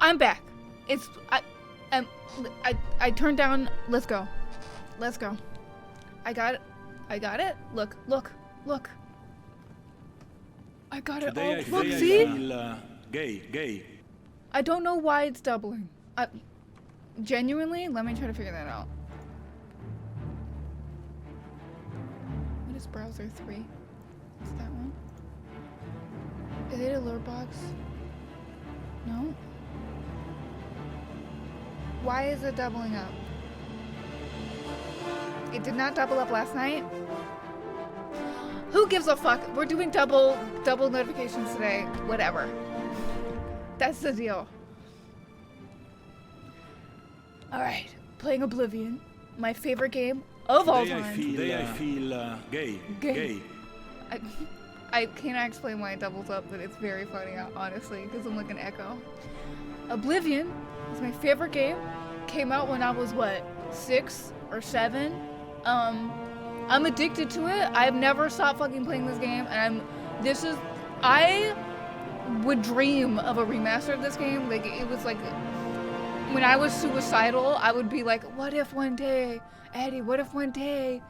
I'm back. I turned down. Let's go. Let's go. I got it. I got it. Look. I got it. Today Look, I see? feel gay. I don't know why it's doubling. Genuinely, let me try to figure that out. What is browser 3? Is that one? Is it alert box? No? Why is it doubling up? It did not double up last night. Who gives a fuck? We're doing double notifications today. Whatever. That's the deal. Can't playing Oblivion, my favorite game of all time. Today I feel gay. I cannot explain why it doubles up, but it's very funny, honestly, because I'm like an echo. Oblivion is my favorite game. Came out when I was, what, 6 or 7? I'm addicted to it. I've never stopped fucking playing this game, and I would dream of a remaster of this game. Like, it was like, when I was suicidal, I would be like, what if one day, Addie, what if one day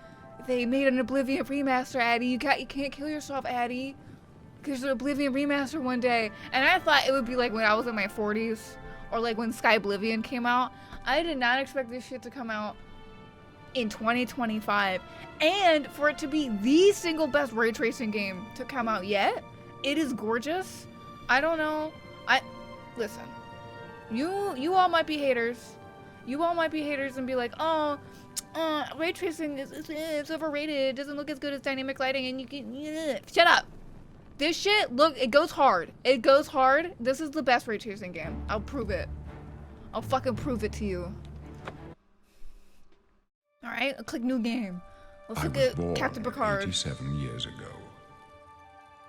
they made an Oblivion remaster, Addie? You can't kill yourself, Addie. There's an Oblivion remaster one day. And I thought it would be like when I was in my 40s, or like when Sky Oblivion came out. I did not expect this shit to come out in 2025. And for it to be the single best ray tracing game to come out yet. It is gorgeous. I don't know. Listen. You all might be haters. You all might be haters and be like, oh, ray tracing it's overrated. It doesn't look as good as dynamic lighting, and you can shut up. This shit, look, it goes hard. It goes hard. This is the best ray tracing game. I'll prove it. I'll fucking prove it to you. All right, I'll click new game. Let's look at Captain Picard. 87 years ago.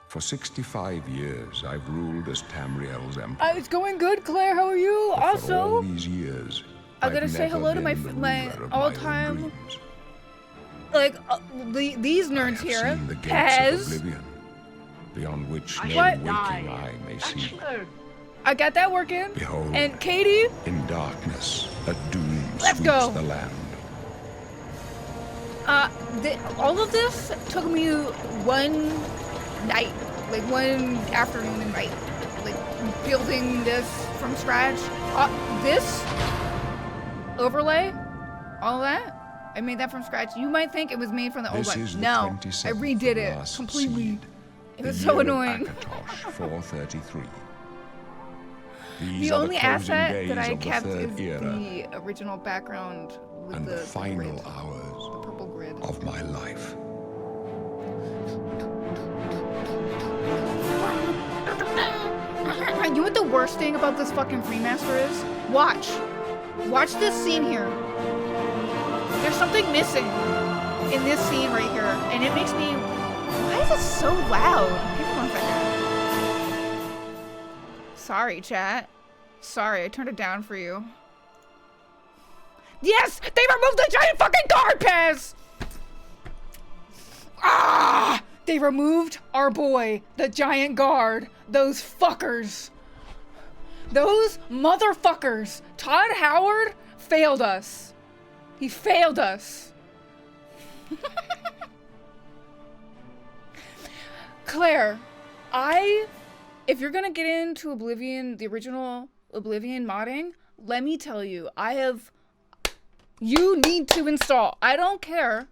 For 65 years, I've ruled as Tamriel's emperor. It's going good, Claire. How are you? But Also, for all these years, I'm gonna I've say never hello to my been the ruler of all-time, my own dreams. like, these I nerds have here. seen the gates Pez. of Oblivion, beyond which no What? waking eye may see. I got that working. Behold, And Katie, in darkness, a doom Let's sweeps go. the land. all of this took me one night, like one afternoon and night, like building this from scratch. This overlay, all that, I made that from scratch. You might think it was made from the old This one. is the No, I 27th redid of it last completely. seed, It the was so year of annoying. Akatosh 433. The These are only closing asset days that I of the kept third is era the original background with and the the final grid, the hours purple grid. of my life. You know what the worst thing about this fucking remaster is? Watch this scene here. There's something missing in this scene right here, and it makes me. Why is it so loud? Give me 1 second. Sorry, chat. Sorry, I turned it down for you. Yes! They removed the giant fucking guard, Pez! Ah! They removed our boy, the giant guard. Those fuckers. Those motherfuckers. Todd Howard failed us. He failed us. Claire, if you're gonna get into Oblivion, the original Oblivion modding, let me tell you, you need to install. I don't care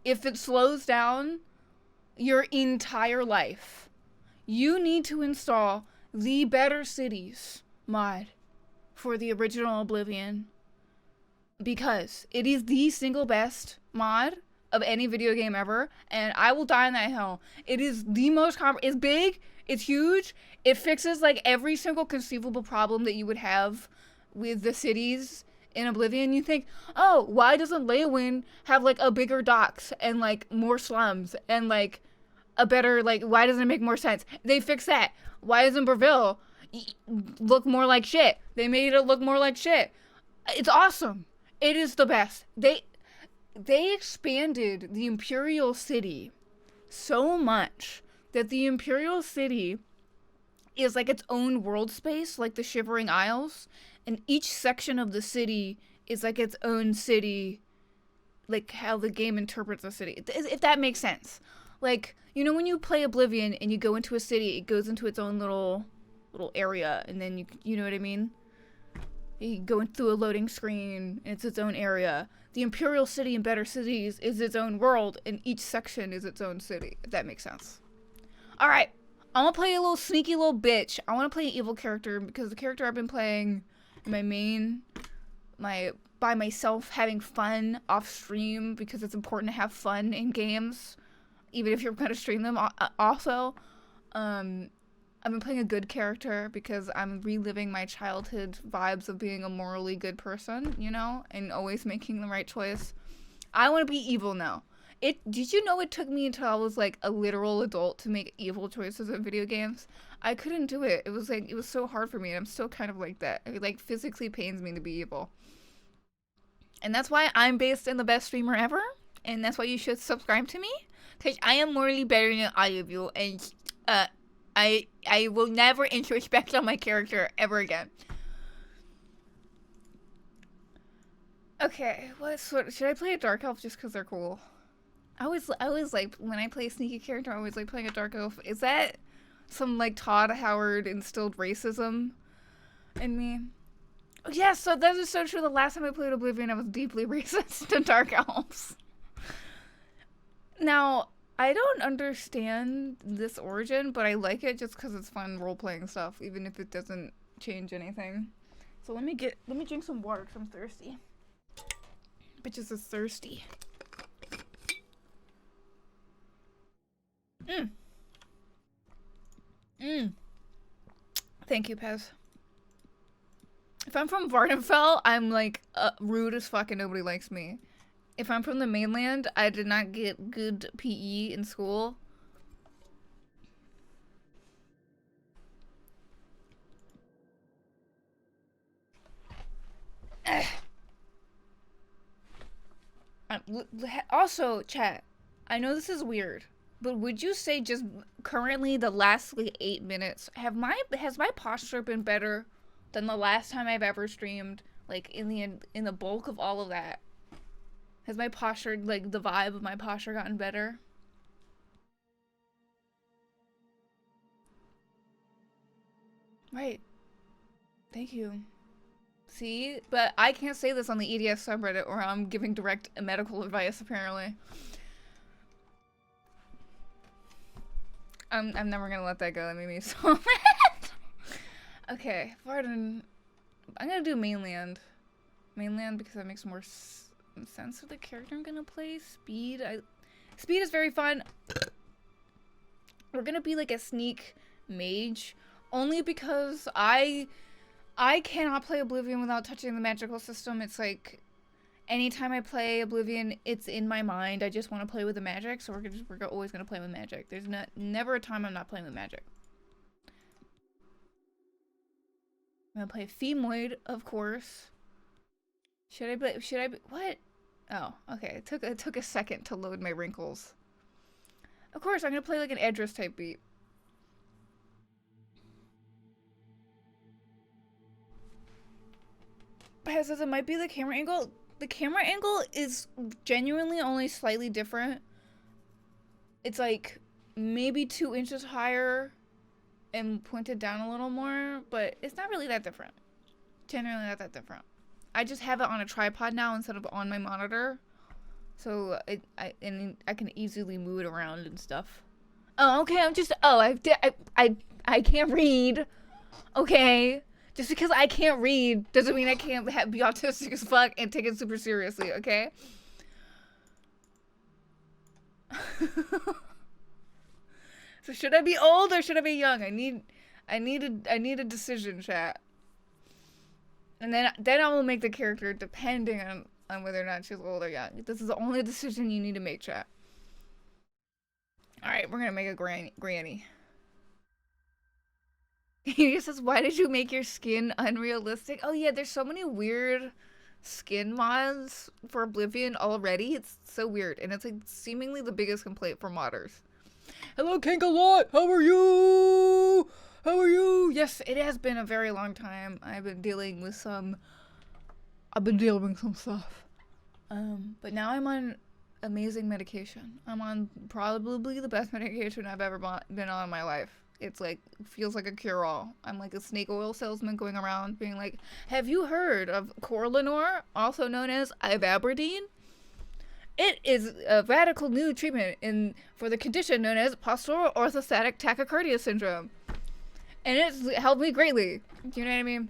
if it slows down your entire life. You need to install the Better Cities mod for the original Oblivion, because it is the single best mod of any video game ever, and I will die in that hill. It is the most it's big, it's huge, it fixes like every single conceivable problem that you would have with the cities in Oblivion. You think, oh, why doesn't Leyawiin have like a bigger docks and like more slums and like a better, like, why doesn't it make more sense? They fix that. Why doesn't Breville look more like shit? They made it look more like shit. It's awesome. It is the best. They expanded the Imperial City so much that the Imperial City is like its own world space, like the Shivering Isles, and each section of the city is like its own city, like how the game interprets the city, if that makes sense. Like, you know, when you play Oblivion and you go into a city, it goes into its own little area, and then you know what I mean? You go through a loading screen, and it's its own area. The Imperial City in Better Cities is its own world, and each section is its own city, if that makes sense. Alright, I want to play a little sneaky little bitch. I want to play an evil character, because the character I've been playing in by myself, having fun off stream, because it's important to have fun in games, even if you're going to stream them. Also, I've been playing a good character because I'm reliving my childhood vibes of being a morally good person, you know, and always making the right choice. I want to be evil now. Did you know it took me until I was like a literal adult to make evil choices in video games? I couldn't do it. It was so hard for me, and I'm still kind of like that. It like physically pains me to be evil. And that's why I'm based in the best streamer ever, and that's why you should subscribe to me, because I am morally better than all of you, and I will never introspect on my character ever again. Okay, should I play a dark elf just because they're cool? I always like, when I play a sneaky character, I always like playing a dark elf. Is that some like Todd Howard instilled racism in me? Oh, yeah, so that is so true. The last time I played Oblivion, I was deeply racist to dark elves. Now, I don't understand this origin, but I like it just because it's fun role-playing stuff, even if it doesn't change anything. So let me drink some water because I'm thirsty. Bitches is thirsty. Thank you, Pez. If I'm from Vardenfell, I'm like rude as fuck and nobody likes me. If I'm from the mainland, I did not get good PE in school. Also, chat, I know this is weird, but would you say just currently the last like 8 minutes, has my posture been better than the last time I've ever streamed? Like in the bulk of all of that, has my posture, like the vibe of my posture, gotten better? Right. Thank you. See? But I can't say this on the EDS subreddit or I'm giving direct medical advice, apparently. I'm never gonna let that go. That made me so mad. Okay, Varden. I'm gonna do mainland. Mainland because that makes more sense of the character I'm gonna play. Speed. Speed is very fun. We're gonna be like a sneak mage. Only because I cannot play Oblivion without touching the magical system. It's like, anytime I play Oblivion, it's in my mind. I just want to play with the magic, so we're always going to play with magic. There's never a time I'm not playing with magic. I'm going to play Femoid, of course. Should I what? Oh, okay. It took a second to load my wrinkles. Of course, I'm going to play like an Edris type beat. Says it might be the camera angle. The camera angle is genuinely only slightly different. It's like maybe 2 inches higher and pointed down a little more, but it's not really that different. Generally not that different. I just have it on a tripod now instead of on my monitor, so I can easily move it around and stuff. Oh, okay. I can't read. Okay. Just because I can't read doesn't mean I can't be autistic as fuck and take it super seriously, okay? So should I be old or should I be young? I need a decision, chat. And then I will make the character depending on whether or not she's old or young. This is the only decision you need to make, chat. Alright, we're gonna make a granny. He says, why did you make your skin unrealistic? Oh yeah, there's so many weird skin mods for Oblivion already. It's so weird. And it's like seemingly the biggest complaint for modders. Hello, Kankalot! How are you? How are you? Yes, it has been a very long time. I've been dealing with some stuff. But now I'm on amazing medication. I'm on probably the best medication I've ever been on in my life. It's like, feels like a cure-all. I'm like a snake oil salesman going around being like, have you heard of Corlinor, also known as Ivabradine? It is a radical new treatment for the condition known as postural orthostatic tachycardia syndrome. And it's helped me greatly. Do you know what I mean?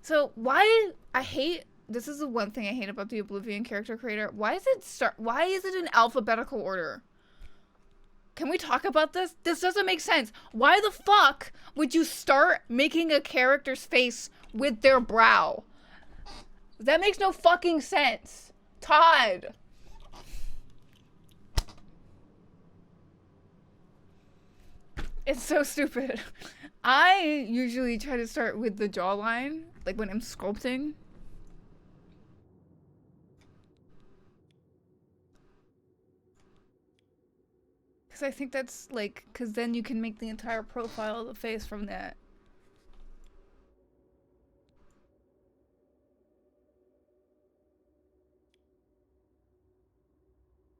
So this is the one thing I hate about the Oblivion character creator. Why is it in alphabetical order? Can we talk about this? This doesn't make sense. Why the fuck would you start making a character's face with their brow? That makes no fucking sense. Todd. It's so stupid. I usually try to start with the jawline, like when I'm sculpting. Because I think that's like, because then you can make the entire profile of the face from that.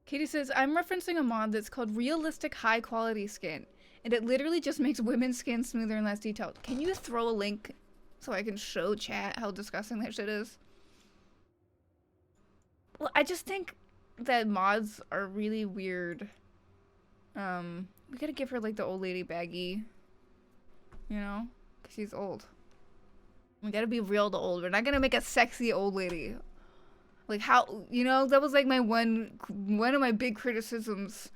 Katie says, I'm referencing a mod that's called Realistic High Quality Skin, and it literally just makes women's skin smoother and less detailed. Can you throw a link so I can show chat how disgusting that shit is? Well, I just think that mods are really weird. We gotta give her like the old lady baggy, you know? Because she's old. We gotta be real to old. We're not gonna make a sexy old lady. Like how, you know, that was like my one of my big criticisms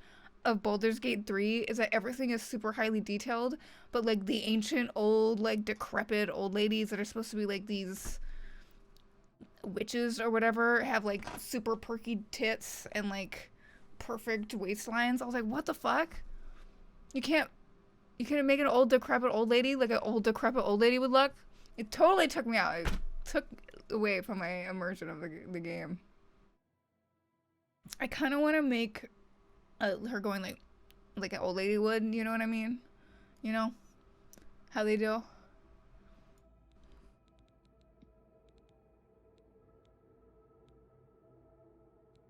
of Baldur's Gate 3 is that everything is super highly detailed, but like the ancient old, like decrepit old ladies that are supposed to be like these witches or whatever have like super perky tits and like perfect waistlines. I was like, what the fuck? You couldn't make an old decrepit old lady like an old decrepit old lady would look? It totally took me out. It took away from my immersion of the game. I kind of want to make her going like an old lady would, you know what I mean? You know how they do.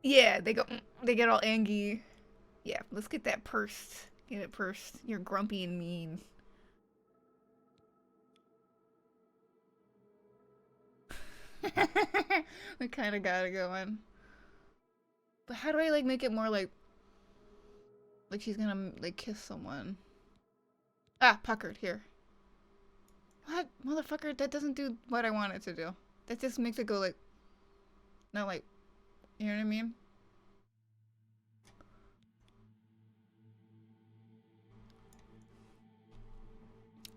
Yeah, they get all angry. Yeah, let's get that pursed. Get it pursed. You're grumpy and mean. We kind of got it going. But how do I like make it more like she's gonna like kiss someone? Ah, puckered here. What? Motherfucker, that doesn't do what I want it to do. That just makes it go like, not like, you know what I mean?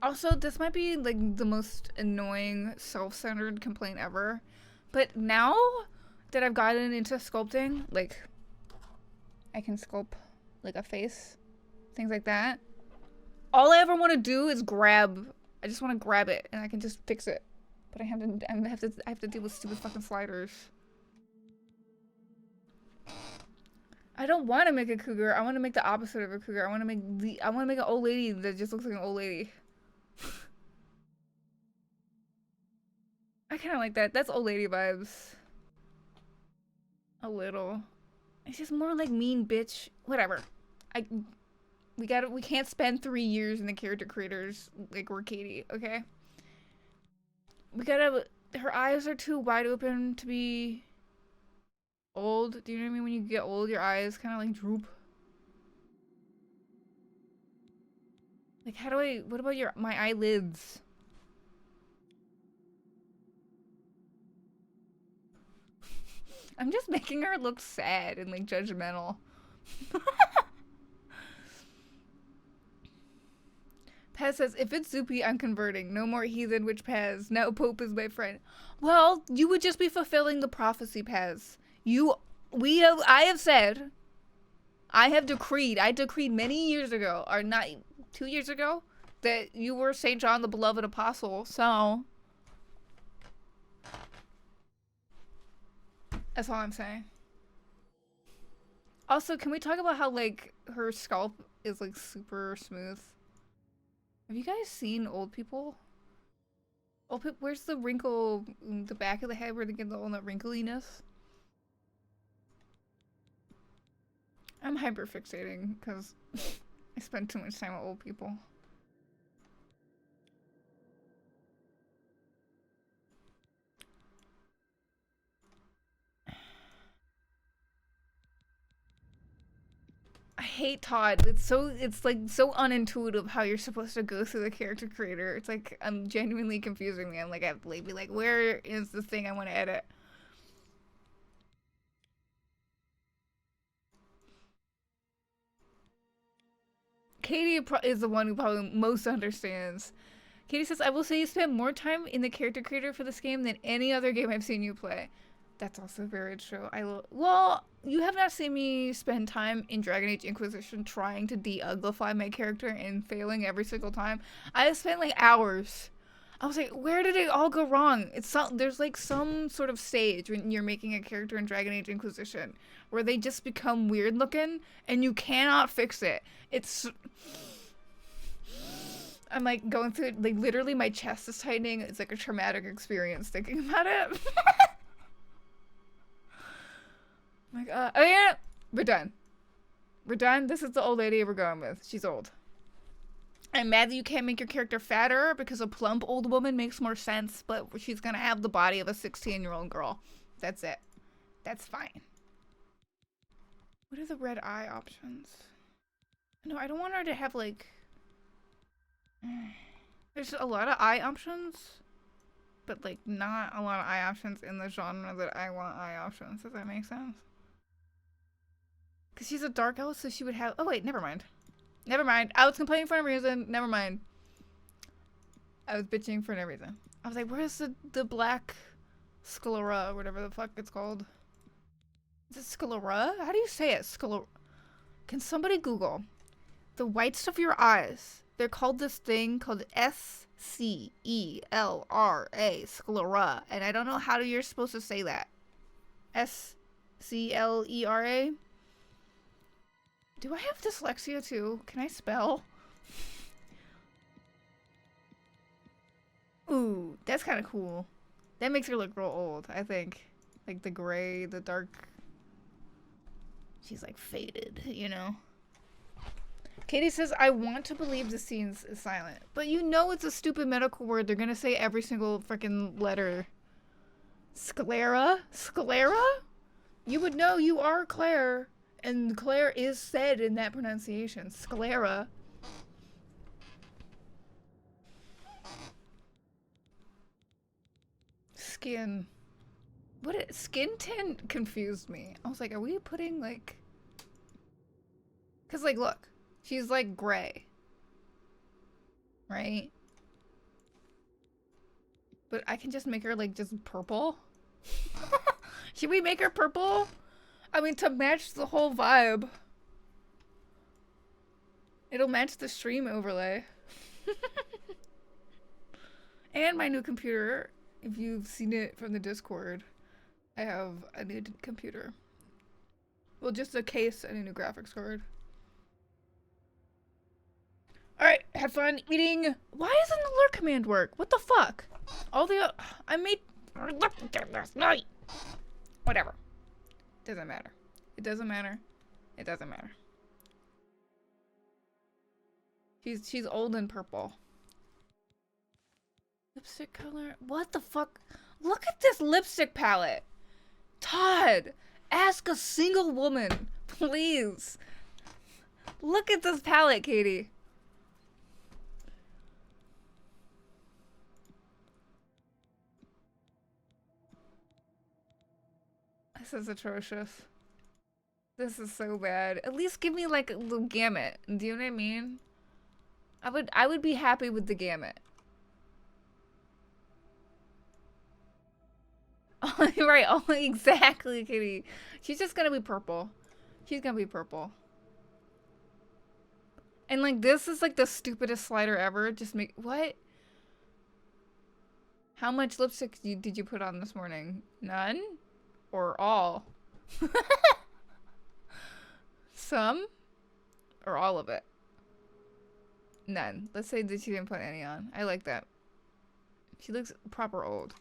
Also, this might be like the most annoying self-centered complaint ever, but now that I've gotten into sculpting, like I can sculpt like a face, things like that. All I ever want to do is I just want to grab it and I can just fix it. But I have to deal with stupid fucking sliders. I don't want to make a cougar. I want to make the opposite of a cougar. I want to make an old lady that just looks like an old lady. I kind of like that. That's old lady vibes. A little. It's just more like mean bitch. Whatever. We can't spend 3 years in the character creators like we're Katie, okay? Her eyes are too wide open to be old. Do you know what I mean? When you get old, your eyes kind of like droop. Like what about my eyelids? I'm just making her look sad and like judgmental. Paz says, if it's Zupi, I'm converting. No more heathen witch Paz. Now Pope is my friend. Well, you would just be fulfilling the prophecy, Paz. I have decreed many years ago, or not 2 years ago, that you were St. John the beloved apostle, so that's all I'm saying. Also, can we talk about how like her scalp is like super smooth. Have you guys seen old people? Old people, where's the wrinkle, the back of the head where they get all that wrinkliness? I'm hyperfixating because I spend too much time with old people. I hate Todd. It's like so unintuitive how you're supposed to go through the character creator. It's like I'm genuinely confusing me. I'm like I have to be like, where is the thing I want to edit? Katie is the one who probably most understands. Katie says, I will say you spent more time in the character creator for this game than any other game I've seen you play. That's also very true. Well, you have not seen me spend time in Dragon Age Inquisition trying to de-uglify my character and failing every single time. I have spent like hours. I was like, where did it all go wrong? There's like some sort of stage when you're making a character in Dragon Age Inquisition where they just become weird looking and you cannot fix it. I'm like going through it, like literally my chest is tightening. It's like a traumatic experience thinking about it. Like, oh yeah, we're done. We're done. This is the old lady we're going with. She's old. I'm mad that you can't make your character fatter because a plump old woman makes more sense, but she's gonna have the body of a 16-year-old girl. That's it. That's fine. What are the red eye options? No, I don't want her to have like... There's a lot of eye options, but like not a lot of eye options in the genre that I want eye options. Does that make sense? Because she's a dark elf, so she would have... Oh wait, never mind. Never mind. I was complaining for no reason. Never mind. I was bitching for no reason. I was like, where's the black sclera or whatever the fuck it's called? Is it sclera? How do you say it? Sclera. Can somebody Google the whites of your eyes? They're called this thing called S-C-E-L-R-A, sclera. And I don't know how you're supposed to say that. S-C-L-E-R-A? Do I have dyslexia too? Can I spell? Ooh, that's kind of cool. That makes her look real old, I think. Like the gray, the dark. She's like faded, you know? Katie says, I want to believe the scene is silent. But you know it's a stupid medical word. They're gonna say every single freaking letter. Sclera? Sclera? You would know you are Claire. And Claire is said in that pronunciation. Sclera. Skin. Skin tint confused me. I was like, are we putting like... Because like, look. She's like gray. Right? But I can just make her like just purple. Should we make her purple? I mean, to match the whole vibe. It'll match the stream overlay. And my new computer. If you've seen it from the Discord, I have a new computer. Well, just a case and a new graphics card. Alright, have fun eating. Why doesn't the alert command work? What the fuck? I looked at it last night. Whatever. Doesn't matter. It doesn't matter. It doesn't matter. She's old and purple. Lipstick color? What the fuck? Look at this lipstick palette. Todd, ask a single woman, please. Look at this palette, Katie. This is atrocious. This is so bad. At least give me like the gamut. Do you know what I mean? I would be happy with the gamut. Right, oh exactly, Kitty. She's just gonna be purple. She's gonna be purple. And like this is like the stupidest slider ever. Just make what? How much lipstick did you put on this morning? None? Or all? Some? Or all of it? None. Let's say that she didn't put any on. I like that. She looks proper old.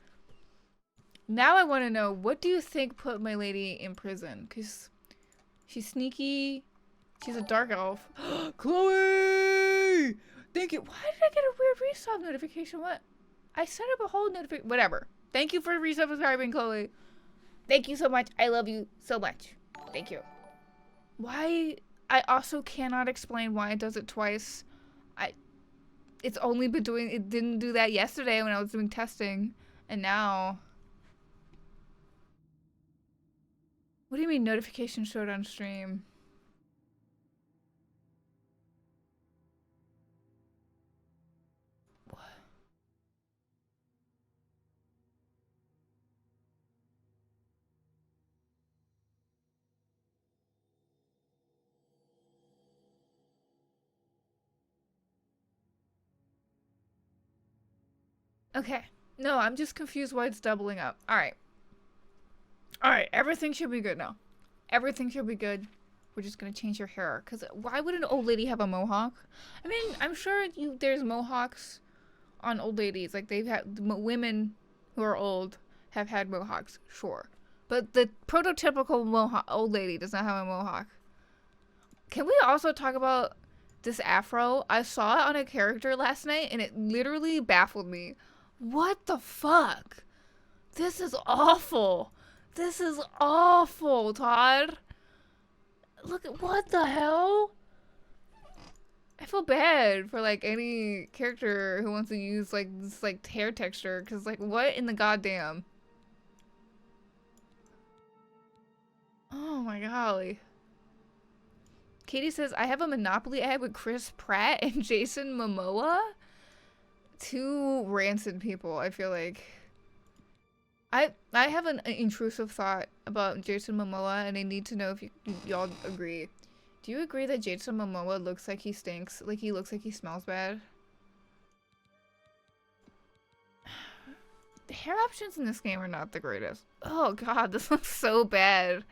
Now I want to know, what do you think put my lady in prison? Because she's sneaky. She's a dark elf. Chloe! Thank you. Why did I get a weird resub notification? What? I set up a whole notification. Whatever. Thank you for resubscribing, Chloe. Thank you so much. I love you so much. Thank you. Why? I also cannot explain why it does it twice. It's only been doing, it didn't do that yesterday when I was doing testing. And now. What do you mean notification showed on stream? What? Okay. No, I'm just confused why it's doubling up. Alright. Alright, everything should be good now. Everything should be good. We're just gonna change your hair. Because why would an old lady have a mohawk? I mean, I'm sure there's mohawks on old ladies. Like, they've had... women who are old have had mohawks. Sure. But the prototypical old lady does not have a mohawk. Can we also talk about this afro? I saw it on a character last night, and it literally baffled me. What the fuck? This is awful. This is awful, Todd. Look at, what the hell? I feel bad for, like, any character who wants to use, like, this, like, hair texture. Because, like, what in the goddamn? Oh my golly. Katie says, I have a Monopoly ad with Chris Pratt and Jason Momoa. Two rancid people, I feel like. I have an intrusive thought about Jason Momoa, and I need to know if y'all agree. Do you agree that Jason Momoa looks like he stinks? Like, he looks like he smells bad? The hair options in this game are not the greatest. Oh god, this looks so bad.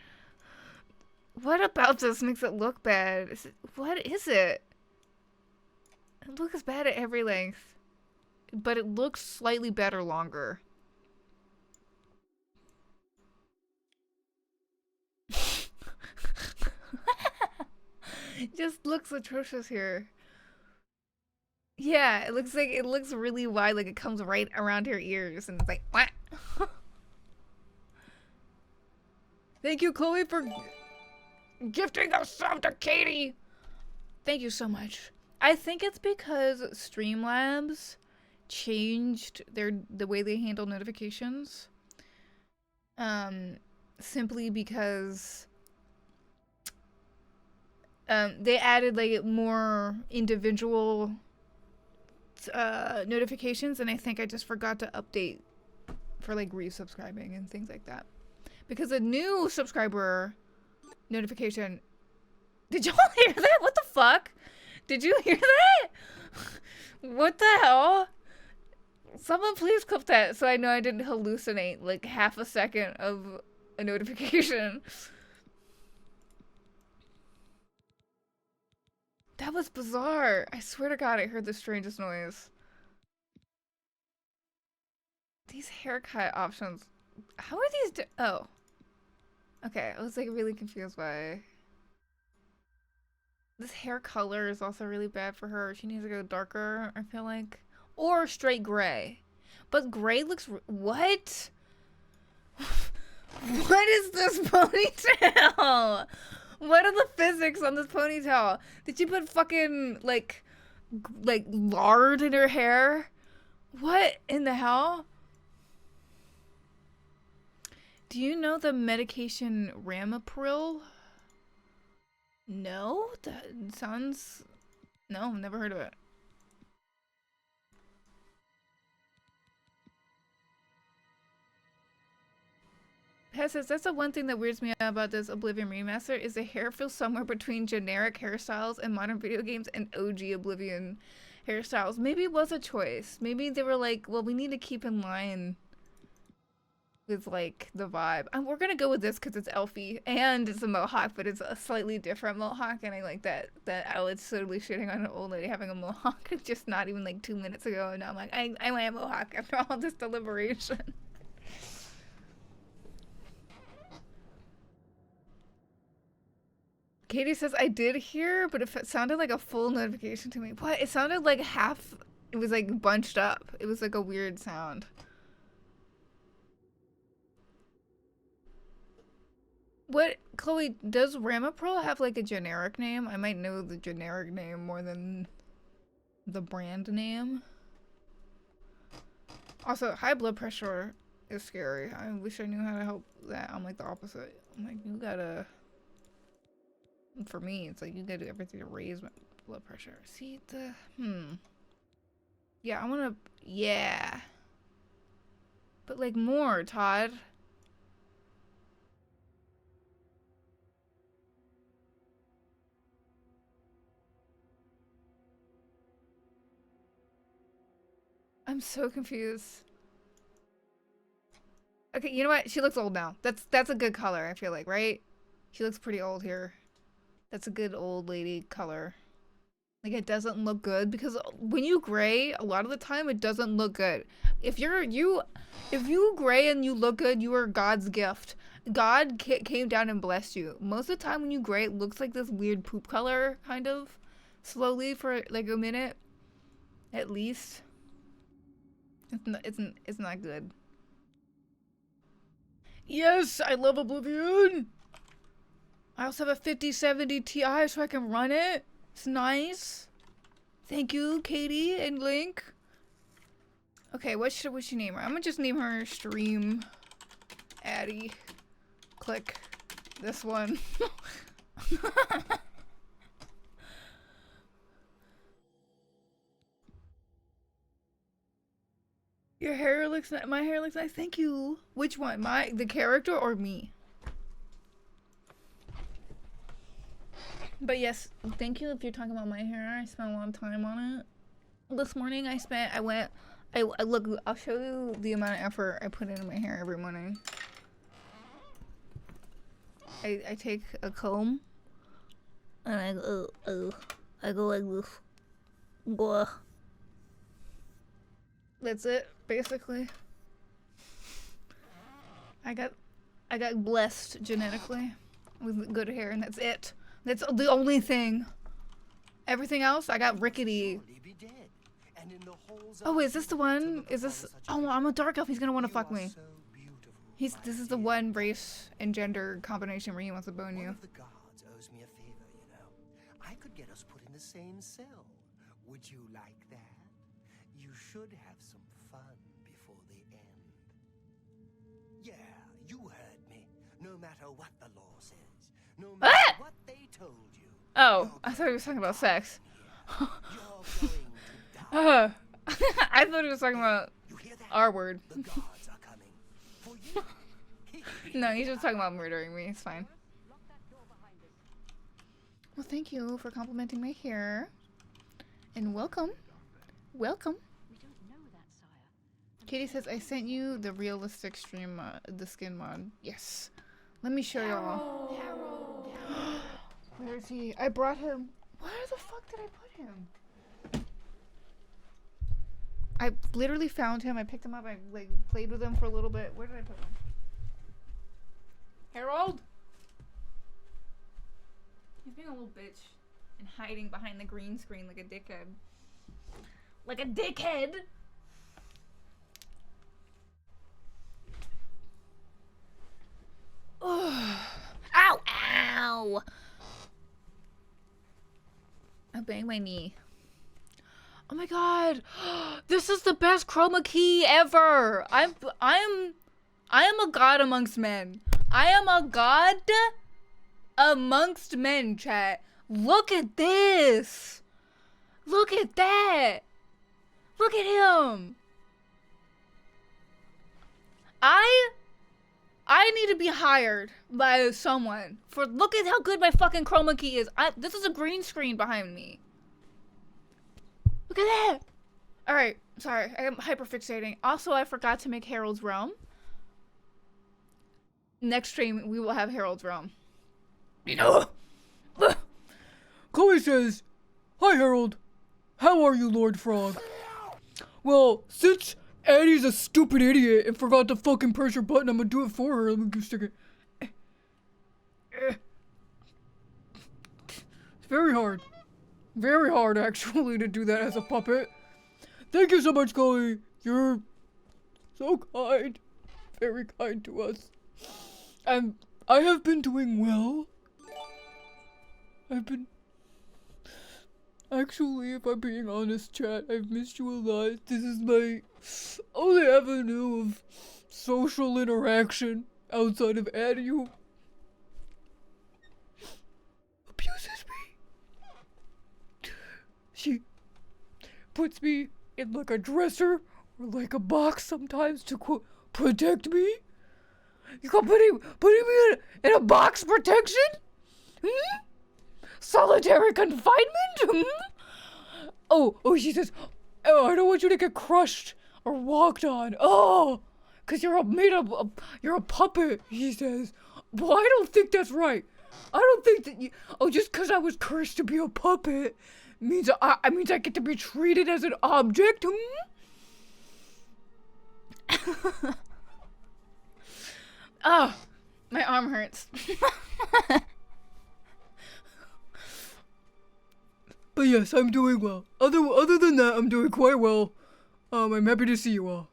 What about this makes it look bad? What is it? It looks bad at every length. But it looks slightly better longer. It just looks atrocious here. Yeah, it looks really wide, like it comes right around her ears, and it's like, what? Thank you, Chloe, for gifting a sub to Katie. Thank you so much. I think it's because Streamlabs changed the way they handle notifications. Simply because they added like more individual notifications, and I think I just forgot to update for like resubscribing and things like that. Because a new subscriber notification. Did y'all hear that? What the fuck? Did you hear that? What the hell? Someone please clip that so I know I didn't hallucinate like half a second of a notification. That was bizarre. I swear to God I heard the strangest noise. These haircut options. How are these oh. Okay, I was like really confused by... This hair color is also really bad for her. She needs to go darker, I feel like. Or straight gray. But gray looks... What? What is this ponytail? What are the physics on this ponytail? Did you put fucking, like lard in her hair? What in the hell? Do you know the medication Ramipril? No? That sounds... No, never heard of it. Pat says, that's the one thing that weirds me out about this Oblivion remaster is the hair feels somewhere between generic hairstyles in modern video games and OG Oblivion hairstyles. Maybe it was a choice. Maybe they were like, well, we need to keep in line with like the vibe. And we're gonna go with this because it's elfy and it's a mohawk, but it's a slightly different mohawk, and I like that I was totally shitting on an old lady having a mohawk just not even like 2 minutes ago, and now I'm like, I want a mohawk after all this deliberation. Katie says, I did hear, but it sounded like a full notification to me. What? It sounded like half, it was like bunched up. It was like a weird sound. What, Chloe, does Ramapril have like a generic name? I might know the generic name more than the brand name. Also, high blood pressure is scary. I wish I knew how to help that. I'm like the opposite. I'm like, you gotta... For me, it's like you gotta do everything to raise my blood pressure. See the yeah, I wanna yeah. But like more, Todd. I'm so confused. Okay, you know what? She looks old now. That's a good color, I feel like, right? She looks pretty old here. That's a good old lady color. Like, it doesn't look good because when you gray, a lot of the time it doesn't look good. If you gray and you look good, you are God's gift. God came down and blessed you. Most of the time when you gray, it looks like this weird poop color, kind of, slowly for like a minute, at least. It's not good. Yes, I love Oblivion. I also have a 5070 Ti so I can run it. It's nice. Thank you, Katie and Link. Okay, what should we name her? I'm gonna just name her Stream Addie. Click this one. Your hair looks nice. My hair looks nice. Thank you. Which one? The character or me? But yes, thank you if you're talking about my hair. I spent a lot of time on it. This morning I'll show you the amount of effort I put into my hair every morning. I take a comb and I go like this. Blah. That's it, basically. I got blessed genetically with good hair, and that's it. That's the only thing. Everything else, I got rickety. Oh, is this the one? Is this? Oh, I'm a dark elf. He's gonna want to fuck me. This is the one race and gender combination where he wants to bone you. One of the guards owes me a favor, you know. I could get us put in the same cell. Would you like that? You should have some fun before the end. Yeah, you heard me. No matter what the law says. No matter what they told you. Oh, I thought he was talking about sex. I thought he was talking about our word. The guards are coming for you. No, he's just talking about murdering me. It's fine. Well, thank you for complimenting my hair. And welcome. Welcome. Katie says, I sent you the realistic stream mod, the skin mod. Yes. Let me show y'all. Where is he? I brought him. Where the fuck did I put him? I literally found him. I picked him up. I like played with him for a little bit. Where did I put him? Harold? He's being a little bitch and hiding behind the green screen like a dickhead. Like a dickhead! Ow! Ow! I banged my knee. Oh my god! This is the best chroma key ever! I am a god amongst men. I am a god amongst men, chat. Look at this! Look at that! Look at him! I need to be hired by someone for look at how good my fucking chroma key is. This is a green screen behind me. Look at that. All right, sorry, I am hyperfixating. Also, I forgot to make Harold's realm. Next stream, we will have Harold's Realm. Chloe says, "Hi Harold, how are you, Lord Frog?" Well, since Addie's a stupid idiot and forgot to fucking press your button, I'm gonna do it for her. Let me just stick it. It's very hard. Very hard, actually, to do that as a puppet. Thank you so much, Chloe. You're so kind. Very kind to us. And I have been doing well. Actually, if I'm being honest, chat, I've missed you a lot. This is my only avenue of social interaction outside of Addie, who abuses me. She puts me in like a dresser or like a box sometimes to quote protect me. You got putting me in a box protection? Solitary confinement? Oh, she says, "Oh, I don't want you to get crushed or walked on. Oh, cause you're you're a puppet," he says. Well, I don't think that's right. I don't think that just cause I was cursed to be a puppet means I get to be treated as an object? Oh, my arm hurts. But yes, I'm doing well. Other than that, I'm doing quite well. I'm happy to see you all.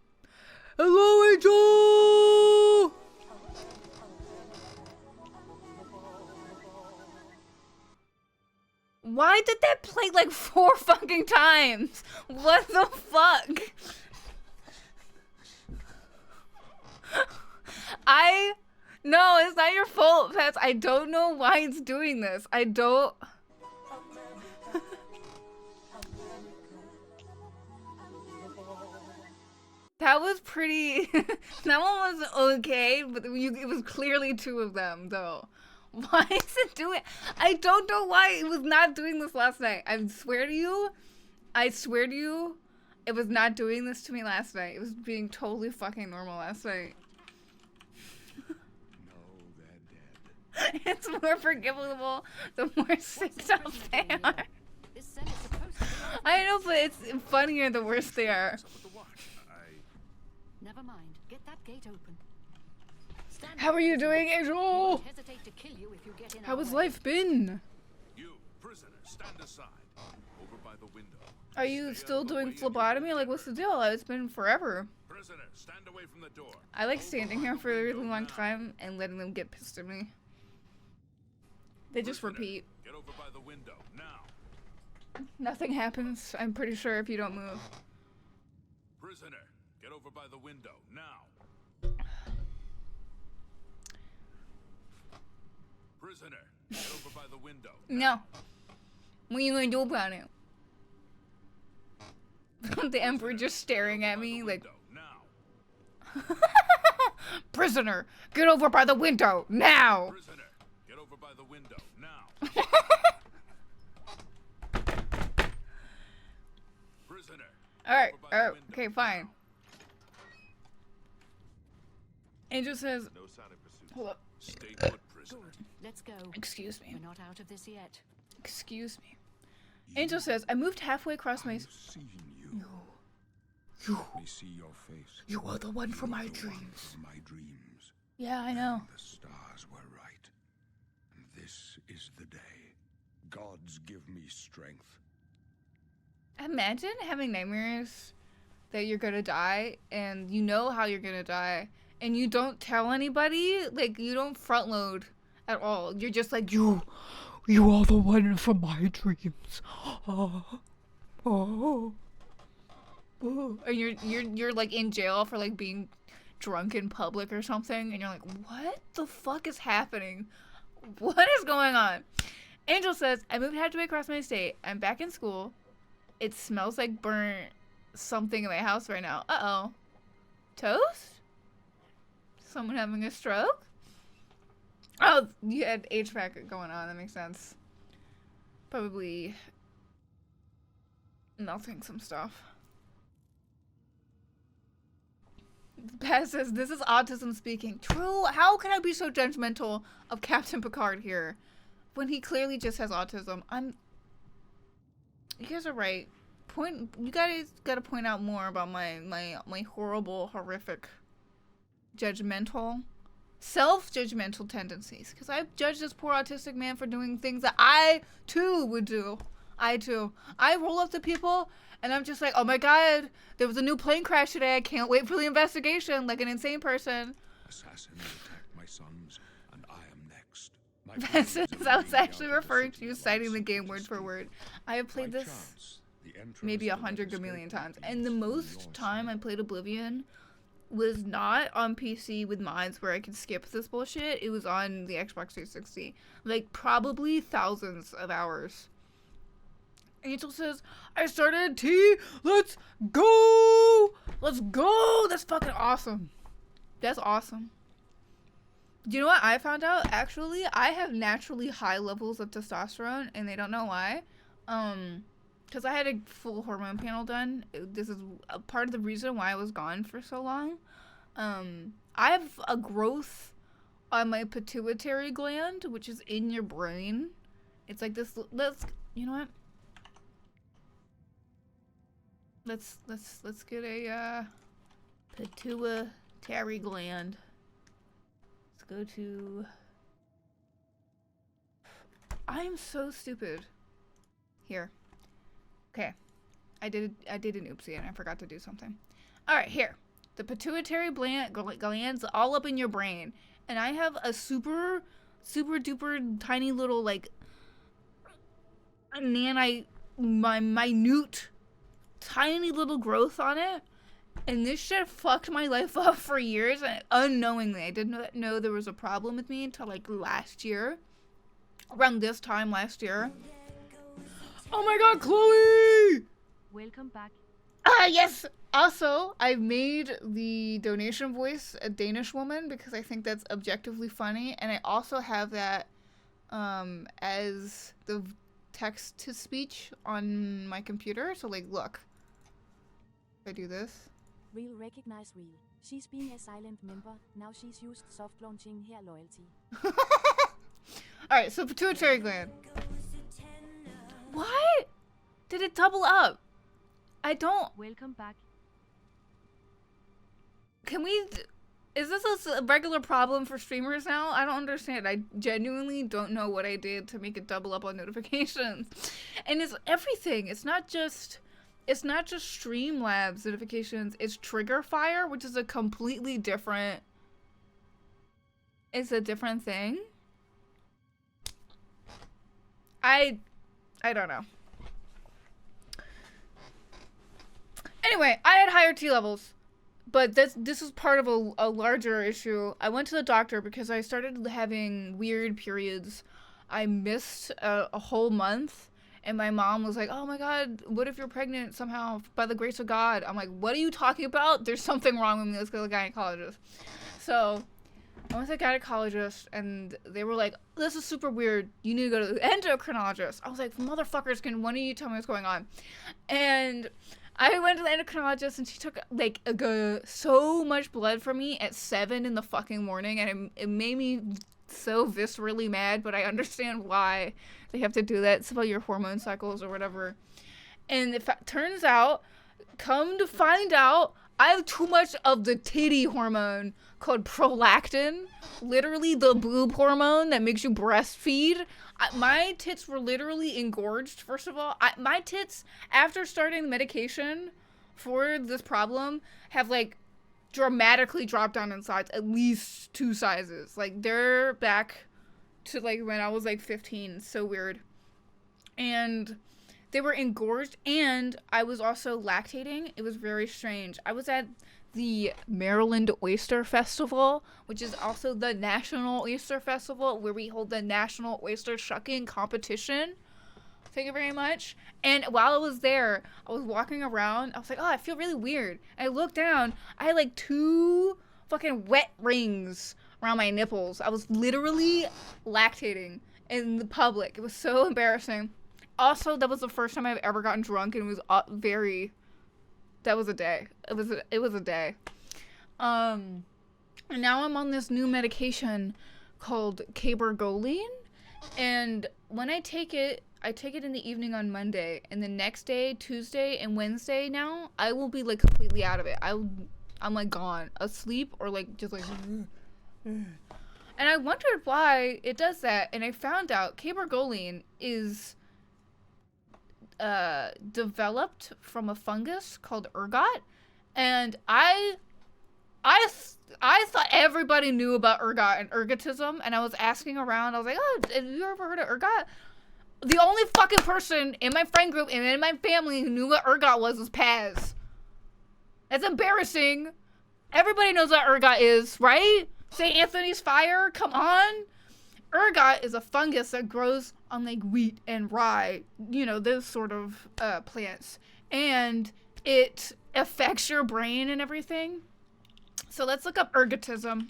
Hello, Angel! Why did that play like 4 fucking times? What the fuck? No, it's not your fault, Pets. I don't know why it's doing this. I don't... That was pretty... That one was okay, but it was clearly 2 of them, though. Why is it doing... I don't know why it was not doing this last night. I swear to you, it was not doing this to me last night. It was being totally fucking normal last night. It's more forgivable the more sicked up they are. I know, but it's funnier the worse they are. Never mind. Get that gate open. How are you doing, Angel? Hesitate to kill you if you get in How our has way. life been? You, prisoner, stand aside. Over by the window. Are you still doing phlebotomy? Like, what's the deal? It's been forever. Prisoner, stand away from the door. I like standing here for a really long time and letting them get pissed at me. They just repeat. Get over by the window now. Nothing happens, I'm pretty sure, if you don't move. Prisoner, get over by the window now. Prisoner, get over by the window. No. What are you gonna do about it? The Emperor just staring at me like... Now. Prisoner, get over by the window, now! Prisoner, get over by the window now. Prisoner. Alright, okay, fine. Angel says... No sign of pursuit. Hold up. Stay put, prisoner. Let's go. Excuse me. We're not out of this yet. Excuse me. Angel says, I moved halfway across my... I've seen you. Let me see your face. You are the one from my You're the one dreams. from my dreams. Yeah, I know. The stars were right. And this is the day. Gods give me strength. Imagine having nightmares that you're gonna die, and you know how you're gonna die, and you don't tell anybody, like, you don't front load at all. You're just like, you are the one from my dreams. Oh. And you're like in jail for like being drunk in public or something, and you're like, what the fuck is happening? What is going on? Angel says, I moved halfway across my state. I'm back in school. It smells like burnt something in my house right now. Uh-oh. Toast? Someone having a stroke? Oh, you had HVAC going on. That makes sense. Probably melting some stuff. Pat says, this is autism speaking. True. How can I be so judgmental of Captain Picard here when he clearly just has autism? You guys are right. You guys gotta point out more about my horrible, horrific, judgmental, self-judgmental tendencies. Because I judge this poor autistic man for doing things that I, too, would do. I roll up to people, and I'm just like, oh my god, there was a new plane crash today. I can't wait for the investigation, like an insane person. Assassins attacked my sons, and I am next. I was actually referring to you, citing the game word for word. I have played this maybe 100 million times, and the most time I played Oblivion was not on PC with mods where I could skip this bullshit. It was on the Xbox 360, like probably thousands of hours. Angel says, I started T. Let's go. Let's go. That's fucking awesome. That's awesome. Do you know what I found out? Actually, I have naturally high levels of testosterone, and they don't know why. Because I had a full hormone panel done. This is a part of the reason why I was gone for so long. I have a growth on my pituitary gland, which is in your brain. It's like this. You know what? Let's get a pituitary gland. Let's go to. I'm so stupid. Here. Okay. I did an oopsie and I forgot to do something. Alright, here. The pituitary glands all up in your brain. And I have a super duper tiny little like minute tiny little growth on it. And this shit fucked my life up for years, and unknowingly. I didn't know there was a problem with me until like last year. Around this time last year. Oh my god, Chloe! Welcome back. Yes! Also, I made the donation voice a Danish woman because I think that's objectively funny. And I also have that as the text-to-speech on my computer. So, like, look. If I do this. Real recognize real. She's being a silent member. Now she's used soft launching hair loyalty. Alright, so pituitary gland. What? Did it double up? I don't. Welcome back. Can we? Is this a regular problem for streamers now? I don't understand. I genuinely don't know what I did to make it double up on notifications. And it's everything. It's not just Streamlabs notifications. It's Trigger Fire, which is a completely different. It's a different thing. I don't know. Anyway, I had higher T levels, but this is part of a larger issue. I went to the doctor because I started having weird periods. I missed a whole month, and my mom was like, oh my god, what if you're pregnant somehow by the grace of God? I'm like, what are you talking about? There's something wrong with me. Let's go to the gynecologist. So I went to the gynecologist, and they were like, this is super weird. You need to go to the endocrinologist. I was like, motherfuckers, can one of you tell me what's going on? And I went to the endocrinologist, and she took, like, so much blood from me at 7 in the fucking morning, and it made me so viscerally mad, but I understand why they have to do that. It's about your hormone cycles or whatever. And if it turns out, come to find out, I have too much of the titty hormone called prolactin, literally the boob hormone that makes you breastfeed. My tits were literally engorged, first of all. My tits, after starting the medication for this problem, have, like, dramatically dropped down in size, at least 2 sizes. Like, they're back to, like, when I was, like, 15. It's so weird. And they were engorged, and I was also lactating. It was very strange. I was at the Maryland Oyster Festival, which is also the National Oyster Festival, where we hold the National Oyster Shucking Competition. Thank you very much. And while I was there, I was walking around. I was like, oh, I feel really weird. And I looked down. I had like 2 fucking wet rings around my nipples. I was literally lactating in the public. It was so embarrassing. Also, that was the first time I've ever gotten drunk, and it was that was a day. It was a day. And now I'm on this new medication called cabergoline, and when I take it in the evening on Monday, and the next day, Tuesday and Wednesday now, I will be like completely out of it. I'm like gone, asleep, or like just like and I wondered why it does that, and I found out cabergoline is developed from a fungus called ergot, and I thought everybody knew about ergot and ergotism, and I was asking around. I was like, oh, have you ever heard of ergot? The only fucking person in my friend group and in my family who knew what ergot was Paz. That's embarrassing. Everybody knows what ergot is, right? St. Anthony's fire, come on. Ergot is a fungus that grows on like wheat and rye, you know, those sort of plants. And it affects your brain and everything. So let's look up ergotism.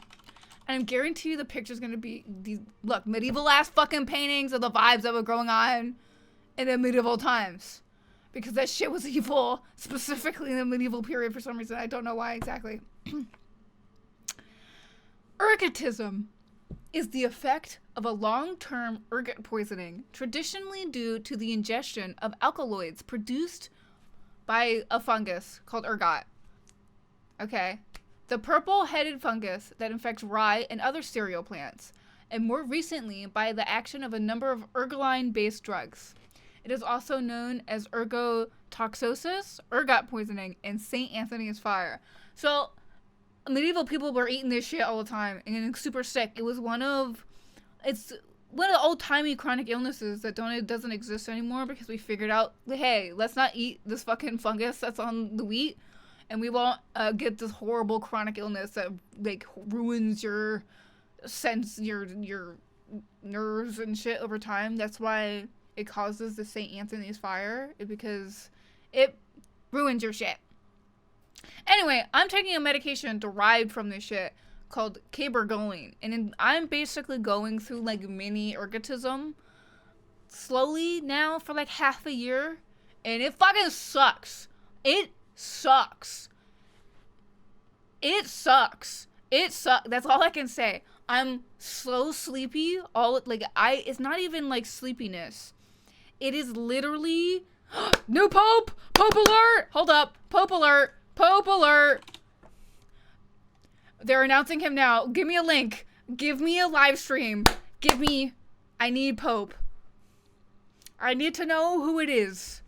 And I guarantee you the picture's gonna be these, look, medieval ass fucking paintings of the vibes that were going on in the medieval times. Because that shit was evil, specifically in the medieval period for some reason. I don't know why exactly. Ergotism is the effect of a long-term ergot poisoning, traditionally due to the ingestion of alkaloids produced by a fungus called ergot. Okay. The purple-headed fungus that infects rye and other cereal plants, and more recently by the action of a number of ergoline-based drugs. It is also known as ergotoxosis, ergot poisoning, and St. Anthony's fire. So, medieval people were eating this shit all the time and getting super sick. It's one of the old-timey chronic illnesses that doesn't exist anymore because we figured out, hey, let's not eat this fucking fungus that's on the wheat. And we won't get this horrible chronic illness that like ruins your your nerves and shit over time. That's why it causes the St. Anthony's fire, because it ruins your shit. Anyway, I'm taking a medication derived from this shit called cabergoline, and I'm basically going through like mini ergotism slowly now for like half a year, and it fucking sucks. It sucks. That's all I can say. I'm so sleepy. It's not even like sleepiness. It is literally new Pope! Pope alert! Hold up. Pope alert. Pope alert. They're announcing him now. Give me a link. Give me a live stream. I need Pope. I need to know who it is.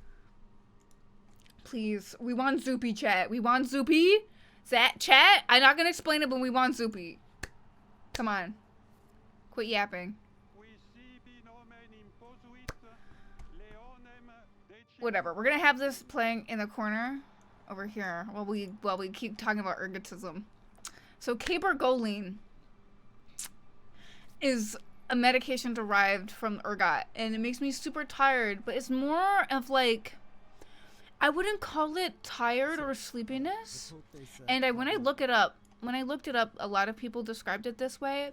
Please, we want Zoopy chat. We want Zoopy. Is that chat? I'm not gonna explain it, but we want Zoopy. Come on. Quit yapping. Whatever. We're gonna have this playing in the corner over here while we keep talking about ergotism. So cabergoline is a medication derived from ergot, and it makes me super tired, but it's more of like, I wouldn't call it tired or sleepiness. And when I looked it up, a lot of people described it this way.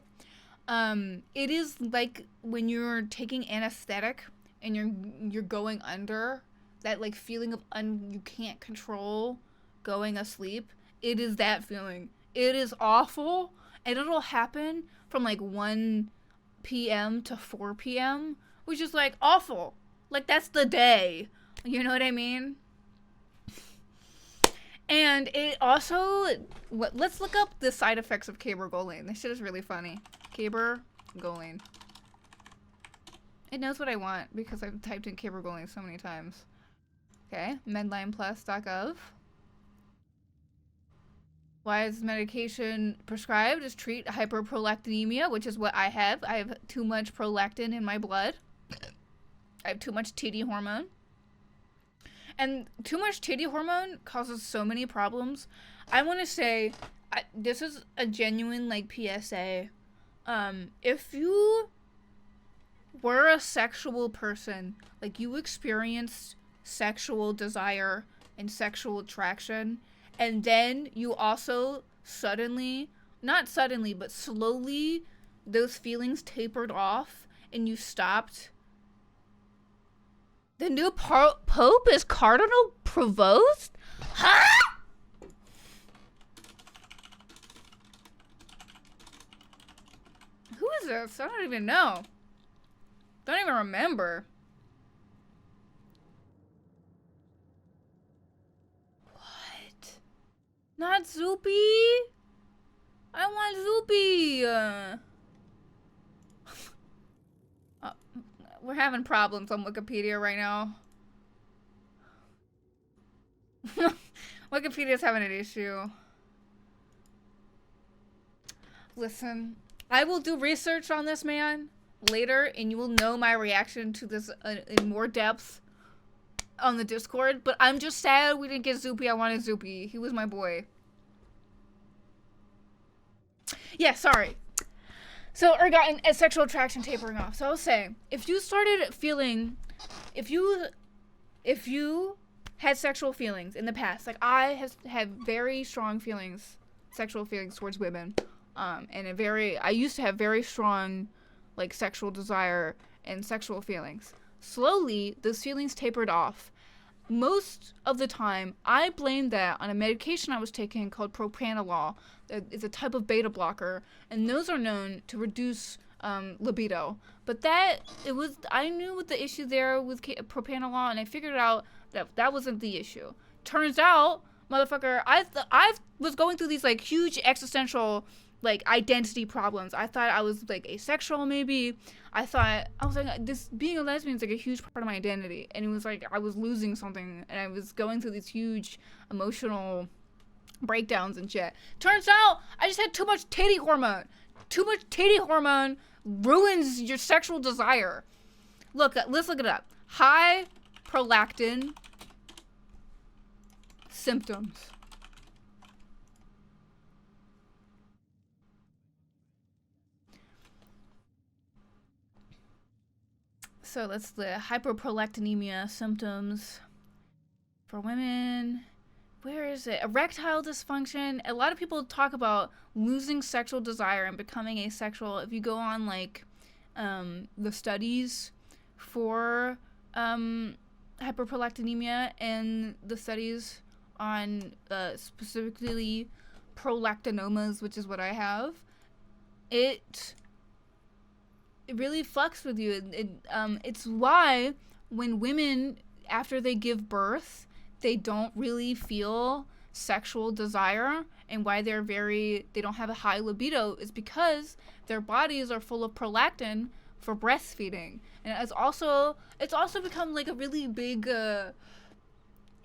It is like when you're taking anesthetic and you're going under, that like feeling of you can't control going asleep. It is that feeling. It is awful, and it'll happen from like 1 p.m. to 4 p.m., which is like awful. Like that's the day. You know what I mean? And it also, let's look up the side effects of cabergoline. This shit is really funny. Cabergoline. It knows what I want because I've typed in cabergoline so many times. Okay, medlineplus.gov. Why is medication prescribed? Is treat hyperprolactinemia, which is what I have. I have too much prolactin in my blood. I have too much TD hormone. And too much TD hormone causes so many problems. I want to say, this is a genuine like PSA. If you were a sexual person, like you experienced sexual desire and sexual attraction, and then you also not suddenly, but slowly, those feelings tapered off and you stopped. The new Pope is Cardinal Provost? Huh? is this? I don't even know. Don't even remember. What? Not Zoopy? I want Zoopy. We're having problems on Wikipedia right now. Wikipedia's having an issue. Listen, I will do research on this man later, and you will know my reaction to this in more depth on the Discord. But I'm just sad we didn't get Zoopy. I wanted Zoopy. He was my boy. Yeah, sorry. So, or gotten a sexual attraction tapering off. So I was saying, if you started feeling, if you had sexual feelings in the past, like I have had very strong feelings, sexual feelings towards women, and I used to have very strong, like, sexual desire and sexual feelings. Slowly, those feelings tapered off. Most of the time, I blamed that on a medication I was taking called propranolol. It's a type of beta blocker, and those are known to reduce libido. But I knew what the issue there with propranolol, and I figured out that wasn't the issue. Turns out, motherfucker, I was going through these, like, huge existential, like, identity problems. I thought I was, like, asexual, maybe. I was like, this being a lesbian is, like, a huge part of my identity. And it was like I was losing something, and I was going through these huge emotional breakdowns and shit. Turns out I just had too much titty hormone. Too much titty hormone ruins your sexual desire. Let's look it up. High prolactin symptoms. So that's the hyperprolactinemia symptoms for women. Where is it? Erectile dysfunction. A lot of people talk about losing sexual desire and becoming asexual. If you go on, like, the studies for hyperprolactinemia and the studies on specifically prolactinomas, which is what I have, it really fucks with you. It's why when women, after they give birth, they don't really feel sexual desire, and why they don't have a high libido is because their bodies are full of prolactin for breastfeeding. And it's also become, like, a really big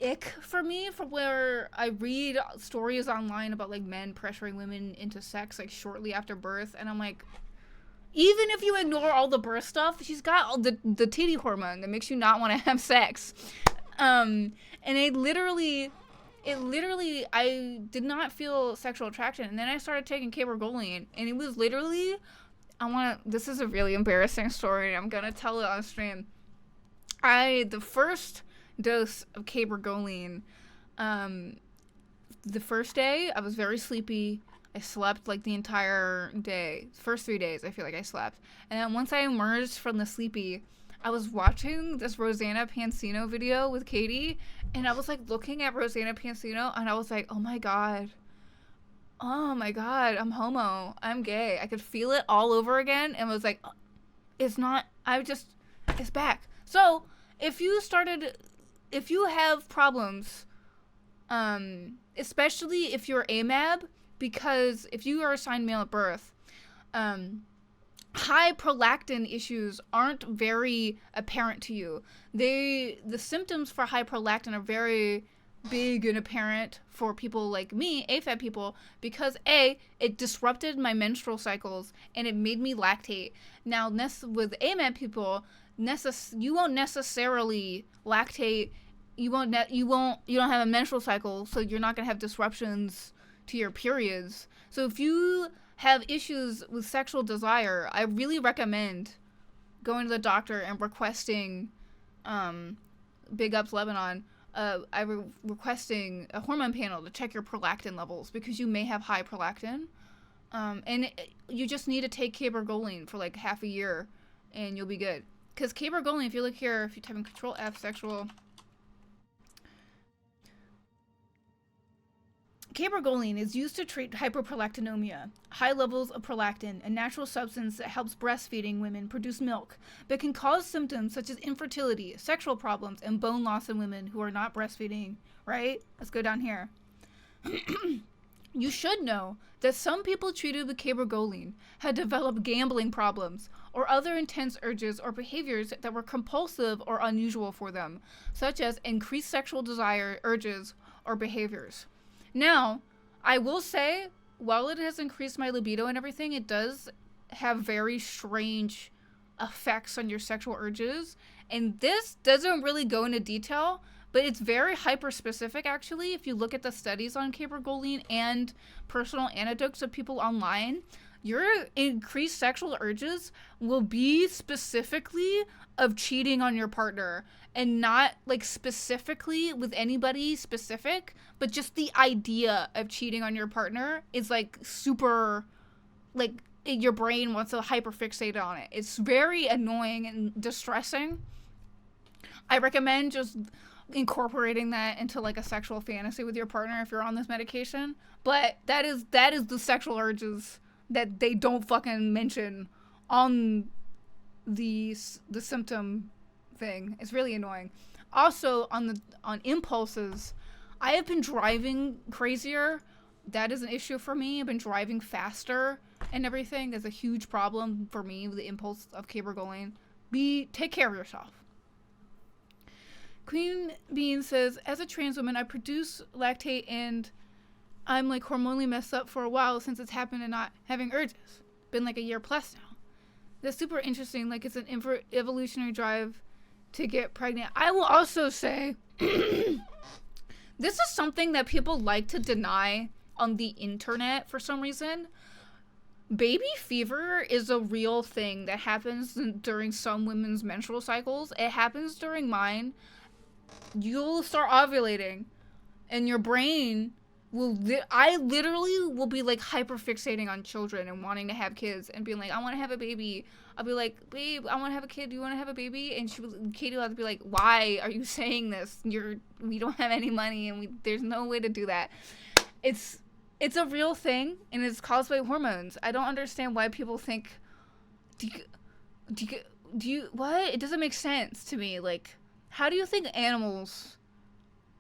ick for me, from where I read stories online about, like, men pressuring women into sex, like, shortly after birth, and I'm like, even if you ignore all the birth stuff, she's got all the titty hormone that makes you not want to have sex. And it literally, I did not feel sexual attraction. And then I started taking cabergoline, and it was literally, this is a really embarrassing story. I'm going to tell it on stream. The first dose of cabergoline, the first day, I was very sleepy. I slept, like, the entire day. First 3 days, I feel like I slept. And then once I emerged from the sleepy, I was watching this Rosanna Pansino video with Katie, and I was, like, looking at Rosanna Pansino, and I was like, oh my god, I'm homo, I'm gay. I could feel it all over again, and was like, it's back. So, if you have problems, especially if you're AMAB, because if you are assigned male at birth, high prolactin issues aren't very apparent to you. The symptoms for high prolactin are very big and apparent for people like me, AFAB people, because it disrupted my menstrual cycles and it made me lactate. Now, with AMAB people, you won't necessarily lactate. You don't have a menstrual cycle, so you're not gonna have disruptions to your periods. So if you have issues with sexual desire, I really recommend going to the doctor and requesting, big ups Lebanon, requesting a hormone panel to check your prolactin levels, because you may have high prolactin. And you just need to take cabergoline for, like, half a year and you'll be good. Because cabergoline, if you look here, if you type in Control F sexual, cabergoline is used to treat hyperprolactinemia, high levels of prolactin, a natural substance that helps breastfeeding women produce milk, but can cause symptoms such as infertility, sexual problems, and bone loss in women who are not breastfeeding, right? Let's go down here. You should know that some people treated with cabergoline had developed gambling problems or other intense urges or behaviors that were compulsive or unusual for them, such as increased sexual desire, urges, or behaviors. Now, I will say, while it has increased my libido and everything, it does have very strange effects on your sexual urges. And this doesn't really go into detail, but it's very hyper-specific, actually. If you look at the studies on cabergoline and personal anecdotes of people online, your increased sexual urges will be specifically of cheating on your partner, and not like specifically with anybody specific, but just the idea of cheating on your partner is like super, like your brain wants to hyperfixate on it. It's very annoying and distressing. I recommend just incorporating that into like a sexual fantasy with your partner if you're on this medication. But that is the sexual urges that they don't fucking mention on the symptom thing. It's really annoying. Also on impulses, I have been driving crazier. That is an issue for me. I've been driving faster and everything. That's a huge problem for me with the impulse of cabergoline. Take care of yourself. Queen Bean says, as a trans woman, I produce lactate and I'm like hormonally messed up for a while since it's happened and not having urges. Been like a year plus now. That's super interesting. Like it's an evolutionary drive to get pregnant. I will also say, this is something that people like to deny on the internet for some reason. Baby fever is a real thing that happens during some women's menstrual cycles. It happens during mine. You'll start ovulating and your brain will I literally will be like hyperfixating on children and wanting to have kids and being like, I want to have a baby. I'll be like, babe, I want to have a kid. Do you want to have a baby? And Katie will have to be like, why are you saying this? We don't have any money and there's no way to do that. It's a real thing and it's caused by hormones. I don't understand why people think, do you what? It doesn't make sense to me. Like, how do you think animals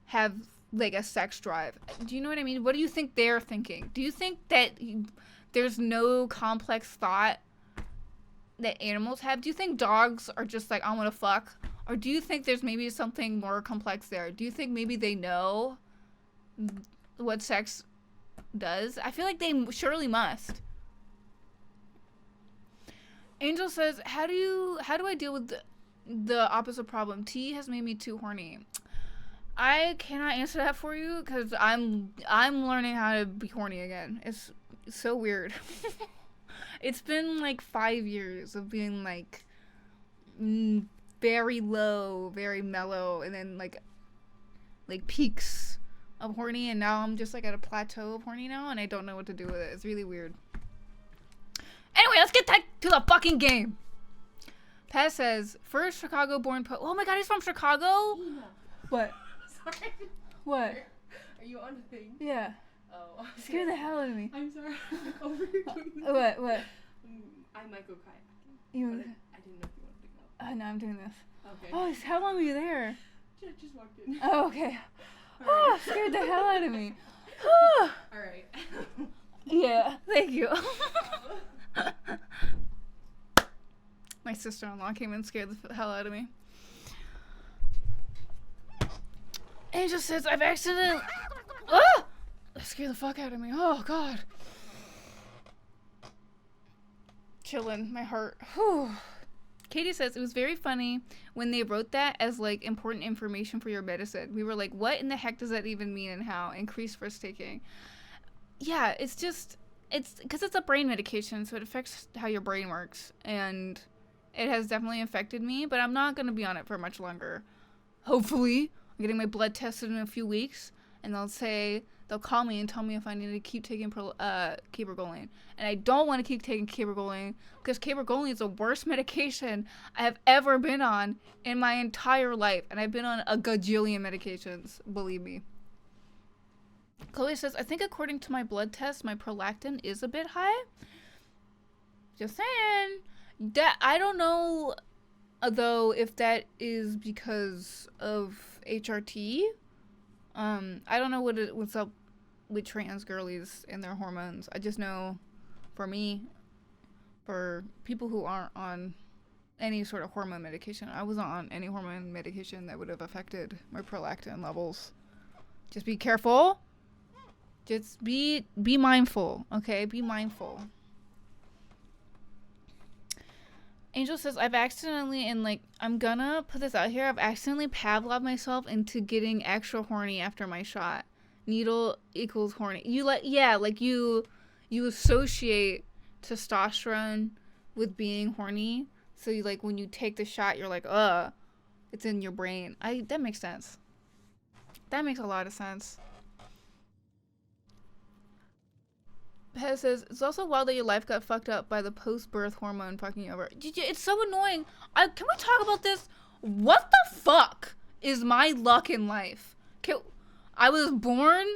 have like a sex drive? Do you know what I mean? What do you think they're thinking? Do you think that there's no complex thought that animals have? Do you think dogs are just like, I want to fuck? Or do you think there's maybe something more complex there? Do you think maybe they know what sex does? I feel like they surely must. Angel says, how do I deal with the opposite problem? Tea has made me too horny. I cannot answer that for you because I'm learning how to be horny again. It's so weird. It's been like 5 years of being like very low, very mellow, and then like peaks of horny, and now I'm just like at a plateau of horny now, and I don't know what to do with it. It's really weird. Anyway, let's get back to the fucking game. Pat says, first Chicago-born oh my god, he's from Chicago? Ina. What? Sorry. What? Are you on the thing? Yeah. Oh. Scared the hell out of me. I'm sorry. Over here doing this. What? I might go kayaking. You? I didn't know if you wanted to go. No, I'm doing this. Okay. Oh, how long were you there? Just walked in. Oh, okay. All Oh, right. scared the hell out of me. Alright. Yeah, thank you. My sister-in-law came and scared the hell out of me. Angel says, I've accidentally... Ah! That scared the fuck out of me. Oh, God. Chillin', my heart. Whew. Katie says, it was very funny when they wrote that as, like, important information for your medicine. We were like, what in the heck does that even mean and how? Increased risk-taking. Yeah, it's just... It's because it's a brain medication, so it affects how your brain works. And it has definitely affected me, but I'm not going to be on it for much longer. Hopefully. I'm getting my blood tested in a few weeks, and they'll call me and tell me if I need to keep taking cabergoline. And I don't want to keep taking cabergoline because cabergoline is the worst medication I have ever been on in my entire life. And I've been on a gajillion medications, believe me. Chloe says, I think according to my blood test, my prolactin is a bit high. Just saying. That I don't know, though, if that is because of HRT. I don't know what's up with trans girlies and their hormones. I just know, for me, for people who aren't on any sort of hormone medication, I wasn't on any hormone medication that would have affected my prolactin levels. Just be careful. Just be mindful, okay? Be mindful. Angel says, I've accidentally, and like, I'm gonna put this out here, I've accidentally Pavloved myself into getting extra horny after my shot. Needle equals horny. You like, yeah, like you associate testosterone with being horny. So you like, when you take the shot, you're like, it's in your brain. That makes sense. That makes a lot of sense. Pez says, it's also wild that your life got fucked up by the post-birth hormone fucking you over. It's so annoying. Can we talk about this? What the fuck is my luck in life? I was born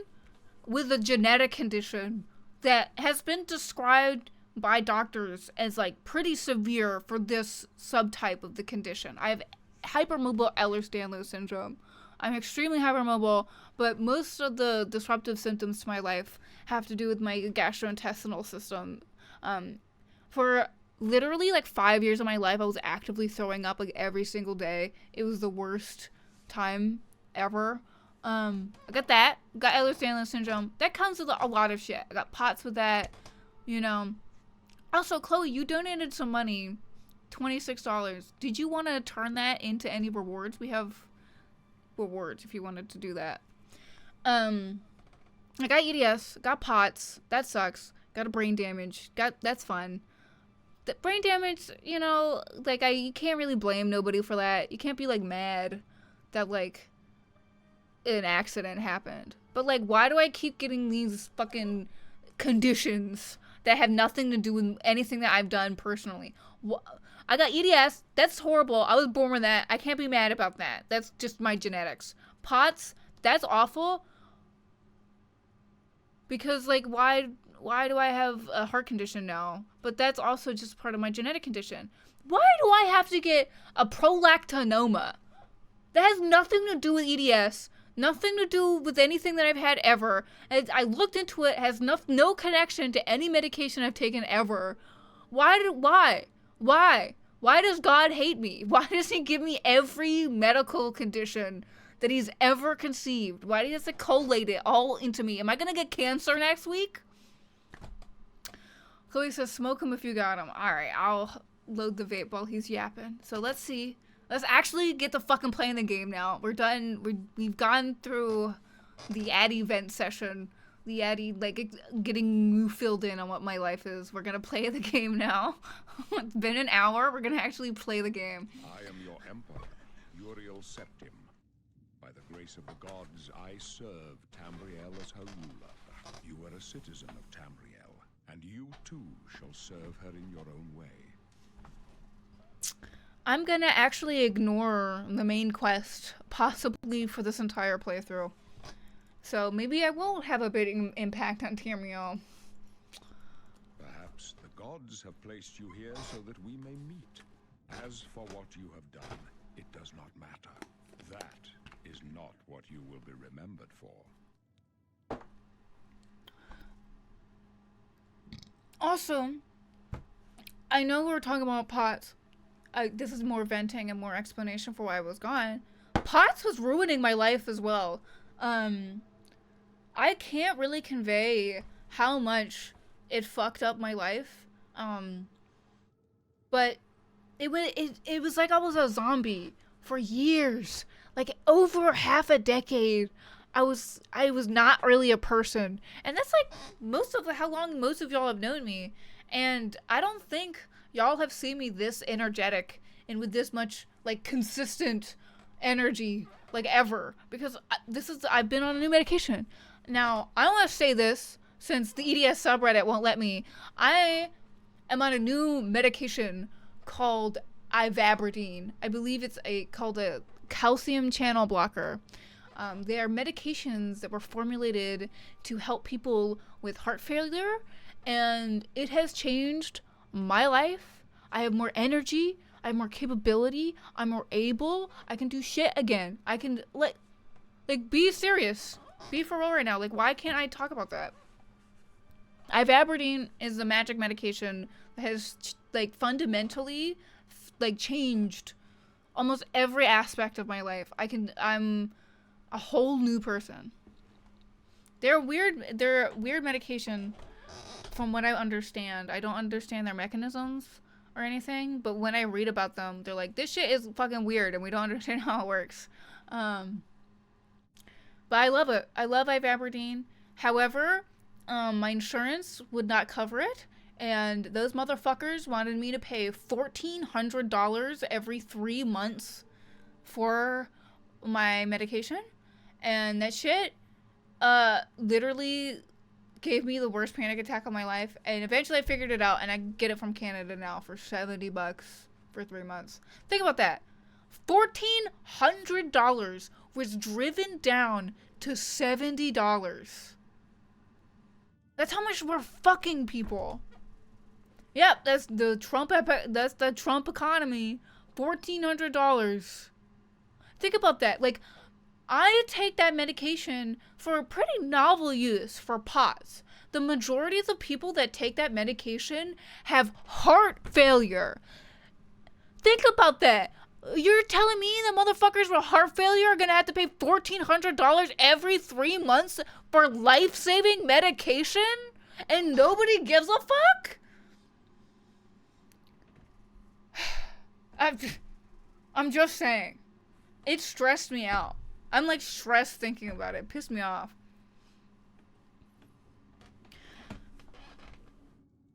with a genetic condition that has been described by doctors as like pretty severe for this subtype of the condition. I have hypermobile Ehlers-Danlos syndrome. I'm extremely hypermobile, but most of the disruptive symptoms to my life have to do with my gastrointestinal system. For literally like 5 years of my life, I was actively throwing up like every single day. It was the worst time ever. I got that. Got Ehlers-Danlos syndrome. That comes with a lot of shit. I got POTS with that, you know. Also, Chloe, you donated some money, $26. Did you want to turn that into any rewards? We have rewards if you wanted to do that. I got EDS, got POTS, that sucks. Got a brain damage, that's fun. The brain damage, you know, like you can't really blame nobody for that. You can't be like mad that like an accident happened. But like, why do I keep getting these fucking conditions that have nothing to do with anything that I've done personally? I got EDS. That's horrible. I was born with that. I can't be mad about that. That's just my genetics. POTS, that's awful. Because like, why do I have a heart condition now? But that's also just part of my genetic condition. Why do I have to get a prolactinoma? That has nothing to do with EDS. Nothing to do with anything that I've had ever. And I looked into it. Has no connection to any medication I've taken ever. Why? Why does God hate me? Why does he give me every medical condition that he's ever conceived? Why does he collate it all into me? Am I gonna get cancer next week? Chloe says, smoke him if you got him. Alright, I'll load the vape while he's yapping. So let's see. Let's actually get to fucking playing the game now. We're done. We've gone through the Addy vent session. The Addy, like, getting you filled in on what my life is. We're gonna play the game now. It's been an hour. We're gonna actually play the game. I am your emperor, Iwinalot7. By the grace of the gods, I serve Tamriel as her ruler. You are a citizen of Tamriel, and you too shall serve her in your own way. I'm gonna actually ignore the main quest, possibly for this entire playthrough. So maybe I won't have a big impact on Tamriel. Perhaps the gods have placed you here so that we may meet. As for what you have done, it does not matter. That is not what you will be remembered for. Also, I know we were talking about POTS. This is more venting and more explanation for why I was gone. POTS was ruining my life as well. I can't really convey how much it fucked up my life. But it was like I was a zombie for years. Like over half a decade. I was not really a person. And that's like how long most of y'all have known me. And I don't think y'all have seen me this energetic and with this much like consistent energy like ever, because I've been on a new medication. Now, I want to say this since the EDS subreddit won't let me. I am on a new medication called Ivabradine. I believe it's called a calcium channel blocker. They are medications that were formulated to help people with heart failure, and it has changed my life. I have more energy. I have more capability. I'm more able. I can do shit again. I can, like, be serious. Be for real right now. Like, why can't I talk about that? Ivabradine is a magic medication that has, like, fundamentally, like, changed almost every aspect of my life. I'm a whole new person. They're weird medication from what I understand. I don't understand their mechanisms or anything, but when I read about them, they're like, this shit is fucking weird and we don't understand how it works. But I love it. I love Ivabradine. However, my insurance would not cover it, and those motherfuckers wanted me to pay $1,400 every 3 months for my medication, and that shit literally gave me the worst panic attack of my life. And eventually I figured it out, and I get it from Canada now for $70 for 3 months. Think about that. $1,400 was driven down to $70. That's how much we're fucking people. Yep, that's the Trump economy. $1,400. Think about that. Like, I take that medication for a pretty novel use for POTS. The majority of the people that take that medication have heart failure. Think about that. You're telling me that motherfuckers with heart failure are gonna have to pay $1,400 every 3 months for life-saving medication? And nobody gives a fuck? I'm just saying. It stressed me out. I'm like stressed thinking about it. It pissed me off.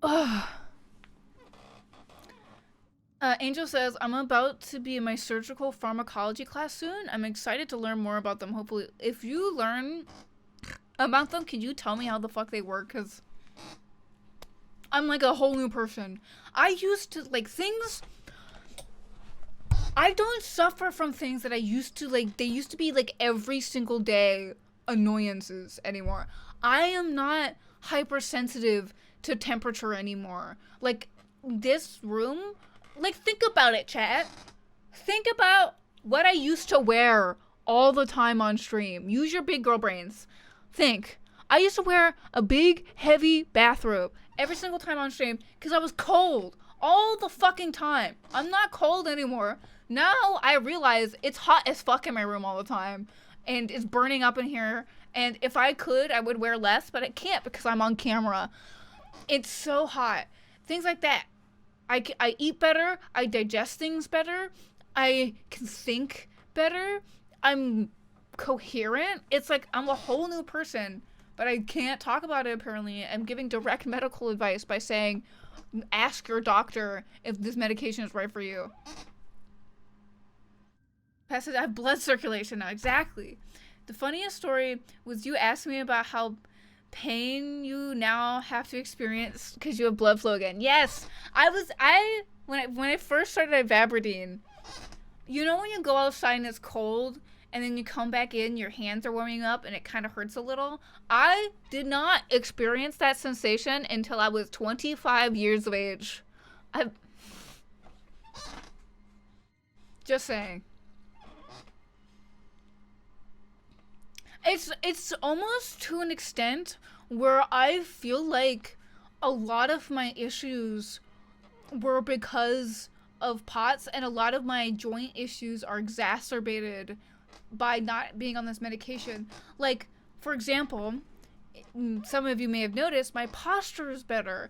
Ugh. Angel says, I'm about to be in my surgical pharmacology class soon. I'm excited to learn more about them. Hopefully, if you learn about them, can you tell me how the fuck they work? Because I'm like a whole new person. I used to, like, things... I don't suffer from things that I used to, like, they used to be, like, every single day annoyances anymore. I am not hypersensitive to temperature anymore. Like, this room... Like, think about it, chat. Think about what I used to wear all the time on stream. Use your big girl brains. Think. I used to wear a big, heavy bathrobe every single time on stream because I was cold all the fucking time. I'm not cold anymore. Now I realize it's hot as fuck in my room all the time. And it's burning up in here. And if I could, I would wear less, but I can't because I'm on camera. It's so hot. Things like that. I eat better, I digest things better, I can think better, I'm coherent. It's like I'm a whole new person, but I can't talk about it apparently. I'm giving direct medical advice by saying, ask your doctor if this medication is right for you. I have blood circulation now, exactly. The funniest story was you asked me about how pain you now have to experience because you have blood flow again. Yes, when I first started Ivabradine, you know when you go outside and it's cold and then you come back in, your hands are warming up and it kind of hurts a little. I did not experience that sensation until I was 25 years of age. Just saying. It's almost to an extent where I feel like a lot of my issues were because of POTS, and a lot of my joint issues are exacerbated by not being on this medication. Like, for example, some of you may have noticed my posture is better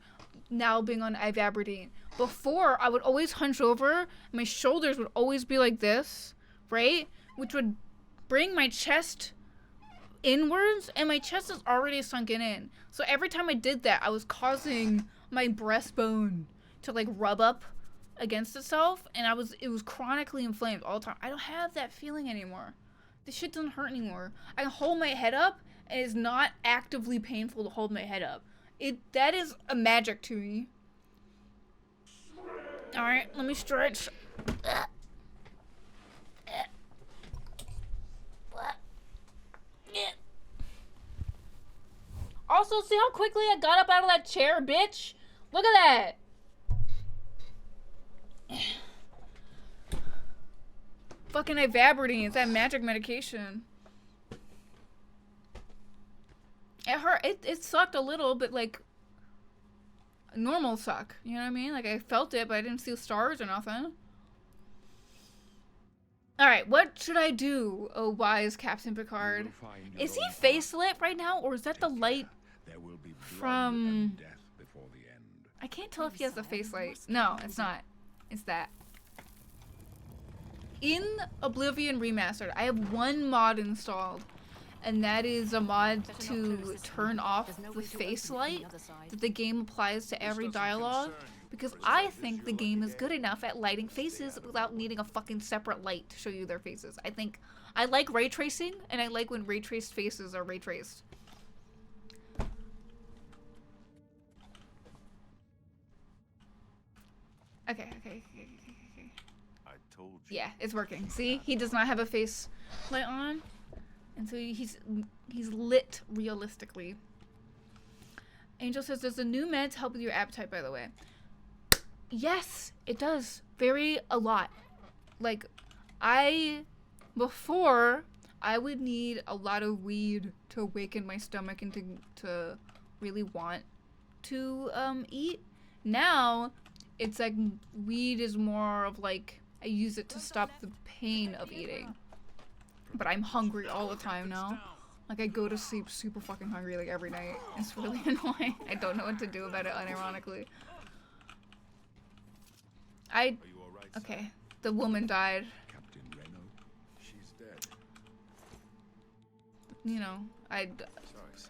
now being on Ivabradine. Before, I would always hunch over, my shoulders would always be like this, right? Which would bring my chest inwards, and my chest is already sunken in. So every time I did that, I was causing my breastbone to like rub up against itself, and it was chronically inflamed all the time. I don't have that feeling anymore. This shit doesn't hurt anymore. I can hold my head up, and it's not actively painful to hold my head up. That is a magic to me. All right, let me stretch. Also, see how quickly I got up out of that chair, bitch? Look at that. Fucking Ivabradine, it's that magic medication. It hurt. It sucked a little, but like normal suck. You know what I mean? Like I felt it, but I didn't see stars or nothing. All right, what should I do? Oh, wise Captain Picard. Is he face lit right now, or is that the light from? I can't tell if he has a face light. No, it's not. It's that. In Oblivion Remastered, I have one mod installed, and that is a mod to turn off the face light that the game applies to every dialogue, because I think the game is good enough at lighting faces without needing a fucking separate light to show you their faces. I like ray tracing, and I like when ray traced faces are ray traced. Okay. I told you. Yeah, it's working. See, he does not have a face light on, and so he's lit realistically. Angel says, "Does the new meds help with your appetite?" By the way, yes, it does. A lot. Like, before I would need a lot of weed to awaken my stomach and to really want to eat. Now, it's like weed is more of like I use it to stop the pain of eating. But I'm hungry all the time now. Like I go to sleep super fucking hungry like every night. It's really annoying. I don't know what to do about it unironically. Okay, the woman died. Captain Reno, she's dead. You know, Sorry, sir.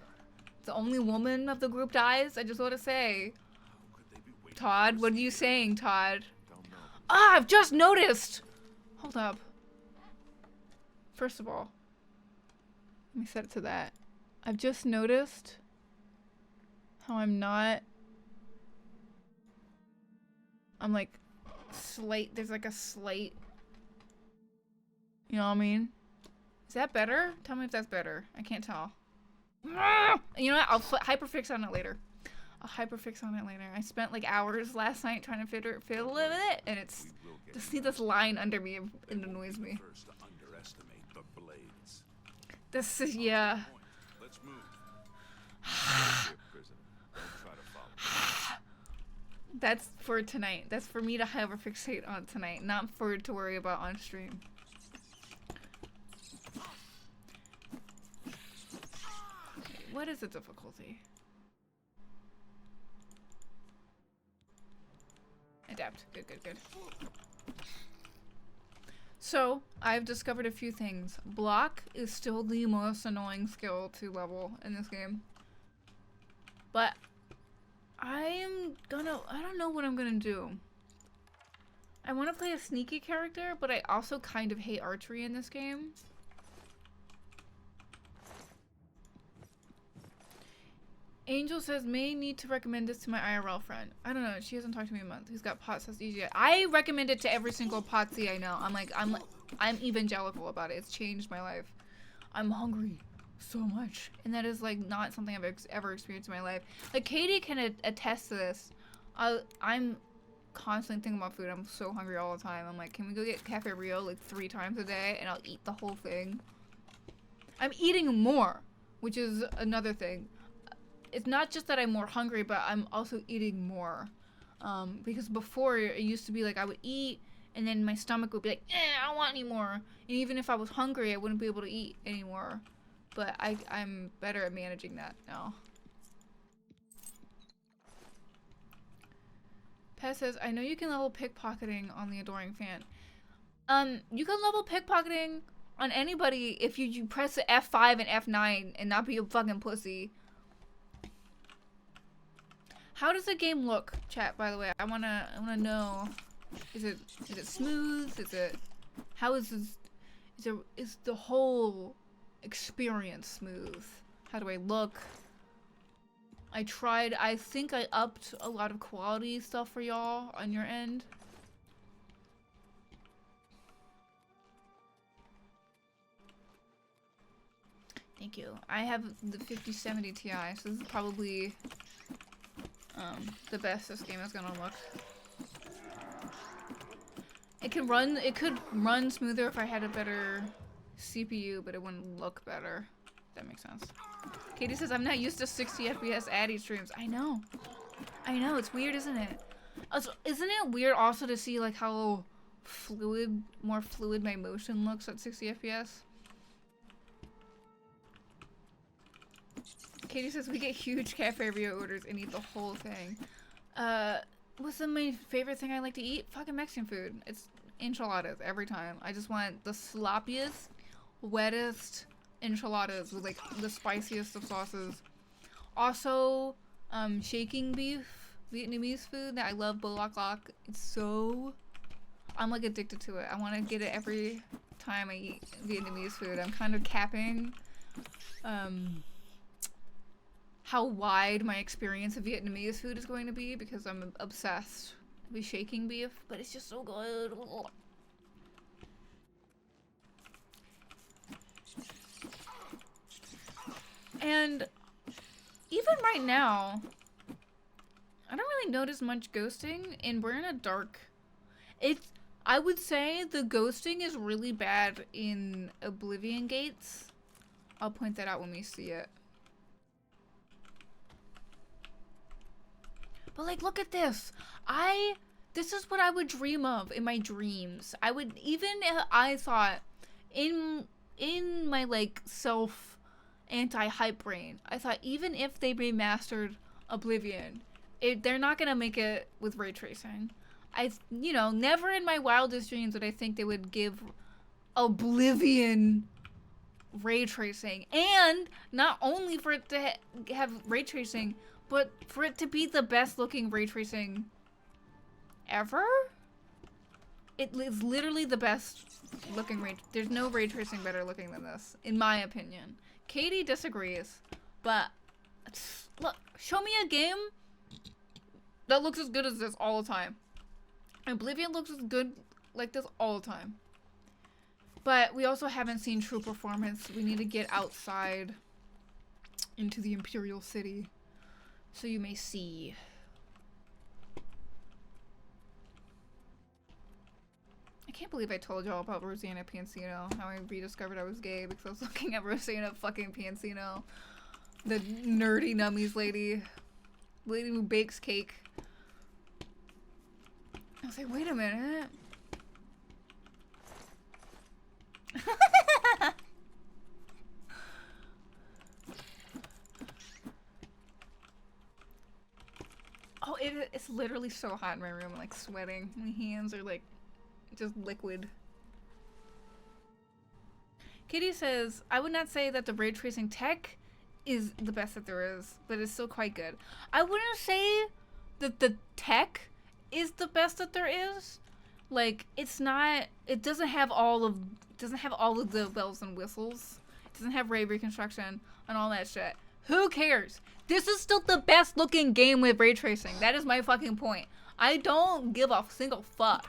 the only woman of the group dies. I just want to say, How could they be waiting Todd, for what us are you here? saying, Todd? Don't know. Ah, I've just noticed. Hold up. First of all, let me set it to that. I've just noticed how I'm like there's like a slight, you know what I mean? Is that better? Tell me if that's better. I can't tell. You know what? I'll hyperfix on it later. I spent like hours last night trying to fiddle with it, and it's We will get just see this line under me. It annoys me. first to underestimate the blades. This is, yeah. Let's move. Here, prisoner. Don't try to follow. That's for tonight. That's for me to hyperfixate on tonight, not for to worry about on stream. What is the difficulty? Adapt. Good. So, I've discovered a few things. Block is still the most annoying skill to level in this game. But I don't know what I'm gonna do. I want to play a sneaky character, but I also kind of hate archery in this game. Angel says, may need to recommend this to my IRL friend. I don't know, she hasn't talked to me in a month. Who's got pot says easy. I recommend it to every single potsy I know. I'm evangelical about it. It's changed my life. I'm hungry so much, and that is like not something I've ever experienced in my life. Like Katie can attest to this. I'm constantly thinking about food. I'm so hungry all the time. I'm like, can we go get Cafe Rio like 3 times a day, and I'll eat the whole thing. I'm eating more, which is another thing. It's not just that I'm more hungry, but I'm also eating more. Because before it used to be like I would eat and then my stomach would be like, I don't want any more. And even if I was hungry, I wouldn't be able to eat anymore. But I'm better at managing that now. Pez says, I know you can level pickpocketing on the Adoring Fan. You can level pickpocketing on anybody if you press F5 and F9 and not be a fucking pussy. How does the game look, chat, by the way? I wanna know. Is it smooth? Is the whole experience smooth? How do I look? I think I upped a lot of quality stuff for y'all on your end. Thank you. I have the 5070 Ti, so this is probably the best this game is gonna look. It could run smoother if I had a better CPU, but it wouldn't look better. If that makes sense. Katie says, I'm not used to 60 FPS Addy streams. I know, it's weird, isn't it? Also, isn't it weird also to see like how more fluid my motion looks at 60 FPS? Katie says, we get huge Cafe Rio orders and eat the whole thing. What's my favorite thing I like to eat? Fucking Mexican food. It's enchiladas every time. I just want the sloppiest, wettest enchiladas with like the spiciest of sauces. Also, shaking beef, Vietnamese food that I love, bolak lak. It's so... I'm like addicted to it. I want to get it every time I eat Vietnamese food. I'm kind of capping how wide my experience of Vietnamese food is going to be because I'm obsessed with shaking beef, but it's just so good. And even right now, I don't really notice much ghosting, and we're in a dark... I would say the ghosting is really bad in Oblivion gates. I'll point that out when we see it. But like, look at this. This is what I would dream of in my dreams. I would, even if I thought in my like self anti-hype brain, I thought even if they remastered Oblivion, they're not gonna make it with ray tracing. Never in my wildest dreams would I think they would give Oblivion ray tracing. And not only for it to have ray tracing, but for it to be the best looking ray tracing ever? It is literally the best looking there's no ray tracing better looking than this, in my opinion. Katie disagrees, but look, show me a game that looks as good as this all the time. Oblivion looks as good like this all the time. But we also haven't seen true performance. We need to get outside into the Imperial City so you may see. I can't believe I told y'all about Rosanna Pansino, how I rediscovered I was gay because I was looking at Rosanna fucking Pansino, the nerdy nummies lady who bakes cake. I was like, wait a minute. Oh, it's literally so hot in my room. I'm like sweating. My hands are like just liquid. Kitty says, I would not say that the ray tracing tech is the best that there is, but it's still quite good. I wouldn't say that the tech is the best that there is. Like, it's not, it doesn't have all of the bells and whistles. It doesn't have ray reconstruction and all that shit. Who cares? This is still the best looking game with ray tracing. That is my fucking point. I don't give a single fuck.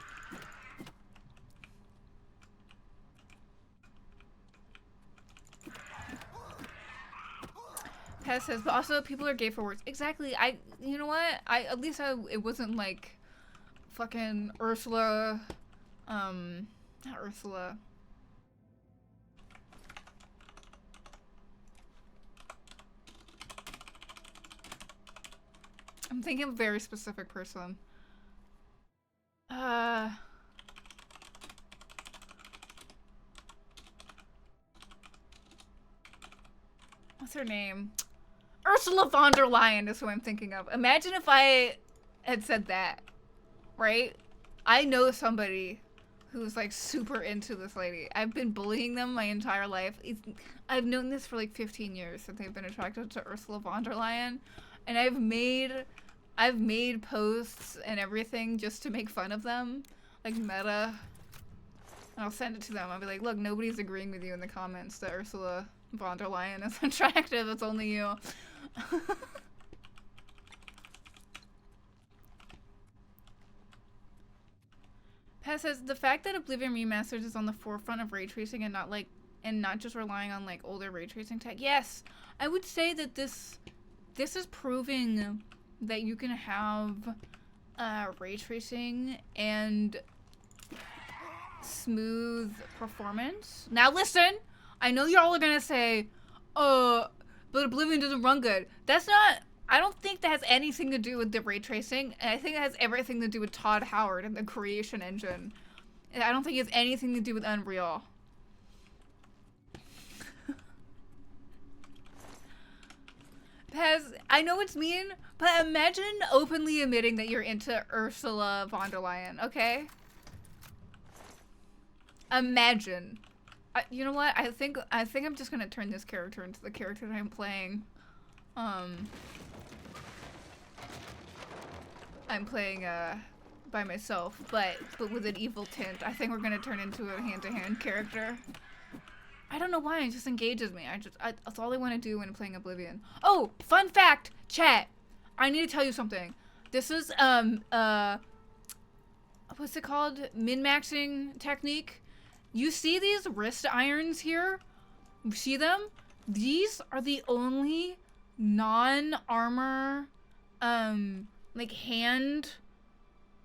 Pez says, but also people are gay for words. Exactly. You know what? At least it wasn't like fucking Ursula, not Ursula. I'm thinking of a very specific person. What's her name? Ursula von der Leyen is who I'm thinking of. Imagine if I had said that, right? I know somebody who's like super into this lady. I've been bullying them my entire life. I've known this for like 15 years that they've been attracted to Ursula von der Leyen. And I've made posts and everything just to make fun of them, like meta. And I'll send it to them. I'll be like, look, nobody's agreeing with you in the comments that Ursula von der Leyen is attractive. It's only you. Pez says, the fact that Oblivion Remastered is on the forefront of ray tracing and not like and not just relying on like older ray tracing tech. Yes, I would say that this is proving that you can have ray tracing and smooth performance. Now listen, I know y'all are gonna say, but Oblivion doesn't run good. That's not, I don't think that has anything to do with the ray tracing. I think it has everything to do with Todd Howard and the creation engine. I don't think it has anything to do with Unreal. Pez, I know it's mean, but imagine openly admitting that you're into Ursula von der Leyen, okay? Imagine. You know what? I think I'm just gonna turn this character into the character that I'm playing. I'm playing by myself, but with an evil tint. I think we're gonna turn into a hand-to-hand character. I don't know why, it just engages me. That's all I want to do when playing Oblivion. Oh, fun fact, chat. I need to tell you something. This is what's it called? Min-maxing technique. You see these wrist irons here? You see them? These are the only non-armor like hand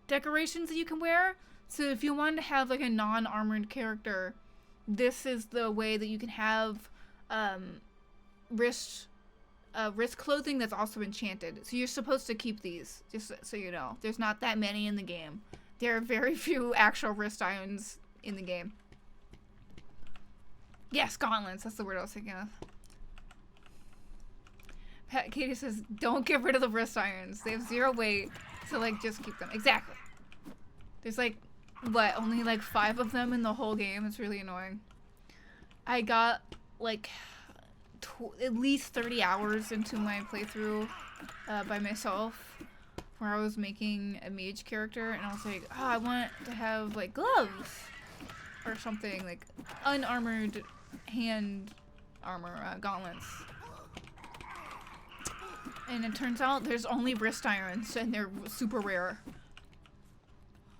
decorations that you can wear. So if you want to have like a non-armored character, this is the way that you can have wrist clothing that's also enchanted. So you're supposed to keep these, just so you know. There's not that many in the game. There are very few actual wrist irons in the game. Yes, gauntlets, that's the word I was thinking of. Pat Katie says, don't get rid of the wrist irons. They have 0 weight, so like just keep them. Exactly. There's like, what, only like 5 of them in the whole game? It's really annoying. I got like at least 30 hours into my playthrough by myself, where I was making a mage character, and I was like, oh, I want to have like gloves or something, like unarmored hand armor, gauntlets. And it turns out there's only wrist irons, and they're super rare.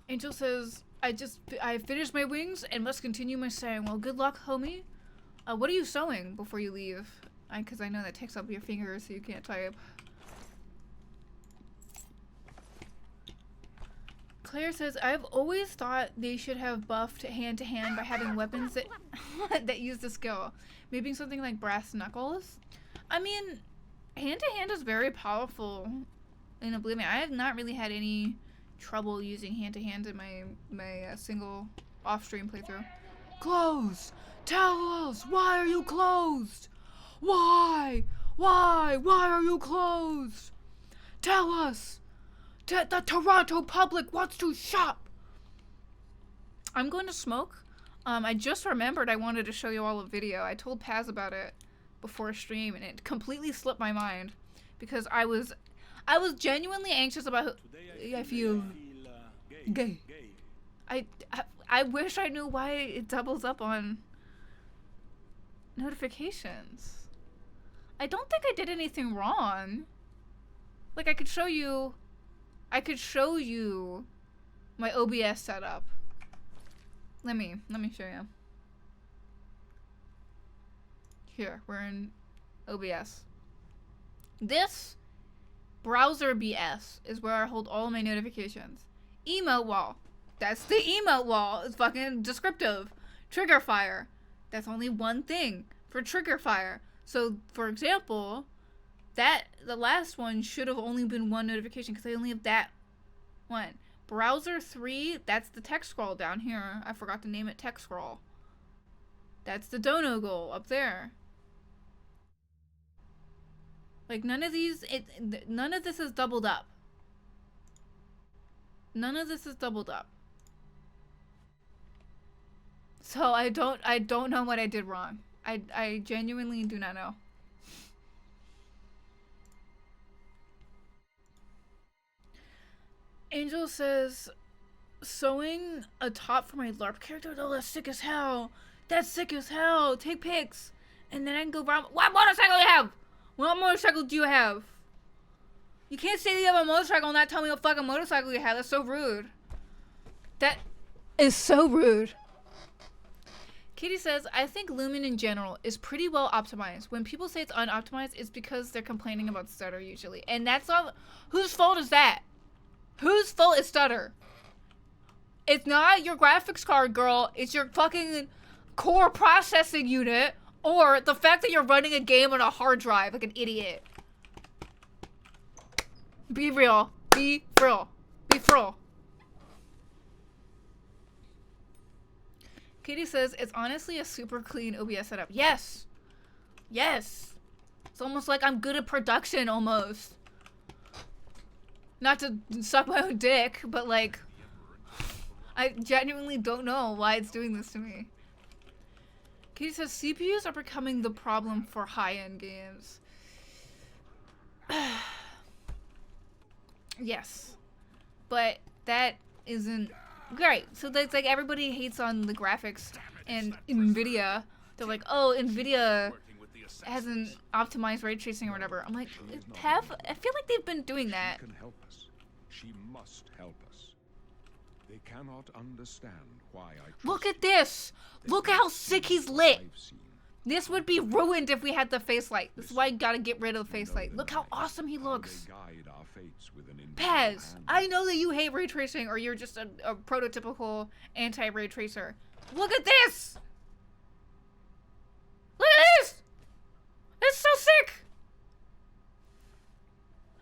Angel says, I finished my wings and must continue my sewing. Well, good luck, homie. What are you sewing before you leave? Because I know that takes up your fingers, so you can't type. Claire says, I've always thought they should have buffed hand-to-hand by having weapons that that use the skill. Maybe something like brass knuckles? I mean, hand-to-hand is very powerful in Oblivion. I have not really had any trouble using hand-to-hand in my single off-stream playthrough. Closed! Tell us! Why are you closed? Why? Why are you closed? Tell us! The Toronto public wants to shop! I'm going to smoke. I just remembered I wanted to show you all a video. I told Paz about it before stream, and it completely slipped my mind because I was genuinely anxious about. I feel gay. I wish I knew why it doubles up on notifications. I don't think I did anything wrong. Like I could show you my OBS setup. Let me show you. Here, we're in OBS. This browser BS is where I hold all my notifications. Emote wall. That's the emote wall. It's fucking descriptive. Trigger fire. That's only one thing for trigger fire. So, for example, the last one should have only been one notification because I only have that one. Browser 3, that's the text scroll down here. I forgot to name it text scroll. That's the dono goal up there. Like none of this is doubled up. None of this is doubled up. So I don't know what I did wrong. I genuinely do not know. Angel says, sewing a top for my LARP character? Oh, that's sick as hell. That's sick as hell. Take pics. And then I can go around. What motorcycle do you have? What motorcycle do you have? You can't say you have a motorcycle and not tell me what fucking motorcycle you have. That's so rude. That is so rude. Katie says, I think Lumen in general is pretty well optimized. When people say it's unoptimized, it's because they're complaining about stutter usually. And that's not... Whose fault is that? Whose fault is stutter? It's not your graphics card, girl. It's your fucking core processing unit. Or the fact that you're running a game on a hard drive like an idiot. Be real. Be real. Be real. Katie says, it's honestly a super clean OBS setup. Yes. Yes. It's almost like I'm good at production almost. Not to suck my own dick, but like, I genuinely don't know why it's doing this to me. Katie says, CPUs are becoming the problem for high-end games. Yes. But that isn't great. So that's like everybody hates on the graphics and NVIDIA. They're like, oh, NVIDIA hasn't optimized ray tracing or whatever. I'm like, I feel like they've been doing that. She can help us. She must help us. They cannot understand why I Look at this! Look how sick he's lit! This would be ruined if we had the face light. This is why you gotta get rid of the face light. Look how awesome he looks. Paz, I know that you hate ray tracing or you're just a prototypical anti-ray tracer. Look at this! Look at this! It's so sick!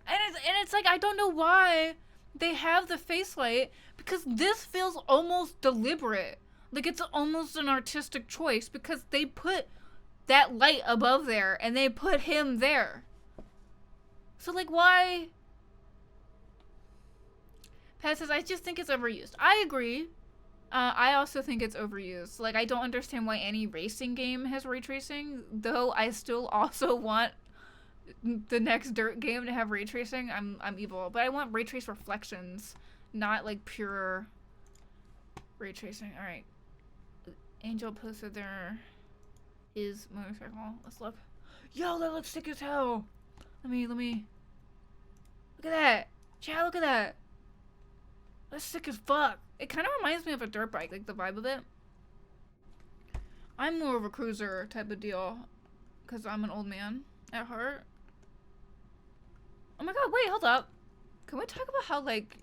And it's like, I don't know why they have the face light, because this feels almost deliberate. Like it's almost an artistic choice because they put that light above there and they put him there. So like, why? Pat says, I just think it's overused. I agree. I also think it's overused. Like, I don't understand why any racing game has ray tracing, though I still also want the next Dirt game to have ray tracing. I'm evil, but I want ray trace reflections, not like pure ray tracing. All right, Angel posted his motorcycle. Let's look. Yo, that looks sick as hell. Let me look at that. Chat, look at that. That's sick as fuck. It kind of reminds me of a dirt bike, like the vibe of it. I'm more of a cruiser type of deal because I'm an old man at heart. Oh my god, wait, hold up. Can we talk about how, like,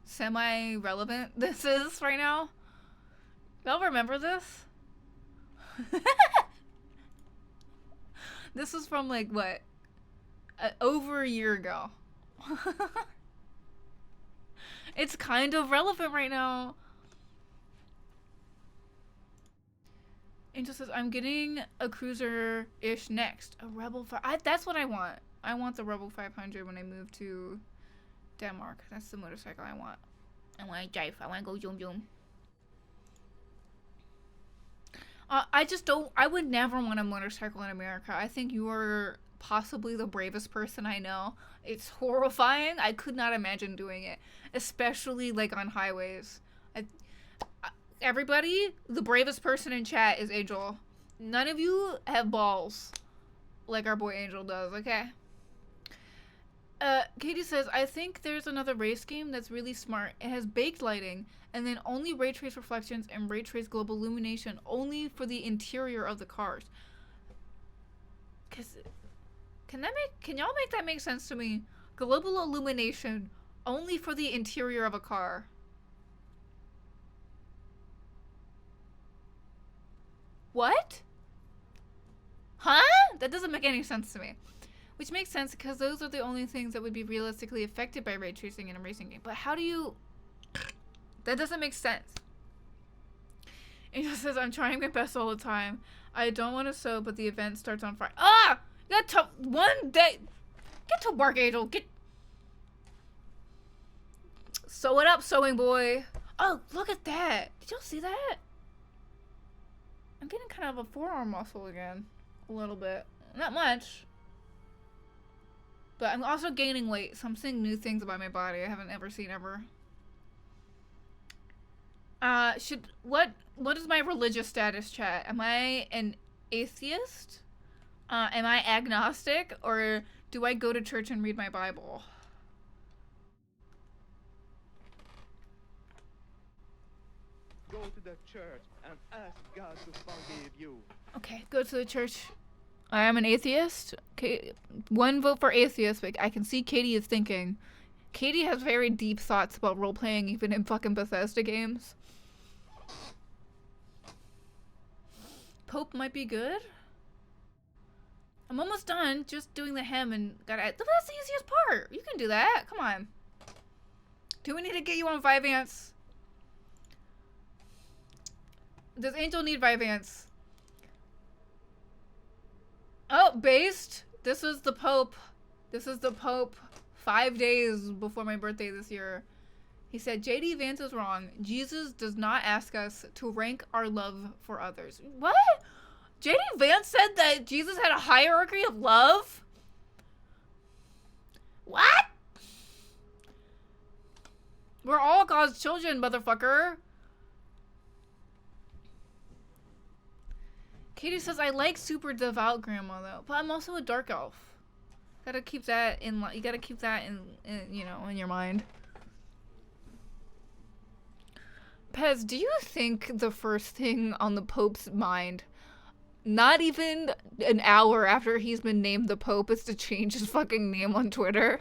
semi-relevant this is right now? Y'all remember this? This is from, like, what? Over a year ago. It's kind of relevant right now. Angel says, I'm getting a cruiser-ish next. A Rebel 5. That's what I want. I want the Rebel 500 when I move to Denmark. That's the motorcycle I want. I want to drive. I want to go zoom zoom. I just don't. I would never want a motorcycle in America. I think you are possibly the bravest person I know. It's horrifying. I could not imagine doing it, especially like on highways. Everybody, the bravest person in chat is Angel. None of you have balls like our boy Angel does, okay? Katie says, I think there's another race game that's really smart. It has baked lighting and then only ray trace reflections and ray trace global illumination only for the interior of the cars. Can y'all make that make sense to me? Global illumination only for the interior of a car. What? Huh? That doesn't make any sense to me. Which makes sense because those are the only things that would be realistically affected by ray tracing in a racing game. But how do you... That doesn't make sense. Angel says, I'm trying my best all the time. I don't want to sew, but the event starts on Friday. Ah! You got to... One day... Get to work, Angel. Get... Sew it up, sewing boy. Oh, look at that. Did y'all see that? I'm getting kind of a forearm muscle again. A little bit. Not much. But I'm also gaining weight, so I'm seeing new things about my body I haven't ever seen ever. What is my religious status, chat? Am I an atheist? Am I agnostic? Or do I go to church and read my Bible? Go to the church and ask God to forgive you. Okay, go to the church. I am an atheist. Okay, one vote for atheist, but I can see Katie is thinking. Katie has very deep thoughts about role-playing even in fucking Bethesda games. Pope might be good. I'm almost done just doing the hymn and that's the easiest part. You can do that. Come on. Do we need to get you on Vyvanse? Does Angel need Vyvanse? Oh, based. This is the Pope. This is the Pope 5 days before my birthday this year. He said, JD Vance is wrong. Jesus does not ask us to rank our love for others. What? JD Vance said that Jesus had a hierarchy of love? What? We're all God's children, motherfucker. Katie says, I like super devout grandma though, but I'm also a dark elf. Gotta keep that in, you gotta keep that in you know, in your mind. Pez, do you think the first thing on the Pope's mind, not even an hour after he's been named the Pope, is to change his fucking name on Twitter?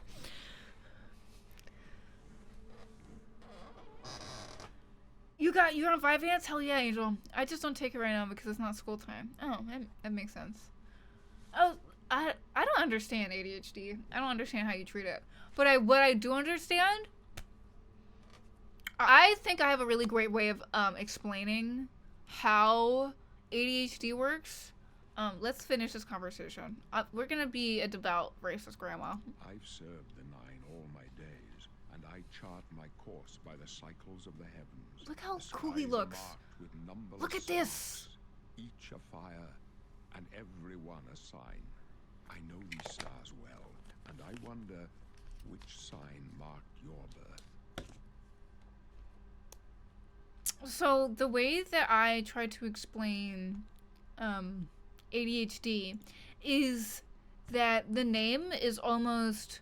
You're on Vyvanse? Hell yeah, Angel. I just don't take it right now because it's not school time. Oh, that makes sense. Oh, I don't understand ADHD. I don't understand how you treat it. But what I do understand, I think I have a really great way of explaining how ADHD works. Let's finish this conversation. We're gonna be a devout racist grandma. I've served the nine all my days, and I chart my course by the cycles of the heavens. Look how The cool he skies looks. are marked with numberless Look at this. stars, each a fire, and every one a sign. I know these stars well, and I wonder which sign marked your birth. So the way that I try to explain ADHD is that the name is almost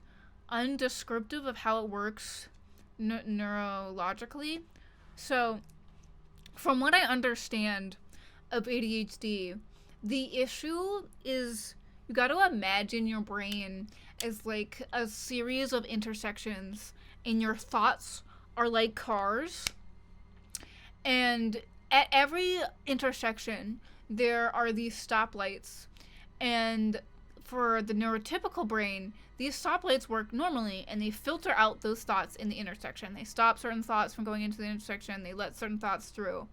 undescriptive of how it works neurologically. So from what I understand of ADHD, the issue is you got to imagine your brain as like a series of intersections, and your thoughts are like cars. And at every intersection, there are these stoplights. And for the neurotypical brain, these stoplights work normally, and they filter out those thoughts in the intersection. They stop certain thoughts from going into the intersection. They let certain thoughts through.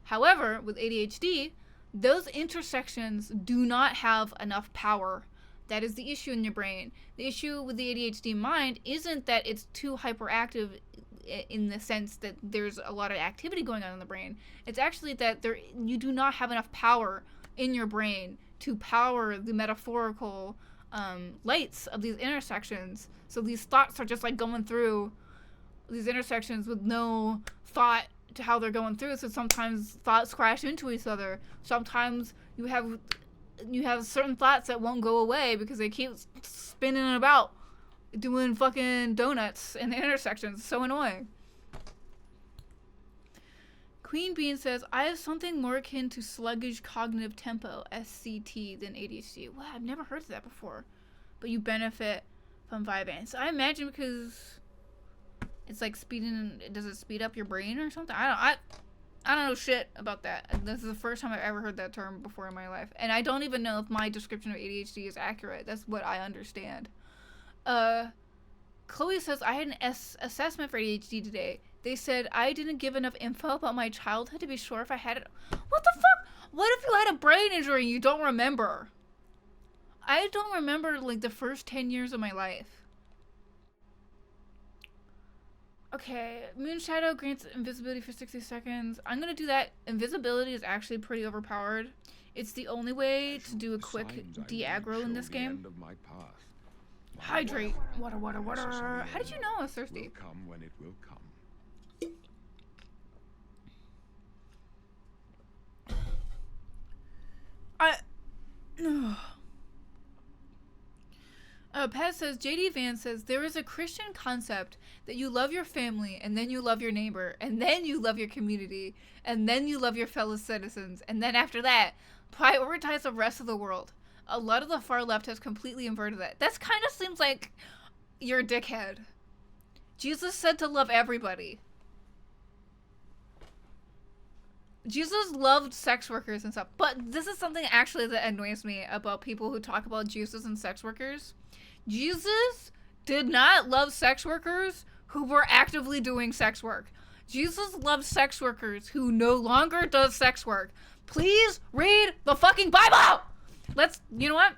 However, with ADHD, those intersections do not have enough power. That is the issue in your brain. The issue with the ADHD mind isn't that it's too hyperactive in the sense that there's a lot of activity going on in the brain. It's actually that you do not have enough power in your brain to power the metaphorical lights of these intersections. So these thoughts are just like going through these intersections with no thought to how they're going through. So sometimes thoughts crash into each other. Sometimes you have certain thoughts that won't go away because they keep spinning about, doing fucking donuts in the intersections. So annoying. Queen Bean says, I have something more akin to sluggish cognitive tempo, SCT, than ADHD. Wow, I've never heard of that before. But you benefit from Vyvanse. I imagine because it's like speeding, does it speed up your brain or something? I don't know shit about that. This is the first time I've ever heard that term before in my life. And I don't even know if my description of ADHD is accurate. That's what I understand. Chloe says, I had an assessment for ADHD today. They said I didn't give enough info about my childhood to be sure if I had it. What the fuck? What if you had a brain injury and you don't remember? I don't remember like the first 10 years of my life. Okay, Moonshadow grants invisibility for 60 seconds. I'm gonna do that. Invisibility is actually pretty overpowered. It's the only way to do a quick de-aggro in this game. Hydrate. Water, water, water. How did you know I was thirsty? Will come when it will come. Pez says, JD Van says, there is a Christian concept that you love your family, and then you love your neighbor, and then you love your community, and then you love your fellow citizens, and then after that, prioritize the rest of the world. A lot of the far left has completely inverted that. That's kind of seems like you're a dickhead. Jesus said to love everybody. Jesus loved sex workers and stuff, but this is something actually that annoys me about people who talk about Jesus and sex workers. Jesus did not love sex workers who were actively doing sex work. Jesus loved sex workers who no longer does sex work. Please read the fucking Bible! You know what?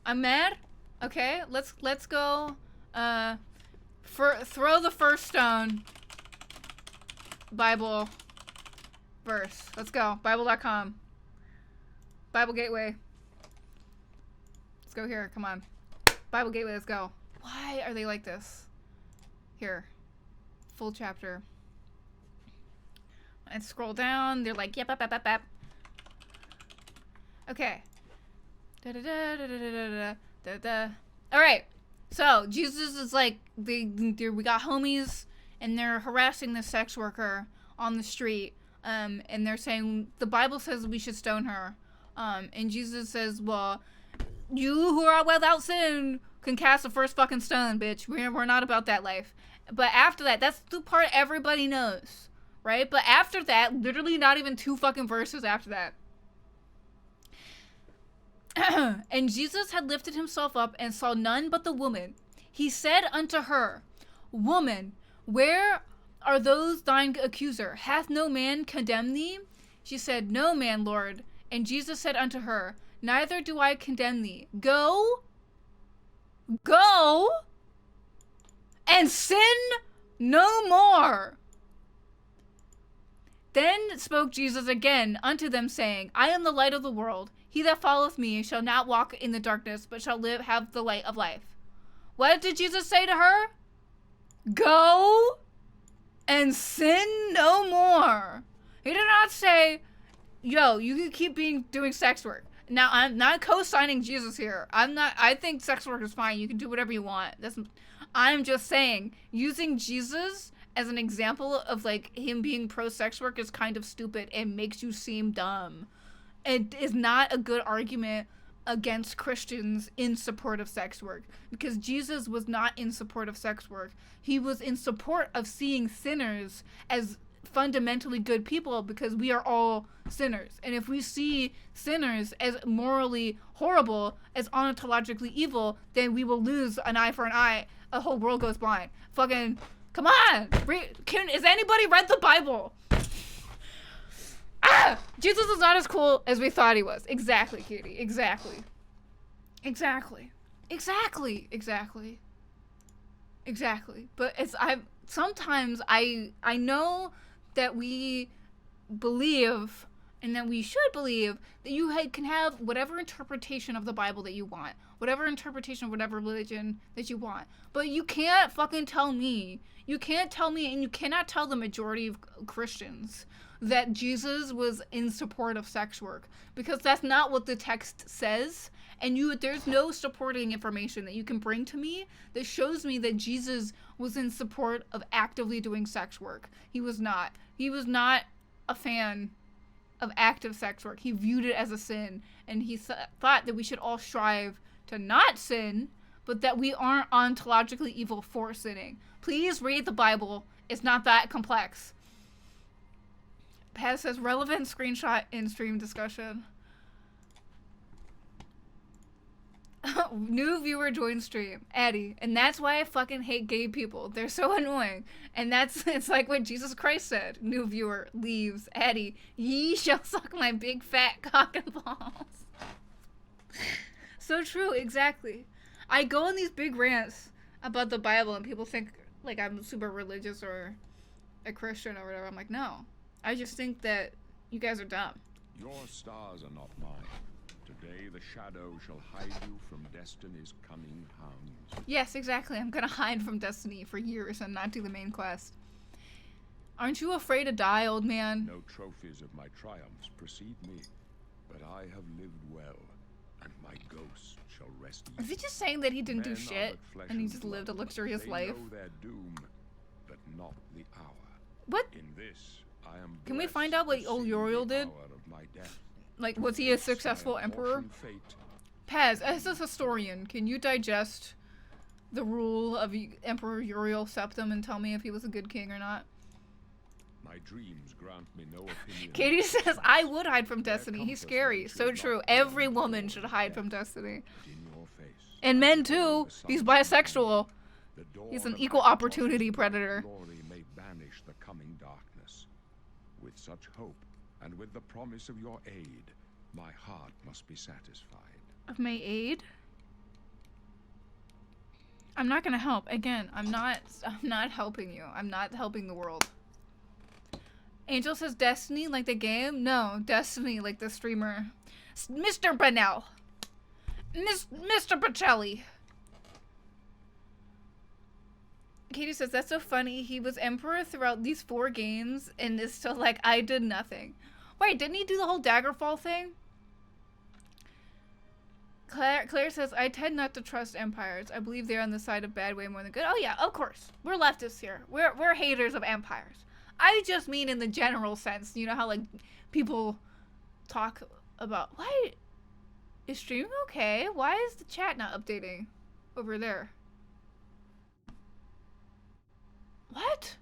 I'm mad. Okay, let's go, throw the first stone. Bible verse. Let's go. Bible.com. Bible Gateway. Let's go here. Come on. Bible Gateway, let's go. Why are they like this? Here. Full chapter. And scroll down. They're like, yep, yep, yep, yep, yep. Okay. Alright. So, Jesus is like, we got homies, and they're harassing this sex worker on the street. And they're saying, the Bible says we should stone her. And Jesus says, well, you who are without sin can cast the first fucking stone, bitch. We're not about that life. But after that, that's the part everybody knows, right? But after that, literally not even 2 fucking verses after that. And Jesus had lifted himself up and saw none but the woman. He said unto her, Woman, where are those thine accuser? Hath no man condemned thee? She said, No man, Lord. And Jesus said unto her, Neither do I condemn thee. Go, and sin no more. Then spoke Jesus again unto them, saying, I am the light of the world. He that followeth me shall not walk in the darkness, but shall have the light of life. What did Jesus say to her? Go and sin no more. He did not say, yo, you can keep doing sex work. Now, I'm not co-signing Jesus here. I think sex work is fine. You can do whatever you want. I'm just saying, using Jesus as an example of like him being pro-sex work is kind of stupid and makes you seem dumb. It is not a good argument against Christians in support of sex work, because Jesus was not in support of sex work. He was in support of seeing sinners as fundamentally good people, because we are all sinners. And if we see sinners as morally horrible, as ontologically evil, then we will lose an eye for an eye. A whole world goes blind. Fucking, come on! Has anybody read the Bible? Jesus is not as cool as we thought he was. Exactly, Katie. Exactly. But sometimes I know that we believe, and that we should believe, that you can have whatever interpretation of the Bible that you want, whatever interpretation of whatever religion that you want. But you can't fucking tell me, and you cannot tell the majority of Christians that Jesus was in support of sex work, because that's not what the text says. And there's no supporting information that you can bring to me that shows me that Jesus was in support of actively doing sex work. He was not a fan of active sex work. He viewed it as a sin, and he thought that we should all strive to not sin, but that we aren't ontologically evil for sinning. Please read the Bible. It's not that complex. Paz says, relevant screenshot in stream discussion. New viewer join stream. Addie. And that's why I fucking hate gay people. They're so annoying. And it's like what Jesus Christ said. New viewer leaves. Addie. Ye shall suck my big fat cock and balls. So true. Exactly. I go on these big rants about the Bible, and people think like I'm super religious or a Christian or whatever. I'm like, no. I just think that you guys are dumb. Your stars are not mine. Today the shadow shall hide you from destiny's cunning hounds. Yes, exactly. I'm gonna hide from destiny for years and not do the main quest. Aren't you afraid to die, old man? No trophies of my triumphs precede me, but I have lived well, and my ghost shall rest Is he easy. just saying that he didn't do Men are shit but flesh and he and just lived a blood. luxurious They life? know their doom, but not the hour. What? In this, I am Can we blessed find out what to old see Uriel the did? hour of my death. Like, was he a Its successful my emperor? apportioned fate, Paz, as a historian, can you digest the rule of Emperor Uriel7 and tell me if he was a good king or not? my dreams grant me no opinion. Katie says, I would hide from Destiny. He's compass scary. reaches So not true. beyond Every the woman door should of hide death, from Destiny. but in your face, And I men behold too. the He's sun's bisexual. The He's dawn an of equal my opportunity apostles' bright predator. Glory may banish the coming darkness. With such hope, and with the promise of your aid, my heart must be satisfied. Of my aid? I'm not gonna help. Again, I'm not helping you. I'm not helping the world. Angel says Destiny like the game? No, Destiny like the streamer. Mr. Bennell. Mr. Pacelli. Katie says, that's so funny. He was emperor throughout these 4 games and is still like, I did nothing. Wait, didn't he do the whole Daggerfall thing? Claire says, I tend not to trust empires. I believe they're on the side of bad way more than good. Oh yeah, of course. We're leftists here. We're haters of empires. I just mean in the general sense. You know how like people talk about, why is streaming okay? Why is the chat not updating over there? What?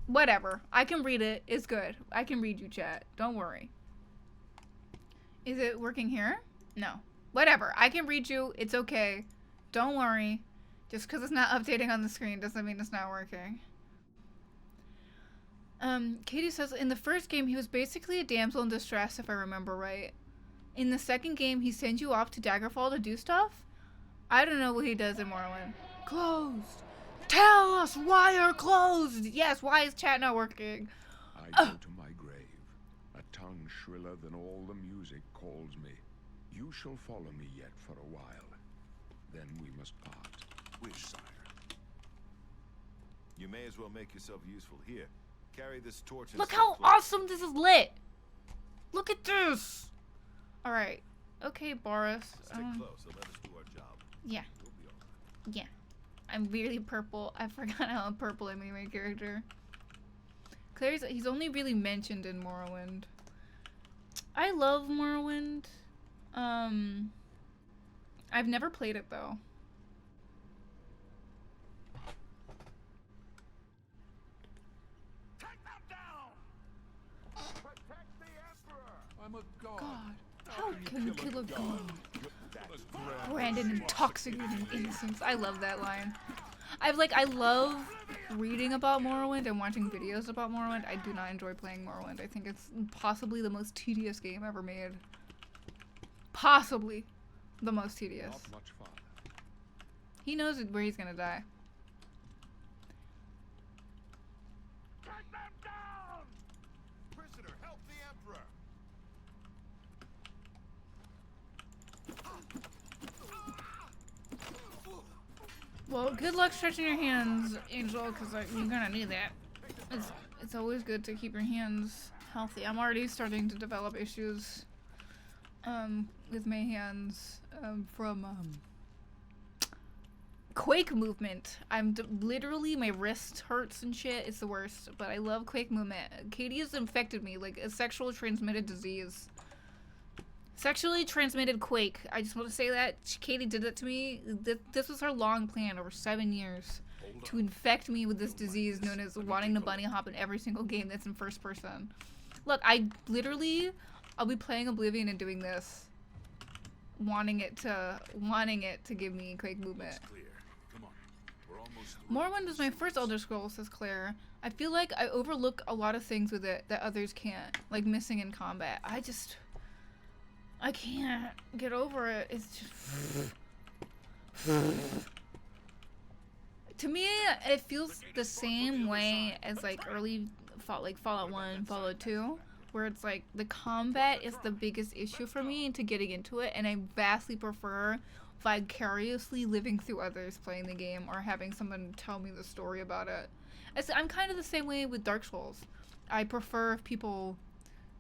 Whatever. I can read it. It's good. I can read you, chat. Don't worry. Is it working here? No. Whatever. I can read you. It's okay. Don't worry. Just because it's not updating on the screen doesn't mean it's not working. Katie says, in the first game, he was basically a damsel in distress, if I remember right. In the second game, he sends you off to Daggerfall to do stuff? I don't know what he does in Morrowind. Closed. Tell us why you're closed. Yes, why is chat not working? I go to my grave. A tongue shriller than all the music calls me. You shall follow me yet for a while. Then we must part. Wish, sire. You may as well make yourself useful here. Carry this torch. Look how awesome this is lit. Look at this. All right. Okay, Boris. Stick close and let us do our job. Yeah. We'll be all right. Yeah. I'm really purple. I forgot how purple I made my character. Claire's, he's only really mentioned in Morrowind. I love Morrowind. I've never played it though. Take them down! Protect the Emperor! I'm a god. God, how can you kill a god? Brandon intoxicating innocence. I love that line. I love reading about Morrowind and watching videos about Morrowind. I do not enjoy playing Morrowind. I think it's possibly the most tedious game ever made. Possibly the most tedious. Not much fun. He knows where he's gonna die. Take them down! Prisoner, help the Emperor. Well, good luck stretching your hands, Angel, because you're gonna need that. It's always good to keep your hands healthy. I'm already starting to develop issues with my hands from Quake movement. Literally, my wrist hurts and shit. It's the worst, but I love Quake movement. Katie has infected me like a sexually transmitted disease. Sexually transmitted Quake. I just want to say that. Katie did that to me. This was her long plan over 7 years to infect me with this disease known as wanting to bunny hop in every single game that's in first person. Look, I'll be playing Oblivion and doing this. Wanting it to give me Quake movement. Clear. Come on. We're almost through. Morrowind was my first Elder Scrolls, says Claire. I feel like I overlook a lot of things with it that others can't, like missing in combat. I can't get over it. It's just... To me, it feels the same way as like early Fallout 1, Fallout 2, where it's like the combat is the biggest issue for me into getting into it, and I vastly prefer vicariously living through others playing the game or having someone tell me the story about it. I'm kind of the same way with Dark Souls. I prefer if people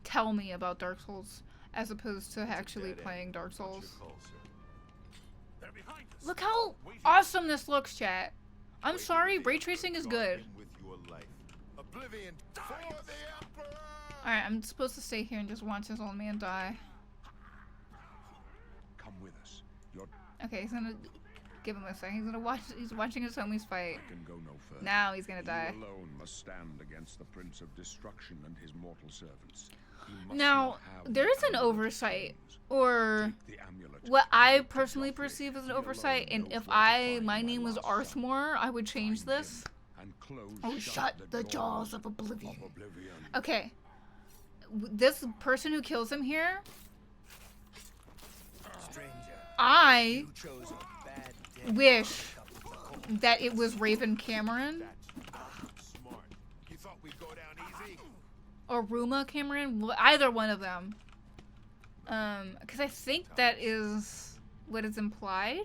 tell me about Dark Souls. as opposed to actually dead playing end. Dark What's your Souls. call, sir? They're behind us. Look how awesome this looks, chat. I'm Wait sorry, till the ray Emperor tracing is guard good. him with your life. Oblivion for the Emperor! Alright, I'm supposed to stay here and just watch this old man die. Come with us. Your Okay, he's gonna give him a second. He's gonna watch. He's watching his homies fight. can go no further. Now he's gonna die. You alone must stand against the Prince of Destruction and his mortal servants. He must Now not have there the is an amulet of oversight, kings. or Take the amulet, what I give it to personally Joffrey. perceive as an He oversight. alone And knows if where to find my name was last son. Arthmore, I would change Find him this. and close Oh, shut the jaws of Oblivion. Okay. This person who kills him here, Stranger, I you chose a bad day. wish that it was Raven Cameron Smart. You thought we'd go down easy? or Ruma Cameron, either one of them. Because I think that is what is implied,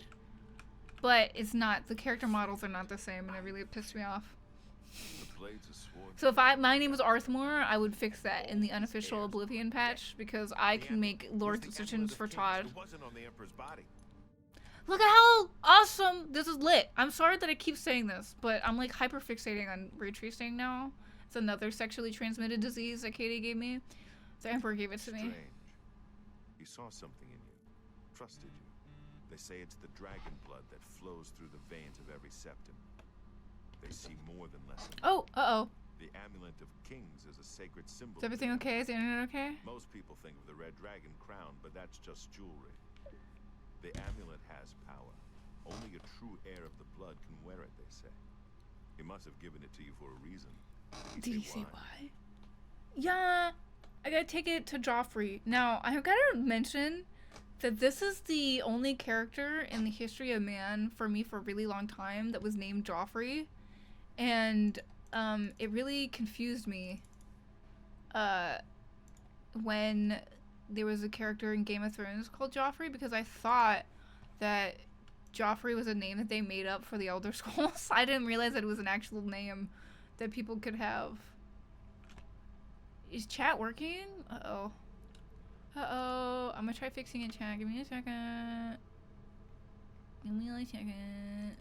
but it's not. The character models are not the same, and it really pissed me off. The blades of sword. So if my name was Arthmore, I would fix that in the unofficial Oblivion patch, because I can make lore decisions for Todd. It wasn't on the Emperor's body. Look at how awesome this is lit. I'm sorry that I keep saying this, but I'm like hyper fixating on ray tracing now. It's another sexually transmitted disease that Katie gave me. The Emperor gave it to me. Strange. He saw something in you. Trusted you. They say it's the dragon blood that flows through the veins of every septum. They see more than less. Oh, uh-oh. The amulet of kings is a sacred symbol. Is everything okay? Is the internet okay? Most people think of the red dragon crown, but that's just jewelry. The amulet has power. Only a true heir of the blood can wear it, they say. He must have given it to you for a reason. Did he say why? Yeah, I gotta take it to Joffrey. Now, I gotta mention that this is the only character in the history of man for me for a really long time that was named Joffrey. And it really confused me when there was a character in Game of Thrones called Joffrey, because I thought that Joffrey was a name that they made up for the Elder Scrolls. I didn't realize that it was an actual name that people could have. Is chat working? Uh-oh. Uh-oh. I'm gonna try fixing it, chat. Give me a second. Give me a second.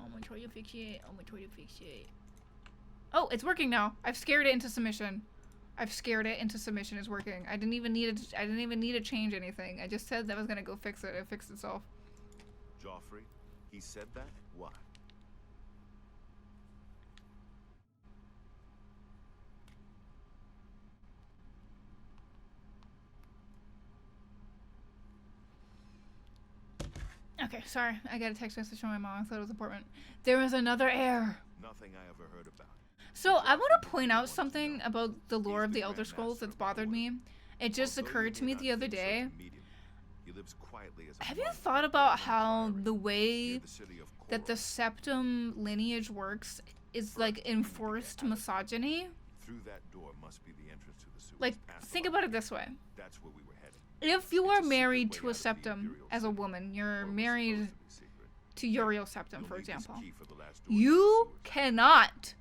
I'm gonna try to fix it. I'm gonna try to fix it. Oh, it's working now. I've scared it into submission. I've scared it into submission. It's working. I didn't even need to change anything. I just said that I was gonna go fix it. It fixed itself. Joffrey? He said that? Why? Okay, sorry. I got a text message from my mom. I thought it was important. There was another heir. Nothing I ever heard about. So I want to point out something about the lore of the Elder Scrolls that's bothered me. It just Although occurred you to may me not the other think so day. from medium, he lives quietly as a Have you monk thought in about Roman how Priory, the way near the city of that the Coral. septum lineage works is like enforced misogyny? Through that door must be the entrance to the sewers. Like, Past the think about it library. this way. That's where we were heading. If you It's are a secret married way to a out of the septum Imperial as a City. woman, you're Or was married supposed to be secret. to Uriel septum, You'll for need this example. key for the last door to the You sewers. cannot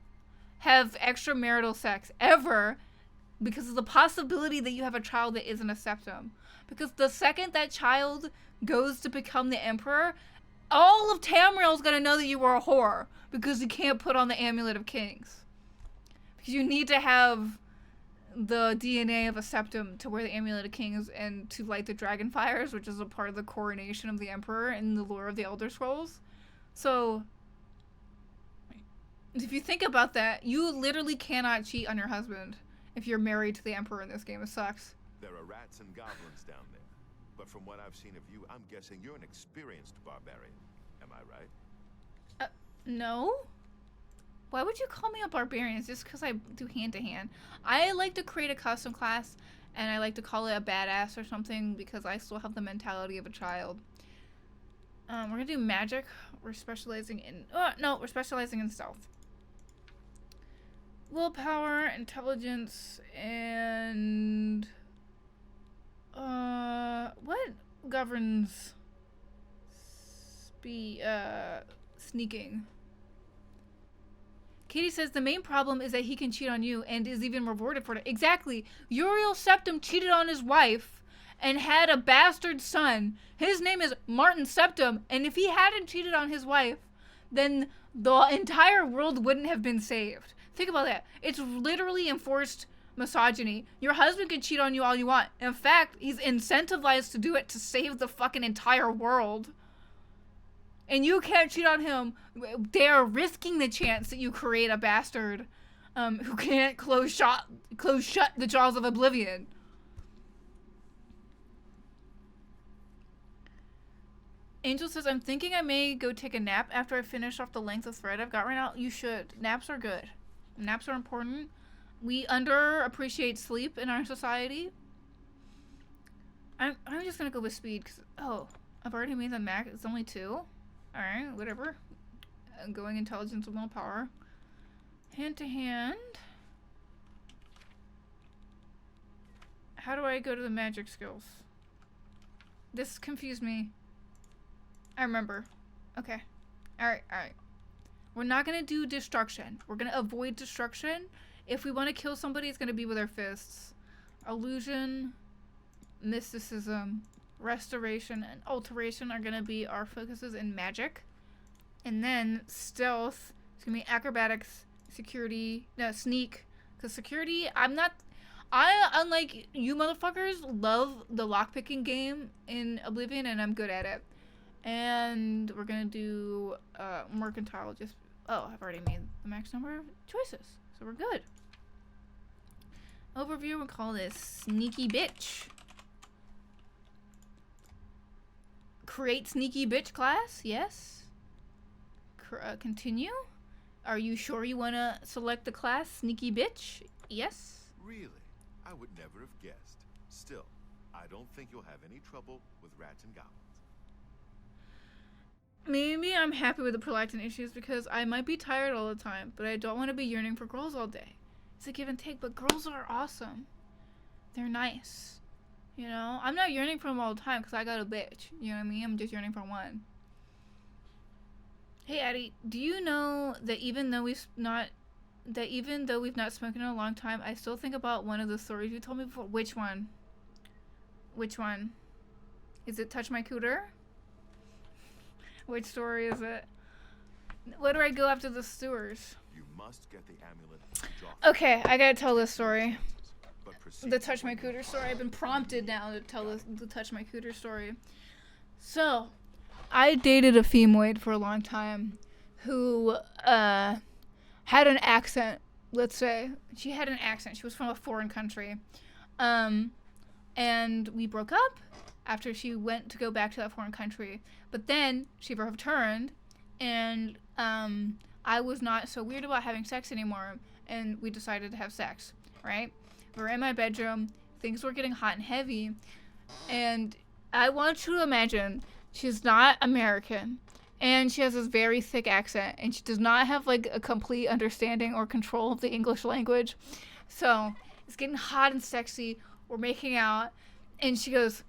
have extramarital sex ever because of the possibility that you have a child that isn't a septum. Because the second that child goes to become the emperor, all of Tamriel's gonna know that you were a whore because you can't put on the amulet of kings. Because you need to have the DNA of a septum to wear the amulet of kings and to light the dragon fires, which is a part of the coronation of the emperor in the lore of the Elder Scrolls. So if you think about that, you literally cannot cheat on your husband if you're married to the emperor in this game. It sucks. There are rats and goblins down there. But from what I've seen of you, I'm guessing you're an experienced barbarian. Am I right? No? Why would you call me a barbarian? It's just because I do hand-to-hand. I like to create a custom class, and I like to call it a badass or something because I still have the mentality of a child. We're gonna do magic. We're specializing in... no, we're specializing in stealth. Willpower, intelligence, and... what governs... sneaking? Katie says the main problem is that he can cheat on you and is even rewarded for it. Exactly. Uriel 7 cheated on his wife and had a bastard son. His name is Martin 7, and if he hadn't cheated on his wife, then the entire world wouldn't have been saved. Think about that. It's literally enforced misogyny. Your husband can cheat on you all you want. In fact, he's incentivized to do it to save the fucking entire world. And you can't cheat on him. They're risking the chance that you create a bastard who can't close shut the jaws of Oblivion. Angel says, I'm thinking I may go take a nap after I finish off the length of thread I've got right now. You should. Naps are good. Naps are important. We underappreciate sleep in our society. I'm just gonna go with speed because, oh, I've already made the max. It's only 2. Alright, whatever. Going intelligence with willpower. Hand to hand. How do I go to the magic skills? This confused me. I remember. Okay. Alright, alright. We're not gonna do destruction. We're gonna avoid destruction. If we want to kill somebody, it's gonna be with our fists. Illusion, mysticism, restoration, and alteration are gonna be our focuses in magic. And then stealth, it's gonna be acrobatics, security, no, sneak. Because security, unlike you motherfuckers, love the lockpicking game in Oblivion, and I'm good at it. And we're gonna do mercantile. I've already made the max number of choices, so we're good. Overview, we'll call this sneaky bitch. Create sneaky bitch class, yes. Continue. Are you sure you want to select the class sneaky bitch? Yes. Really? I would never have guessed. Still, I don't think you'll have any trouble with rats and goblins. Maybe I'm happy with the prolactin issues because I might be tired all the time, but I don't want to be yearning for girls all day. It's a give and take, but girls are awesome. They're nice. You know? I'm not yearning for them all the time because I got a bitch. You know what I mean? I'm just yearning for one. Hey, Addie, do you know that even though we've not spoken in a long time, I still think about one of the stories you told me before? Which one? Which one? Is it Touch My Cooter? Which story is it? Where do I go after the sewers? You must get the amulet. Okay, I gotta tell this story. The Touch My Cooter story. I've been prompted now to tell the Touch My Cooter story. So, I dated a femoid for a long time who had an accent, let's say. She had an accent. She was from a foreign country. And we broke up after she went to go back to that foreign country. But then she returned, and I was not so weird about having sex anymore, and we decided to have sex, right? We were in my bedroom, things were getting hot and heavy, and I want you to imagine she's not American, and she has this very thick accent, and she does not have like a complete understanding or control of the English language. So it's getting hot and sexy, we're making out, and she goes,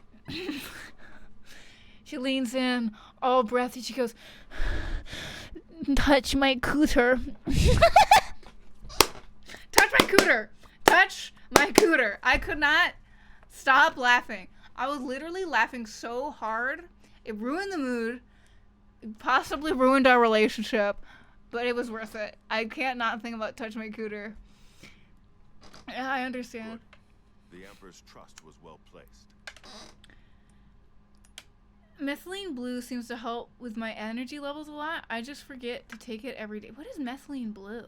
she leans in, all breathy, she goes, touch my cooter. Touch my cooter. Touch my cooter. I could not stop laughing. I was literally laughing so hard. It ruined the mood. It possibly ruined our relationship. But it was worth it. I can't not think about touch my cooter. Yeah, I understand. Good. The Emperor's trust was well placed. Methylene blue seems to help with my energy levels a lot. I just forget to take it every day. What is methylene blue?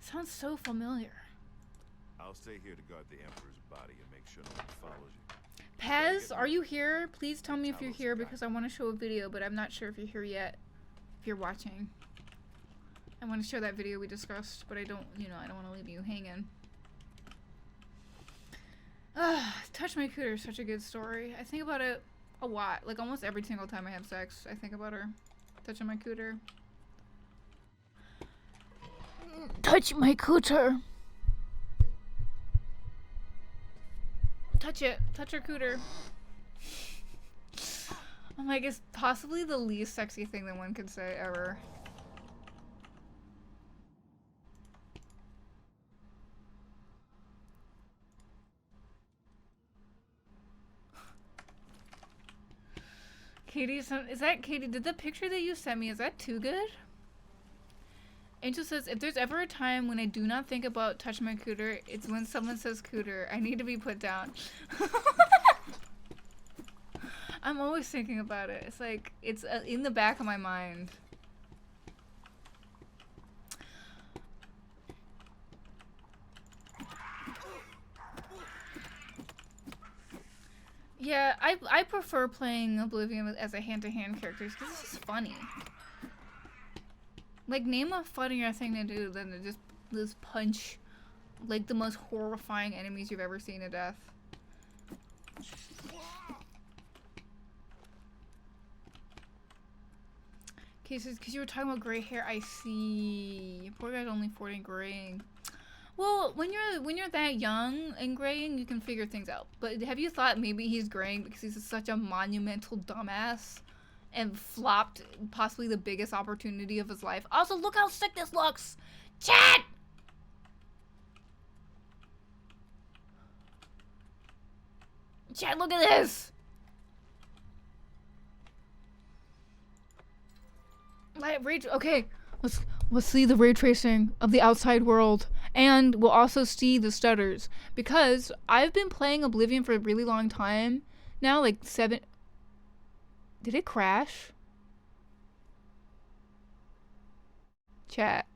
Sounds so familiar. I'll stay here to guard the Emperor's body and make sure no one follows you. Paz, are you here? Please tell me if you're here because I want to show a video, but I'm not sure if you're here yet. If you're watching. I want to share that video we discussed, but I don't want to leave you hanging. Touch My Cooter is such a good story. I think about it a lot. Like almost every single time I have sex, I think about her. Touching my cooter. Touch my cooter. Touch it. Touch her cooter. I'm like, it's possibly the least sexy thing that one could say ever. Katie, is that Katie? Did the picture that you sent me, is that too good? Angel says, if there's ever a time when I do not think about touch my cooter, it's when someone says cooter. I need to be put down. I'm always thinking about it. It's like, it's in the back of my mind. Yeah, I prefer playing Oblivion as a hand-to-hand character because it's just funny. Like, name a funnier thing to do than to just punch, like, the most horrifying enemies you've ever seen to death. Okay, so because you were talking about gray hair, I see. Poor guy's only 40 graying. Well, when you're that young and graying, you can figure things out. But have you thought maybe he's graying because he's such a monumental dumbass and flopped possibly the biggest opportunity of his life? Also, look how sick this looks! Chat! Chat, look at this! Okay, let's see the ray tracing of the outside world, and we'll also see the stutters, because I've been playing Oblivion for a really long time now, like 7. Did it crash? Chat,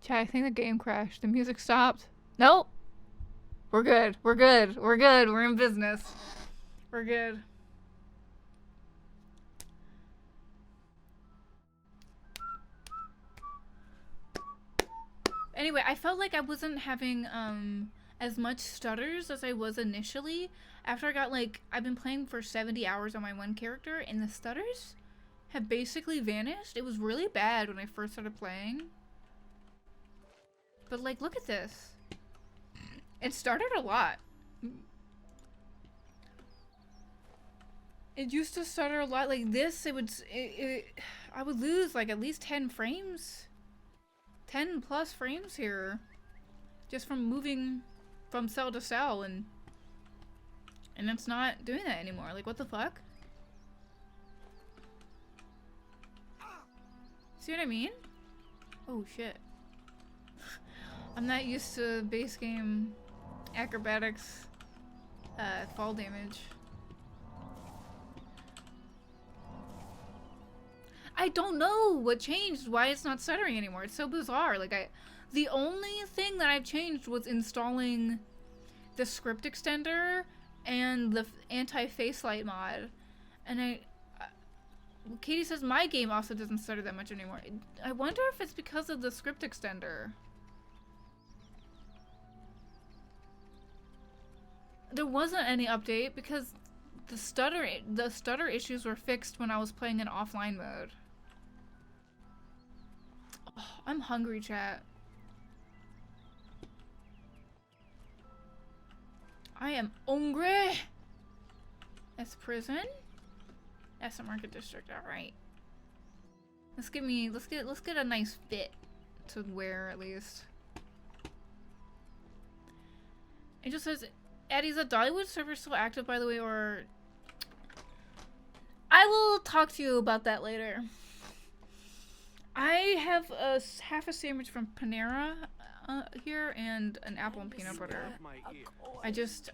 I think the game crashed. The music stopped. Nope. We're good. We're in business. We're good. Anyway, I felt like I wasn't having as much stutters as I was initially. After I got, like, I've been playing for 70 hours on my one character, and the stutters have basically vanished. It was really bad when I first started playing. But, like, look at this. It started a lot. It used to stutter a lot. Like this, I would lose, like, at least 10 frames. 10 plus frames here. Just from moving from cell to cell, and it's not doing that anymore. Like, what the fuck? See what I mean? Oh shit. I'm not used to base game acrobatics fall damage. I don't know what changed, why it's not stuttering anymore. It's so bizarre. Like, the only thing that I've changed was installing the script extender and the anti-face light mod. And Katie says my game also doesn't stutter that much anymore. I wonder if it's because of the script extender. There wasn't any update because the stutter issues were fixed when I was playing in offline mode. Oh, I'm hungry, chat. I am hungry. That's prison. That's the market district. All right. Let's get a nice fit to wear at least. It just says, Addie, is the Dollywood server still active, by the way, or... I will talk to you about that later. I have half a sandwich from Panera here and an apple and peanut butter.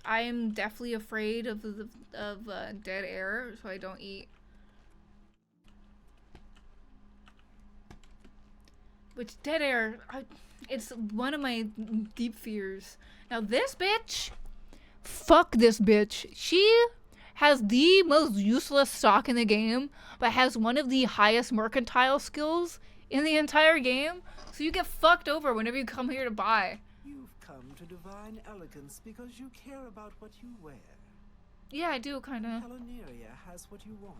I am deathly afraid of dead air, so I don't eat. Which, dead air, it's one of my deep fears. Now this bitch... Fuck this bitch. She has the most useless stock in the game, but has one of the highest mercantile skills in the entire game. So you get fucked over whenever you come here to buy. You've come to divine elegance because you care about what you wear. Yeah, I do, kinda. Heleneria has what you want,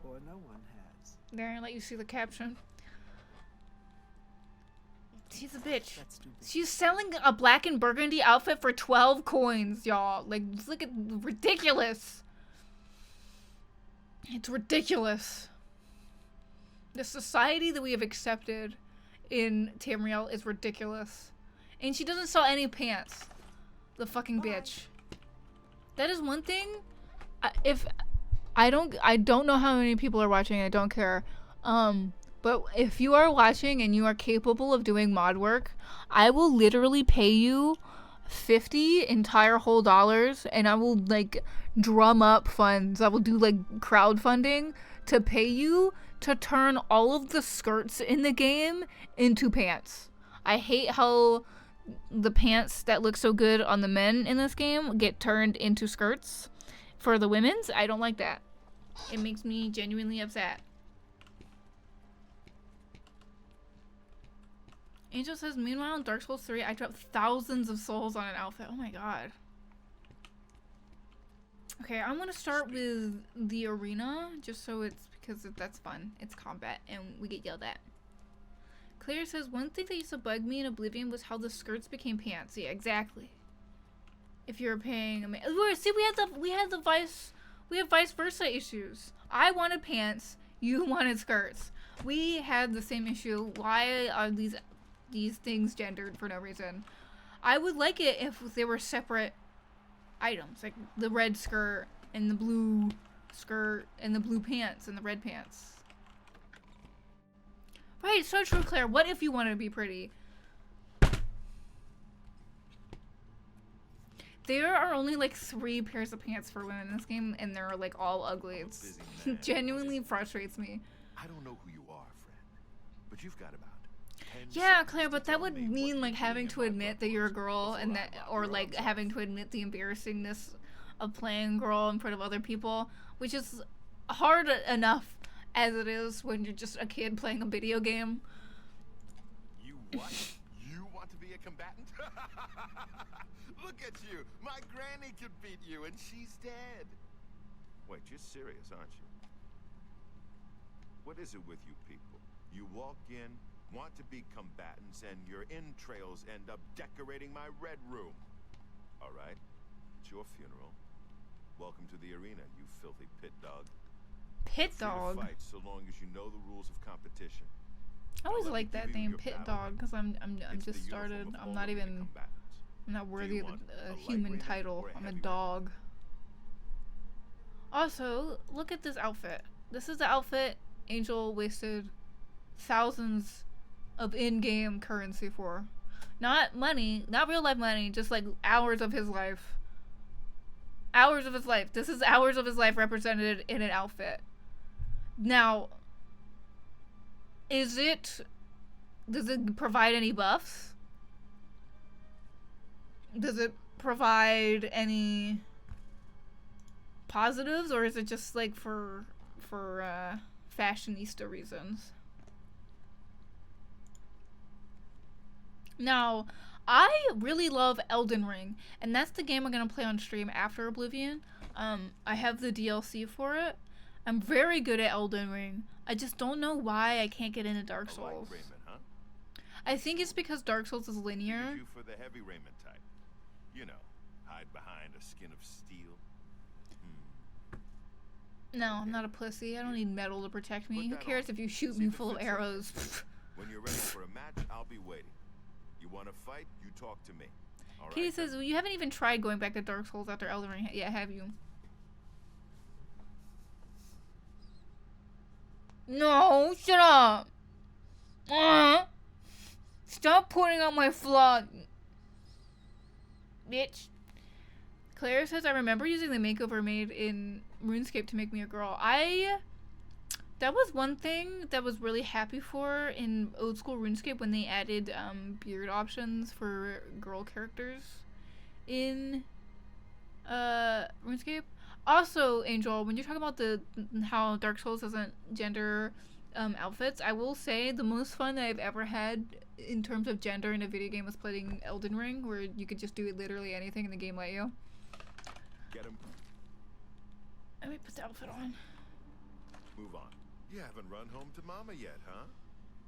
or no one has. There, I let you see the caption. She's a bitch. She's selling a black and burgundy outfit for 12 coins, y'all. Like, look at ridiculous. It's ridiculous. The society that we have accepted in Tamriel is ridiculous. And she doesn't sell any pants. The fucking bitch. That is one thing. I don't know how many people are watching. I don't care. But if you are watching and you are capable of doing mod work, I will literally pay you 50 entire whole dollars, and I will like drum up funds. I will do like crowdfunding to pay you to turn all of the skirts in the game into pants. I hate how the pants that look so good on the men in this game get turned into skirts for the women's. I don't like that. It makes me genuinely upset. Angel says, meanwhile in Dark Souls 3, I dropped thousands of souls on an outfit. Oh my god. Okay, I'm gonna start with the arena, just so it's, because that's fun. It's combat, and we get yelled at. Claire says, one thing that used to bug me in Oblivion was how the skirts became pants. Yeah, exactly. If you're paying see, we have vice versa issues. I wanted pants, you wanted skirts. We had the same issue. Why are these things gendered for no reason? I would like it if they were separate items, like the red skirt and the blue skirt and the blue pants and the red pants. Right, so true, Claire. What if you wanted to be pretty? There are only like 3 pairs of pants for women in this game, and they're like all ugly. It genuinely frustrates me. I don't know who you are, friend, but you've got about 10 Yeah, seconds Claire, to but that tell would me mean what like you're having doing to in my admit that book you're a girl, before and I that, lock or your like arms up. having to admit the embarrassingness of playing girl in front of other people, which is hard enough as it is when you're just a kid playing a video game. You what? You want to be a combatant? Look at you! My granny could beat you, and she's dead. Wait, you're serious, aren't you? What is it with you people? You walk in, want to be combatants, and your entrails end up decorating my red room. All right, it's your funeral. Welcome to the arena, you filthy pit dog. Pit Free to dog. fight so long as you know the rules of competition. I always Now let me like that give you name, your Pit battle Dog, ring. because I'm It's the just uniform started. of I'm all not arena even. combatants. I'm not worthy of want a a light human raiment title. or a I'm a heavy dog. Also, look at this outfit. This is the outfit Angel wasted thousands of in-game currency for. Not money, not real life money, just like hours of his life. Hours of his life. This is hours of his life represented in an outfit. Now, does it provide any buffs? Does it provide any positives, or is it just like for fashionista reasons? Now, I really love Elden Ring, and that's the game I'm gonna play on stream after Oblivion. I have the DLC for it. I'm very good at Elden Ring. I just don't know why I can't get into Dark A light Souls. raiment, huh? I think it's because Dark Souls is linear. You for the heavy raiment type. You know, hide behind a skin of steel. No, I'm not a pussy. I don't need metal to protect me. Put Who that cares on. if you shoot See me if it full of fits okay. arrows? When you're ready for a match, I'll be waiting. You want to fight? You talk to me. All Katie right, says, well, you haven't even tried going back to Dark Souls after Elden Ring. Yeah, have you? No, shut up. Stop pointing out my flaw, bitch. Claire says, I remember using the makeover made in RuneScape to make me a girl. That was one thing that was really happy for in old school RuneScape when they added beard options for girl characters in RuneScape. Also, Angel, when you're talking about how Dark Souls doesn't gender outfits, I will say the most fun that I've ever had in terms of gender in a video game was playing Elden Ring, where you could just do literally anything and the game let you. Get him. Let me put the outfit on. Move on. You haven't run home to mama yet, huh?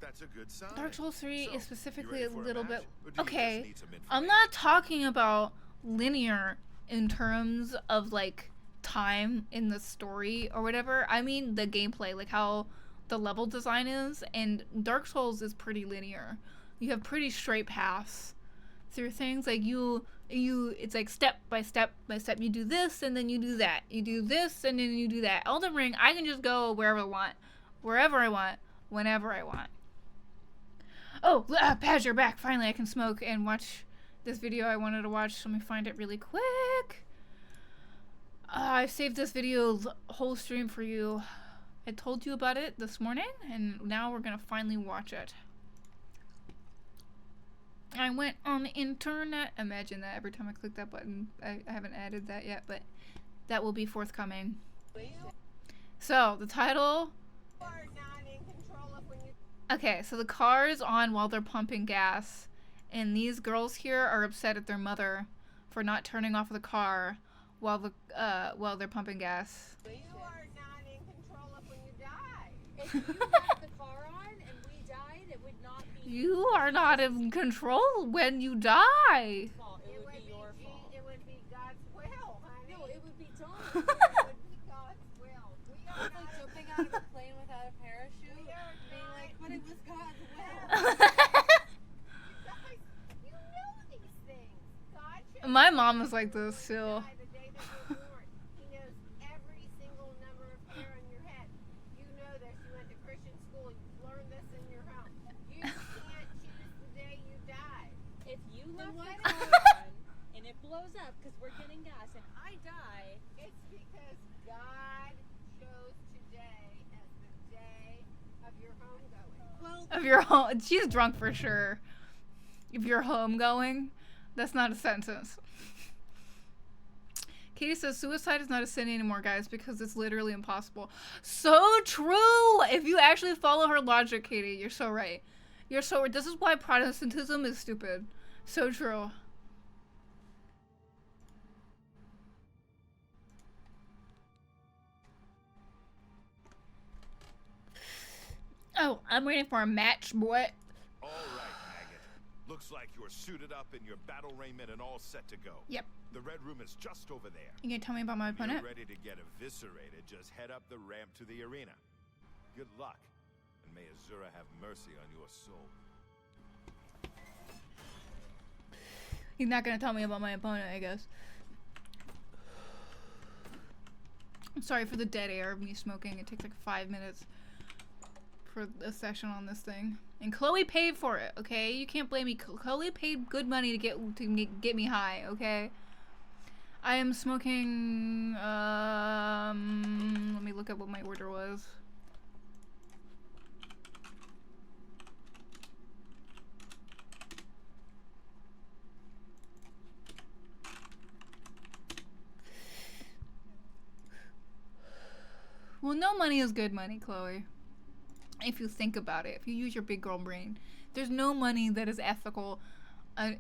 That's a good sign. Dark Souls 3 So, is specifically you a ready for little match, bit... or do you Okay, just need some I'm information? not talking about linear in terms of, like, time in the story or whatever. I mean the gameplay, like how the level design is, and Dark Souls is pretty linear. You have pretty straight paths through things. Like it's like step by step by step. You do this and then you do that. You do this and then you do that. Elden Ring, I can just go wherever I want, whenever I want. Oh, Paz, you're back. Finally, I can smoke and watch this video I wanted to watch. Let me find it really quick. I saved this video whole stream for you. I told you about it this morning, and now we're gonna finally watch it. I went on the internet. Imagine that every time I click that button. I haven't added that yet, but that will be forthcoming. So, the title... Okay, so the car is on while they're pumping gas, and these girls here are upset at their mother for not turning off the car while they're pumping gas. You are not in control of when you die. If you left the car on and we died, it would not be. You are not in control when you die. It would be your fault. It would be God's will, honey. No, it would be Dawn's will. It would be God's will. We are like jumping out of a plane without a parachute, being like, but it was God's will. You know these things. God chose My mom is like this too. the day that you're born. He knows every single number of hair on your head. You know this. You went to Christian school. You've learned this in your home. You can't choose the day you die. If you left the car on and it blows up because we're getting gas and I die, it's because God chose today as the day of your homegoing. Well, If you're home, she's drunk for sure. If you're homegoing, that's not a sentence. Katie says suicide is not a sin anymore, guys, because it's literally impossible. So true! If you actually follow her logic, Katie, you're so right. You're so right. This is why Protestantism is stupid. So true. Oh, I'm waiting for a match, boy. All right, Maggot. Looks like you're suited up in your battle raiment and all set to go. Yep. The red room is just over there. You gonna tell me about my When opponent? you're ready to get eviscerated, just head up the ramp to the arena. Good luck, and may Azura have mercy on your soul. He's not gonna tell me about my opponent, I guess. I'm sorry for the dead air of me smoking. It takes like 5 minutes for a session on this thing. And Chloe paid for it, okay? You can't blame me. Chloe paid good money to get me high, okay? I am smoking, let me look at what my order was. Well, no money is good money, Chloe. If you think about it, if you use your big girl brain, there's no money that is ethical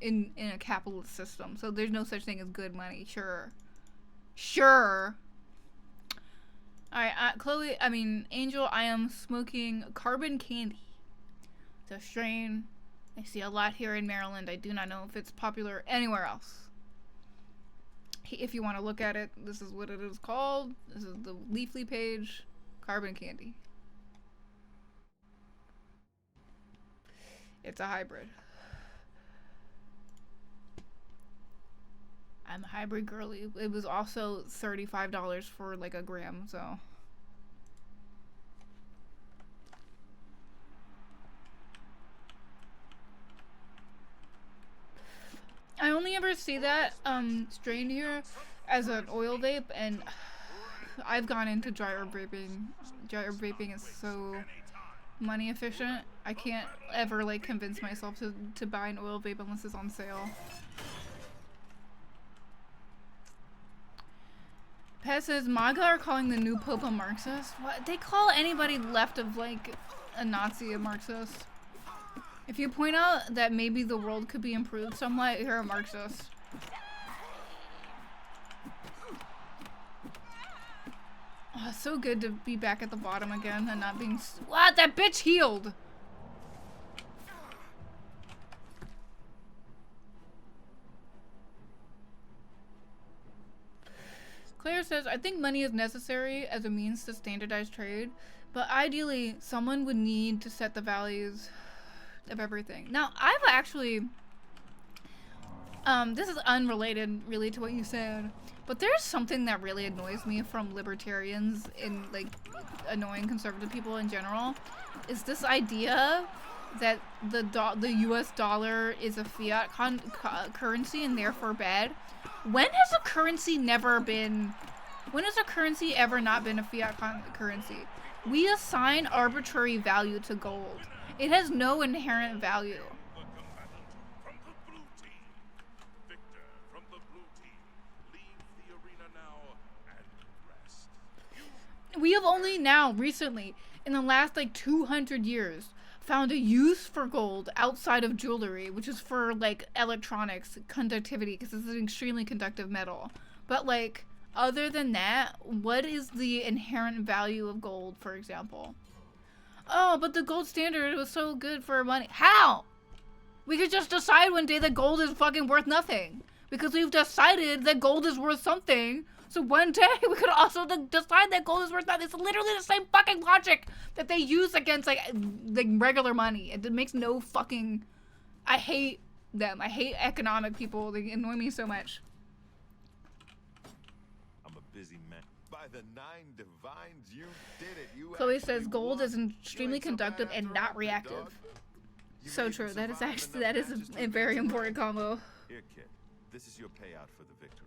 in a capitalist system. So there's no such thing as good money. Sure. Alright, Angel, I am smoking carbon candy. It's a strain I see a lot here in Maryland. I do not know if it's popular anywhere else. If you want to look at it, this is what it is called. This is the Leafly page. Carbon candy. It's a hybrid. I'm a hybrid girly. It was also $35 for like a gram, so. I only ever see that strain here as an oil vape, and I've gone into dry herb vaping. Dry herb vaping is so money efficient. I can't ever like convince myself to buy an oil vape unless it's on sale. Pet says MAGA are calling the new Pope a Marxist. What? They call anybody left of like a Nazi a Marxist. If you point out that maybe the world could be improved somewhat, you're a Marxist. Oh, it's so good to be back at the bottom again and not being what? That bitch healed! Claire says, I think money is necessary as a means to standardize trade, but ideally, someone would need to set the values of everything. Now, I've actually, this is unrelated really to what you said, but there's something that really annoys me from libertarians and like annoying conservative people in general, is this idea that the US dollar is a fiat currency and therefore bad. When has a currency ever not been a fiat currency? We assign arbitrary value to gold. It has no inherent value. We have only now, recently, in the last like 200 years, found a use for gold outside of jewelry, which is for like electronics, conductivity, because it's an extremely conductive metal. But like, other than that, what is the inherent value of gold, for example? Oh, but the gold standard was so good for money. How? We could just decide one day that gold is fucking worth nothing. Because we've decided that gold is worth something. So one day we could also decide that gold is worth nothing. It's literally the same fucking logic that they use against like regular money. It makes no fucking... I hate them. I hate economic people. They annoy me so much. I'm a busy man. By the 9 divines, you did it. You Chloe says gold is extremely conductive and not reactive. So true. That is actually a very important combo. Here, kid. This is your payout for the victory.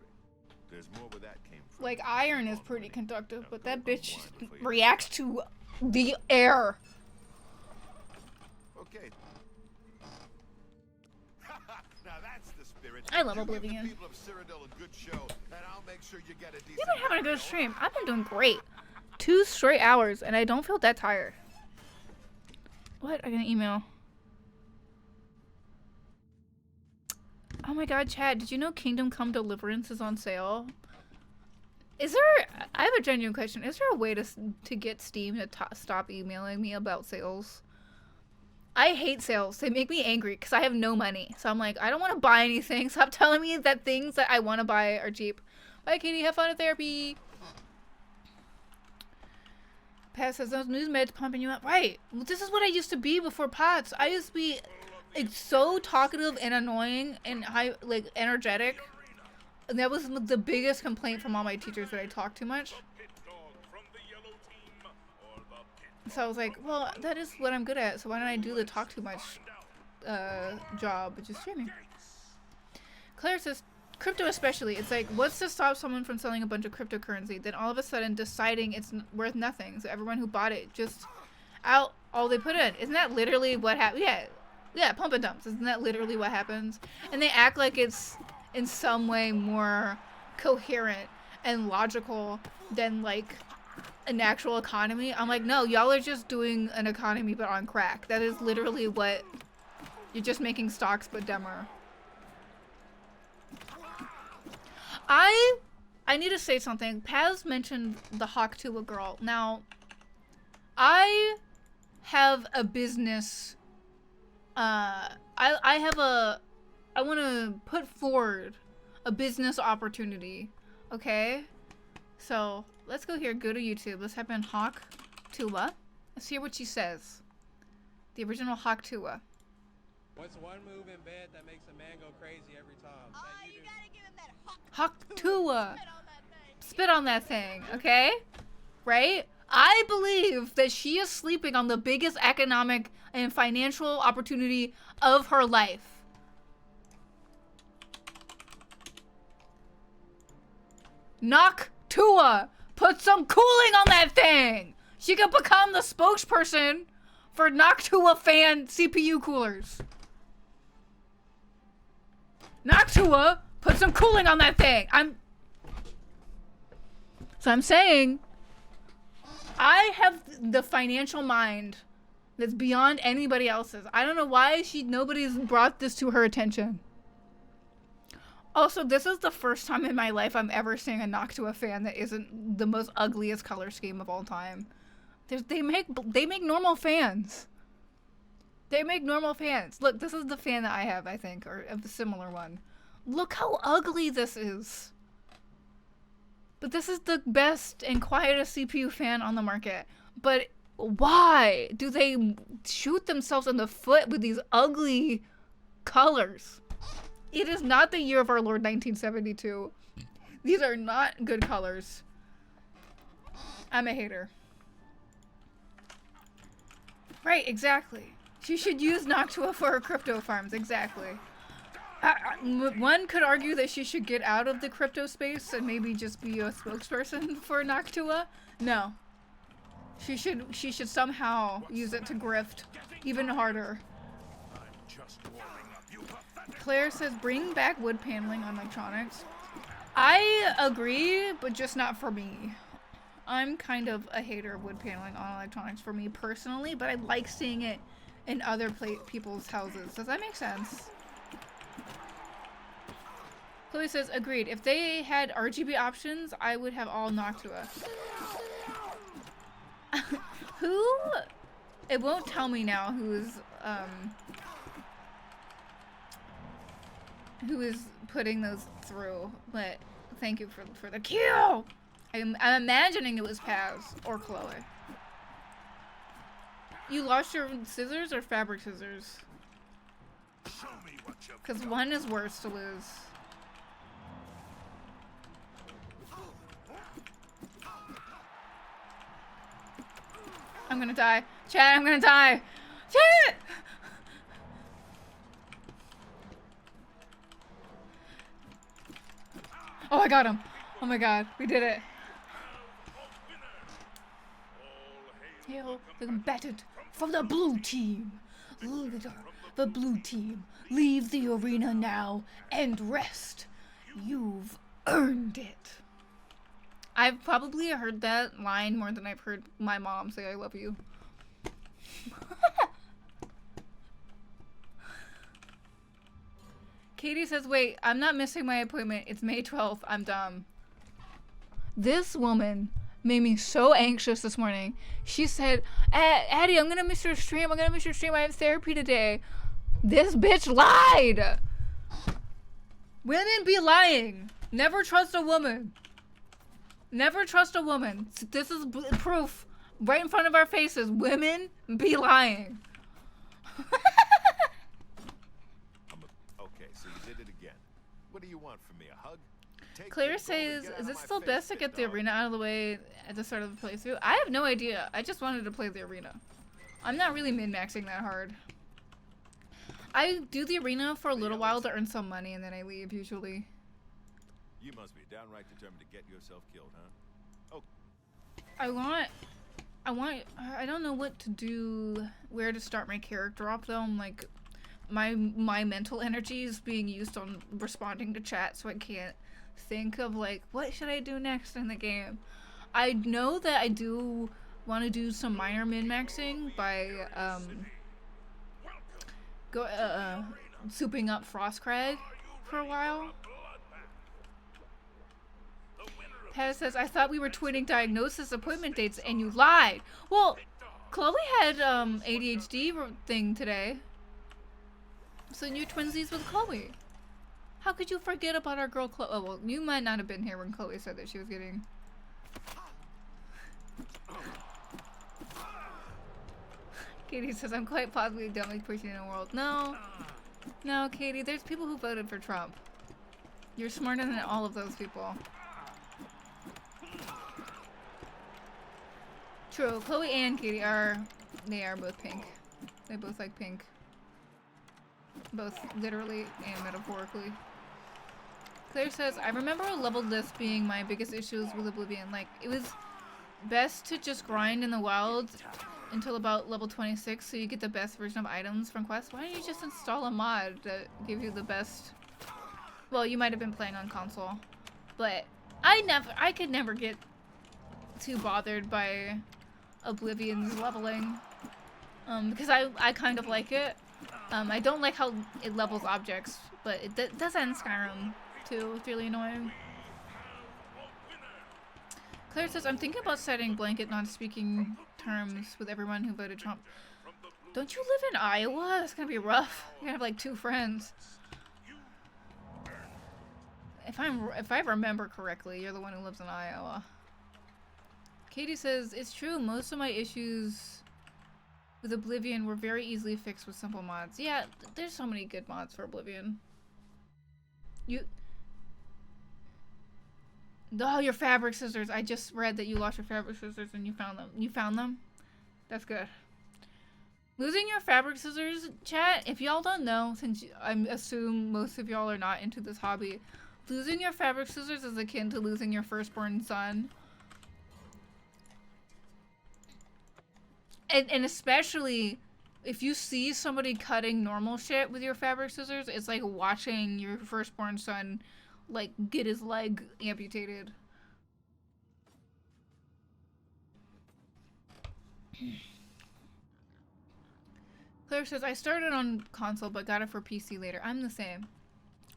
There's more where that came from. Like iron is pretty conductive, but that bitch reacts to the air. Okay. Now that's the spirit. I love Oblivion. People of Cyrodiil a good show, and I'll make sure you get a decent. You've been having a good stream. I've been doing great. 2 straight hours, and I don't feel that tired. What? I got an email. Oh my god, Chad, did you know Kingdom Come Deliverance is on sale? Is there... I have a genuine question. Is there a way to get Steam to stop emailing me about sales? I hate sales. They make me angry because I have no money. So I'm like, I don't want to buy anything. Stop telling me that things that I want to buy are cheap. Bye, Katie. Have fun at therapy. Pat says, those news meds pumping you up. Right. Well, this is what I used to be before pods. I used to be... It's so talkative and annoying and high, like energetic. And that was the biggest complaint from all my teachers, that I talk too much. So I was like, well, that is what I'm good at. So why don't I do the talk too much job, which is streaming. Claire says, crypto especially. It's like, what's to stop someone from selling a bunch of cryptocurrency, then all of a sudden deciding it's worth nothing? So everyone who bought it just out all they put in. Isn't that literally what happened? Yeah, pump and dumps. Isn't that literally what happens? And they act like it's in some way more coherent and logical than like an actual economy. I'm like, no, y'all are just doing an economy but on crack. That is literally what... You're just making stocks but dumber. I need to say something. Paz mentioned the Hawk Tuah girl. Now, I have a business... I want to put forward a business opportunity, okay? So, let's go here, go to YouTube. Let's type in Hawk Tuah. Let's hear what she says. The original Hawk Tuah. What's one move in bed that makes a man go crazy every time? Oh, you gotta give him that Hawk Tuah. Spit on that thing, okay? Right? I believe that she is sleeping on the biggest economic and financial opportunity of her life. Knock Tuah. Put some cooling on that thing. She could become the spokesperson for Knock Tuah fan CPU coolers. Knock Tuah. Put some cooling on that thing. So I'm saying, I have the financial mind that's beyond anybody else's. I don't know why nobody's brought this to her attention. Also, this is the first time in my life I'm ever seeing a Knock Tuah fan that isn't the most ugliest color scheme of all time. They make normal fans. They make normal fans. Look, this is the fan that I have, I think, or a similar one. Look how ugly this is. But this is the best and quietest CPU fan on the market. But why do they shoot themselves in the foot with these ugly colors? It is not the year of our Lord 1972. These are not good colors. I'm a hater. Right, exactly. She should use Noctua for her crypto farms, exactly. One could argue that she should get out of the crypto space and maybe just be a spokesperson for Noctua. No. She should somehow use it to grift even harder. Claire says bring back wood paneling on electronics. I agree, but just not for me. I'm kind of a hater of wood paneling on electronics for me personally, but I like seeing it in other people's houses. Does that make sense? Chloe says, agreed. If they had RGB options, I would have all Noctua. Who? It won't tell me now who is putting those through, but thank you for the kill! I'm imagining it was Paz or Chloe. You lost your scissors or fabric scissors? Because one is worse to lose. I'm gonna die. Chat, I'm gonna die. Chat! Oh, I got him. Oh my god, we did it. Hail the combatant from the blue team. Leader, the blue team. Leave the arena now and rest. You've earned it. I've probably heard that line more than I've heard my mom say I love you. Katie says, wait, I'm not missing my appointment. It's May 12th. I'm dumb. This woman made me so anxious this morning. She said, Addie, I'm gonna miss your stream. I'm gonna miss your stream. I have therapy today. This bitch lied. Women be lying. Never trust a woman. Never trust a woman. This is proof right in front of our faces. Women be lying. Okay, so you did it again. What do you want from me? A hug? Claire says, is it still best to get the arena out of the way at the start of the playthrough? I have no idea. I just wanted to play the arena. I'm not really min-maxing that hard. I do the arena for a little while to earn some money and then I leave usually. You must be downright determined to get yourself killed, huh? Oh. I don't know what to do, where to start my character off though. I'm like, my mental energy is being used on responding to chat, so I can't think of like, what should I do next in the game? I know that I do want to do some minor min-maxing by, souping up Frostcrag for a while. Paz says, I thought we were twinning diagnosis appointment dates and you lied. Well, Chloe had ADHD thing today. So you're twinsies with Chloe. How could you forget about our girl Chloe? Oh, well, you might not have been here when Chloe said that she was getting... Katie says, I'm quite possibly the dumbest person in the world. No. No, Katie, there's people who voted for Trump. You're smarter than all of those people. True, Chloe and Katie are both pink. They both like pink. Both literally and metaphorically. Claire says, I remember a leveled list being my biggest issues with Oblivion. Like, it was best to just grind in the wild until about level 26 so you get the best version of items from quests. Why don't you just install a mod that gives you the best... Well, you might have been playing on console. But I could never get too bothered by Oblivion's leveling. Because I kind of like it. I don't like how it levels objects, but it does that in Skyrim too. It's really annoying. Claire says, I'm thinking about setting blanket non-speaking terms with everyone who voted Trump. Don't you live in Iowa? That's gonna be rough. You're gonna have like 2 friends. If I remember correctly, you're the one who lives in Iowa. Katie says, it's true, most of my issues with Oblivion were very easily fixed with simple mods. Yeah, there's so many good mods for Oblivion. Oh, your fabric scissors. I just read that you lost your fabric scissors and you found them. You found them? That's good. Losing your fabric scissors, chat, if y'all don't know, since I assume most of y'all are not into this hobby, losing your fabric scissors is akin to losing your firstborn son. And especially if you see somebody cutting normal shit with your fabric scissors, it's like watching your firstborn son like get his leg amputated. Claire says, I started on console but got it for PC later. I'm the same.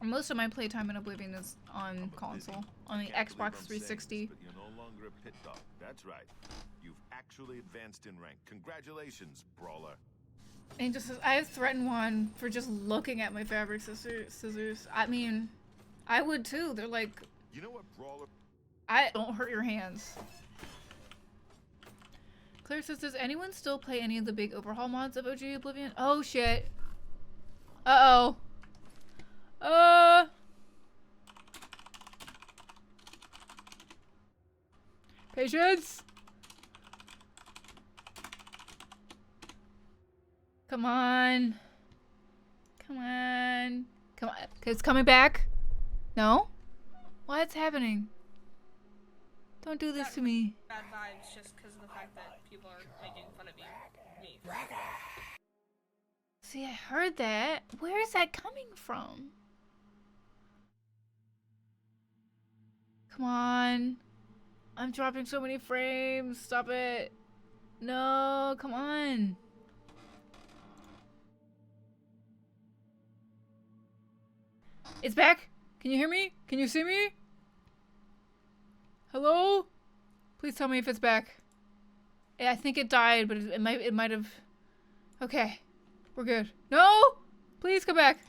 Most of my playtime in Oblivion is on console, on the Xbox 360. But you're no longer a pit dog. That's right. You've actually advanced in rank. Congratulations, brawler. And just says, I have threatened one for just looking at my fabric scissors. I mean, I would too. They're like, you know what, brawler? Don't hurt your hands. Claire says, does anyone still play any of the big overhaul mods of OG Oblivion? Oh shit. Uh-oh. Patience. Come on. Come on. Come on. It's coming back? No? What's happening? Don't do this to me. Bad vibes just because of the fact that people are making fun of you. Me. See, I heard that. Where is that coming from? Come on. I'm dropping so many frames. Stop it. No, come on. It's back. Can you hear me? Can you see me? Hello? Please tell me if it's back. Yeah, I think it died, but it might have. Okay. We're good. No! Please come back.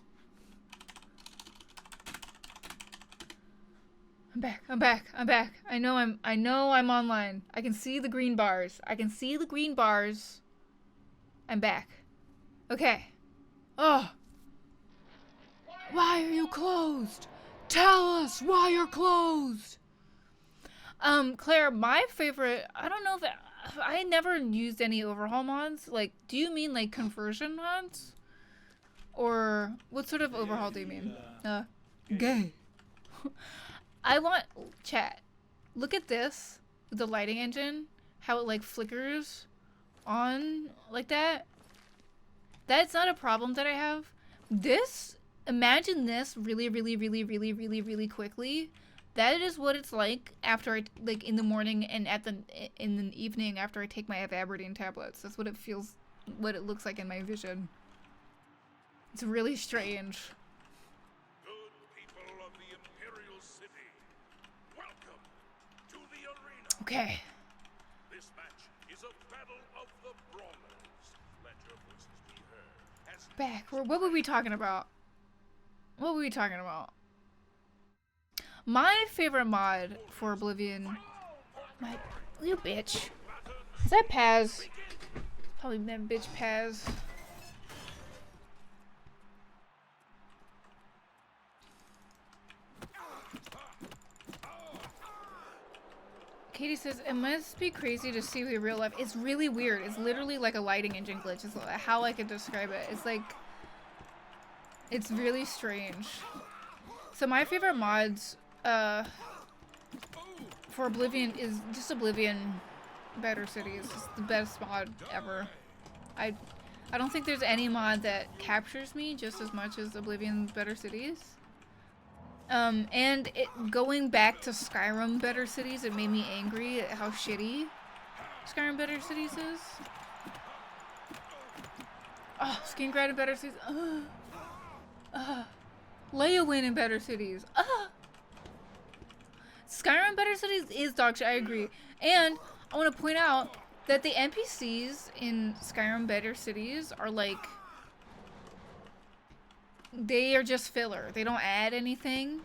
I'm back. I'm back. I'm back. I know I'm online. I can see the green bars. I can see the green bars. I'm back. Okay. Oh. Why are you closed? Tell us why you're closed. Claire, my favorite, I don't know if I never used any overhaul mods. Like, do you mean like conversion mods? Or what sort of overhaul do you mean? Gay. I want, chat, look at this, the lighting engine, how it like flickers on like that. That's not a problem that I have. This, imagine this really, really, really, really, really, really quickly. That is what it's like after like in the morning and in the evening after I take my Aberdeen tablets. That's what it feels, what it looks like in my vision. It's really strange. Good people of the Imperial City, welcome to the arena. Okay. This match is a battle of the brawlers. Let your voices be heard. As Back. What were we talking about? What were we talking about? My favorite mod for Oblivion. You bitch. Is that Paz? Probably that bitch Paz. Katie says, it must be crazy to see the real life. It's really weird. It's literally like a lighting engine glitch. It's how I could describe it. It's like, it's really strange. So my favorite mods for Oblivion is just Oblivion Better Cities. It's the best mod ever. I don't think there's any mod that captures me just as much as Oblivion Better Cities. And going back to Skyrim Better Cities, it made me angry at how shitty Skyrim Better Cities is. Oh, Skin Grad in Better Cities. Leia in Better Cities. Skyrim Better Cities is dog shit, I agree. And I want to point out that the NPCs in Skyrim Better Cities are like, they are just filler. They don't add anything.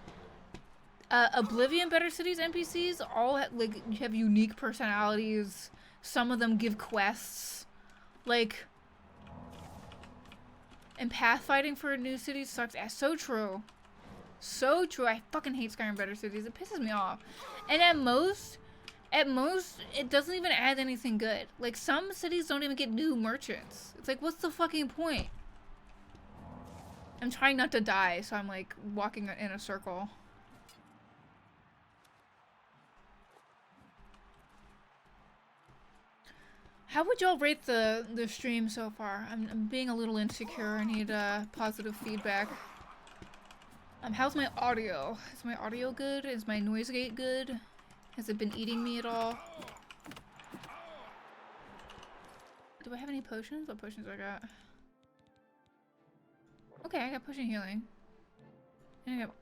Oblivion Better Cities NPCs all like have unique personalities. Some of them give quests. Like, and pathfinding for a new city sucks ass. So true. So true. I fucking hate Skyrim Better Cities. It pisses me off. And at most, it doesn't even add anything good. Like, some cities don't even get new merchants. It's like, what's the fucking point? I'm trying not to die, so I'm like walking in a circle. How would y'all rate the stream so far? I'm being a little insecure. I need positive feedback. How's my audio? Is my audio good? Is my noise gate good? Has it been eating me at all? Do I have any potions? What potions do I got? Okay, I got potion healing.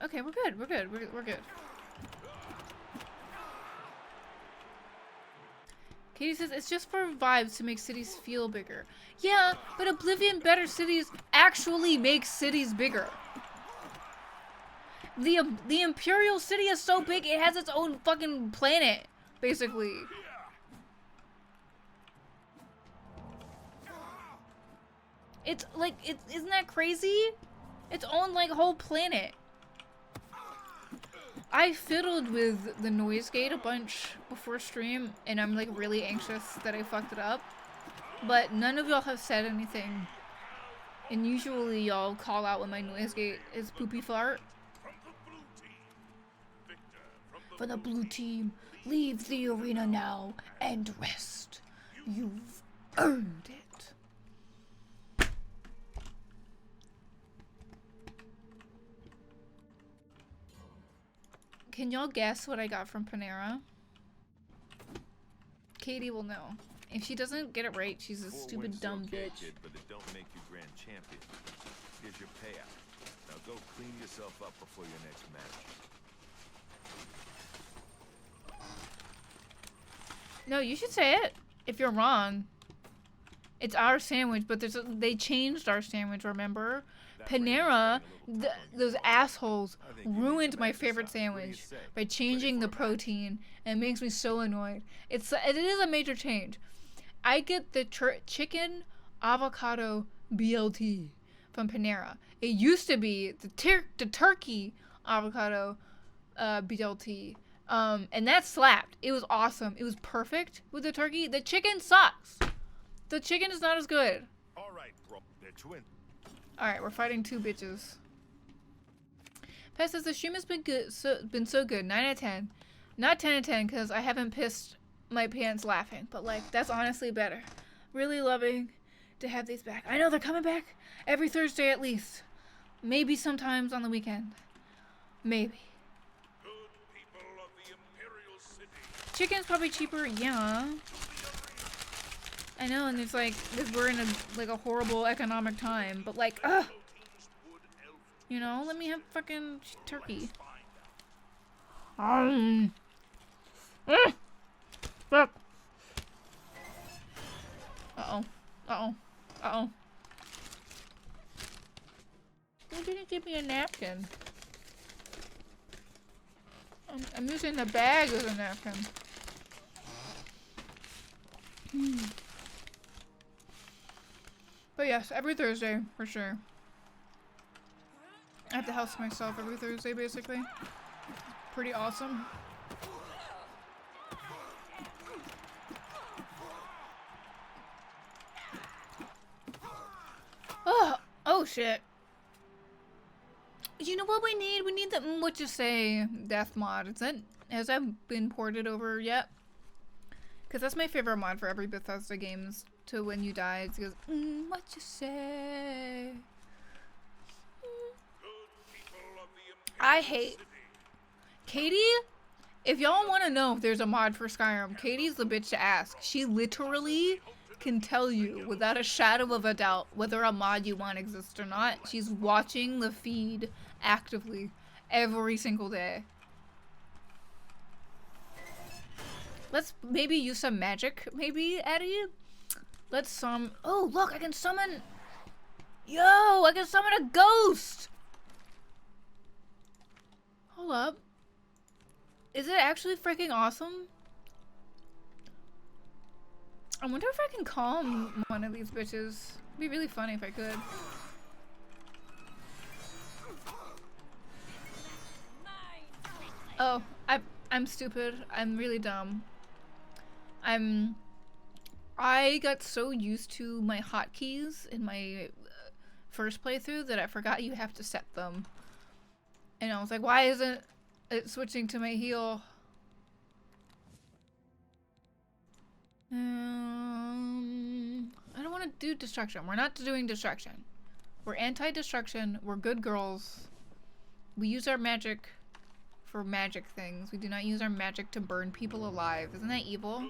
Okay, we're good. We're good. We're good. Katie says it's just for vibes to make cities feel bigger. Yeah, but Oblivion Better Cities actually makes cities bigger. The Imperial City is so big it has its own fucking planet, basically. It's like, isn't that crazy? Its own like whole planet. I fiddled with the noise gate a bunch before stream, and I'm like really anxious that I fucked it up. But none of y'all have said anything. And usually y'all call out when my noise gate is poopy fart. For the blue team, leave the arena now and rest. You've earned it. Can y'all guess what I got from Panera? Katie will know. If she doesn't get it right, she's a stupid dumb bitch. Kid, but it don't make you grand champion. Here's your payout. Now go clean yourself up before your next match. No, you should say it. If you're wrong. It's our sandwich, but they changed our sandwich, remember? Panera, those assholes, ruined my favorite sandwich by changing the protein, and it makes me so annoyed. It is a major change. I get the chicken avocado BLT from Panera. It used to be the turkey avocado BLT. And that slapped. It was awesome. It was perfect with the turkey. The chicken sucks. The chicken is not as good. All right, bro. They're twin. All right, we're fighting two bitches. Pat says the stream has been good. Been so good. 9 out of 10. Not 10 out of 10 because I haven't pissed my pants laughing. But like, that's honestly better. Really loving to have these back. I know they're coming back every Thursday at least. Maybe sometimes on the weekend. Maybe. Chicken's probably cheaper, yeah. I know, and it's like, we're in a horrible economic time, but like, ugh! You know, let me have fucking turkey. Fuck. Uh-oh. Uh-oh. Uh-oh. Who didn't give me a napkin? I'm using the bag as a napkin. But yes, every Thursday, for sure. I have to house myself every Thursday, basically. Pretty awesome. Oh shit. You know what we need? We need the what you say death mod. Has that been ported over yet? Because that's my favorite mod for every Bethesda games. To when you die, it goes, what you say? I hate Katie. If y'all want to know if there's a mod for Skyrim, Katie's the bitch to ask. She literally can tell you without a shadow of a doubt whether a mod you want exists or not. She's watching the feed actively every single day. Let's maybe use some magic, maybe, Addie? Let's oh look, I can summon, yo, I can summon a ghost! Hold up. Is it actually freaking awesome? I wonder if I can calm one of these bitches. It'd be really funny if I could. Oh, I'm stupid. I'm really dumb. I got so used to my hotkeys in my first playthrough that I forgot you have to set them. And I was like, why isn't it switching to my heal? I don't want to do destruction. We're not doing destruction. We're anti-destruction. We're good girls. We use our magic for magic things. We do not use our magic to burn people alive. Isn't that evil?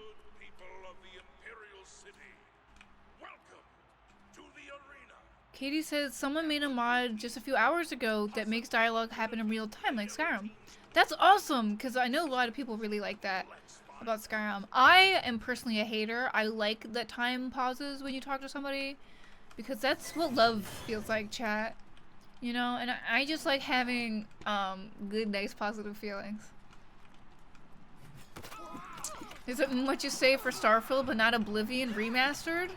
Katie says someone made a mod just a few hours ago that makes dialogue happen in real time like Skyrim. That's awesome, because I know a lot of people really like that about Skyrim. I am personally a hater. I like that time pauses when you talk to somebody, because that's what love feels like, chat. You know, and I just like having good, nice, positive feelings. Is it what you say for Starfield but not Oblivion remastered?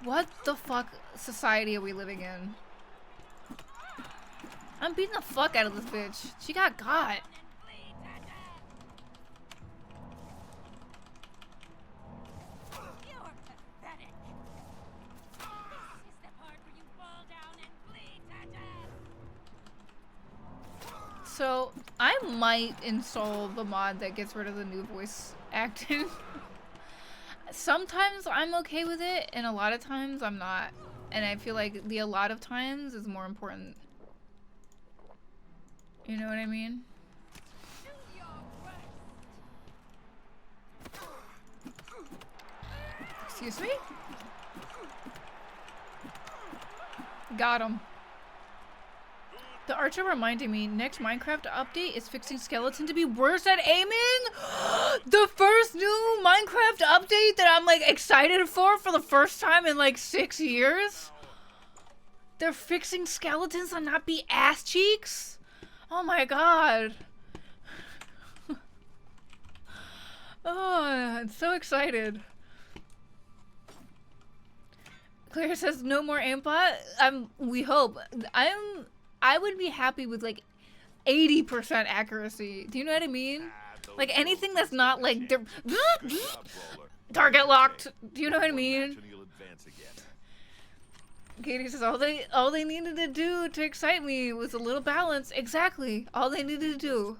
What the fuck society are we living in? I'm beating the fuck out of this bitch. She got. So, I might install the mod that gets rid of the new voice acting. Sometimes I'm okay with it, and a lot of times I'm not. And I feel like the a lot of times is more important. You know what I mean? Excuse me? Got him. The archer reminded me, next Minecraft update is fixing skeleton to be worse at aiming? The first new Minecraft update that I'm like excited for the first time in like 6 years? They're fixing skeletons to not be ass cheeks? Oh my god. Oh, I'm so excited. Claire says no more aimbot. We hope. I would be happy with like 80% accuracy. Do you know what I mean? Like anything that's not like target locked. Do you know what I mean? Katie says all they needed to do to excite me was a little balance. Exactly. All they needed to do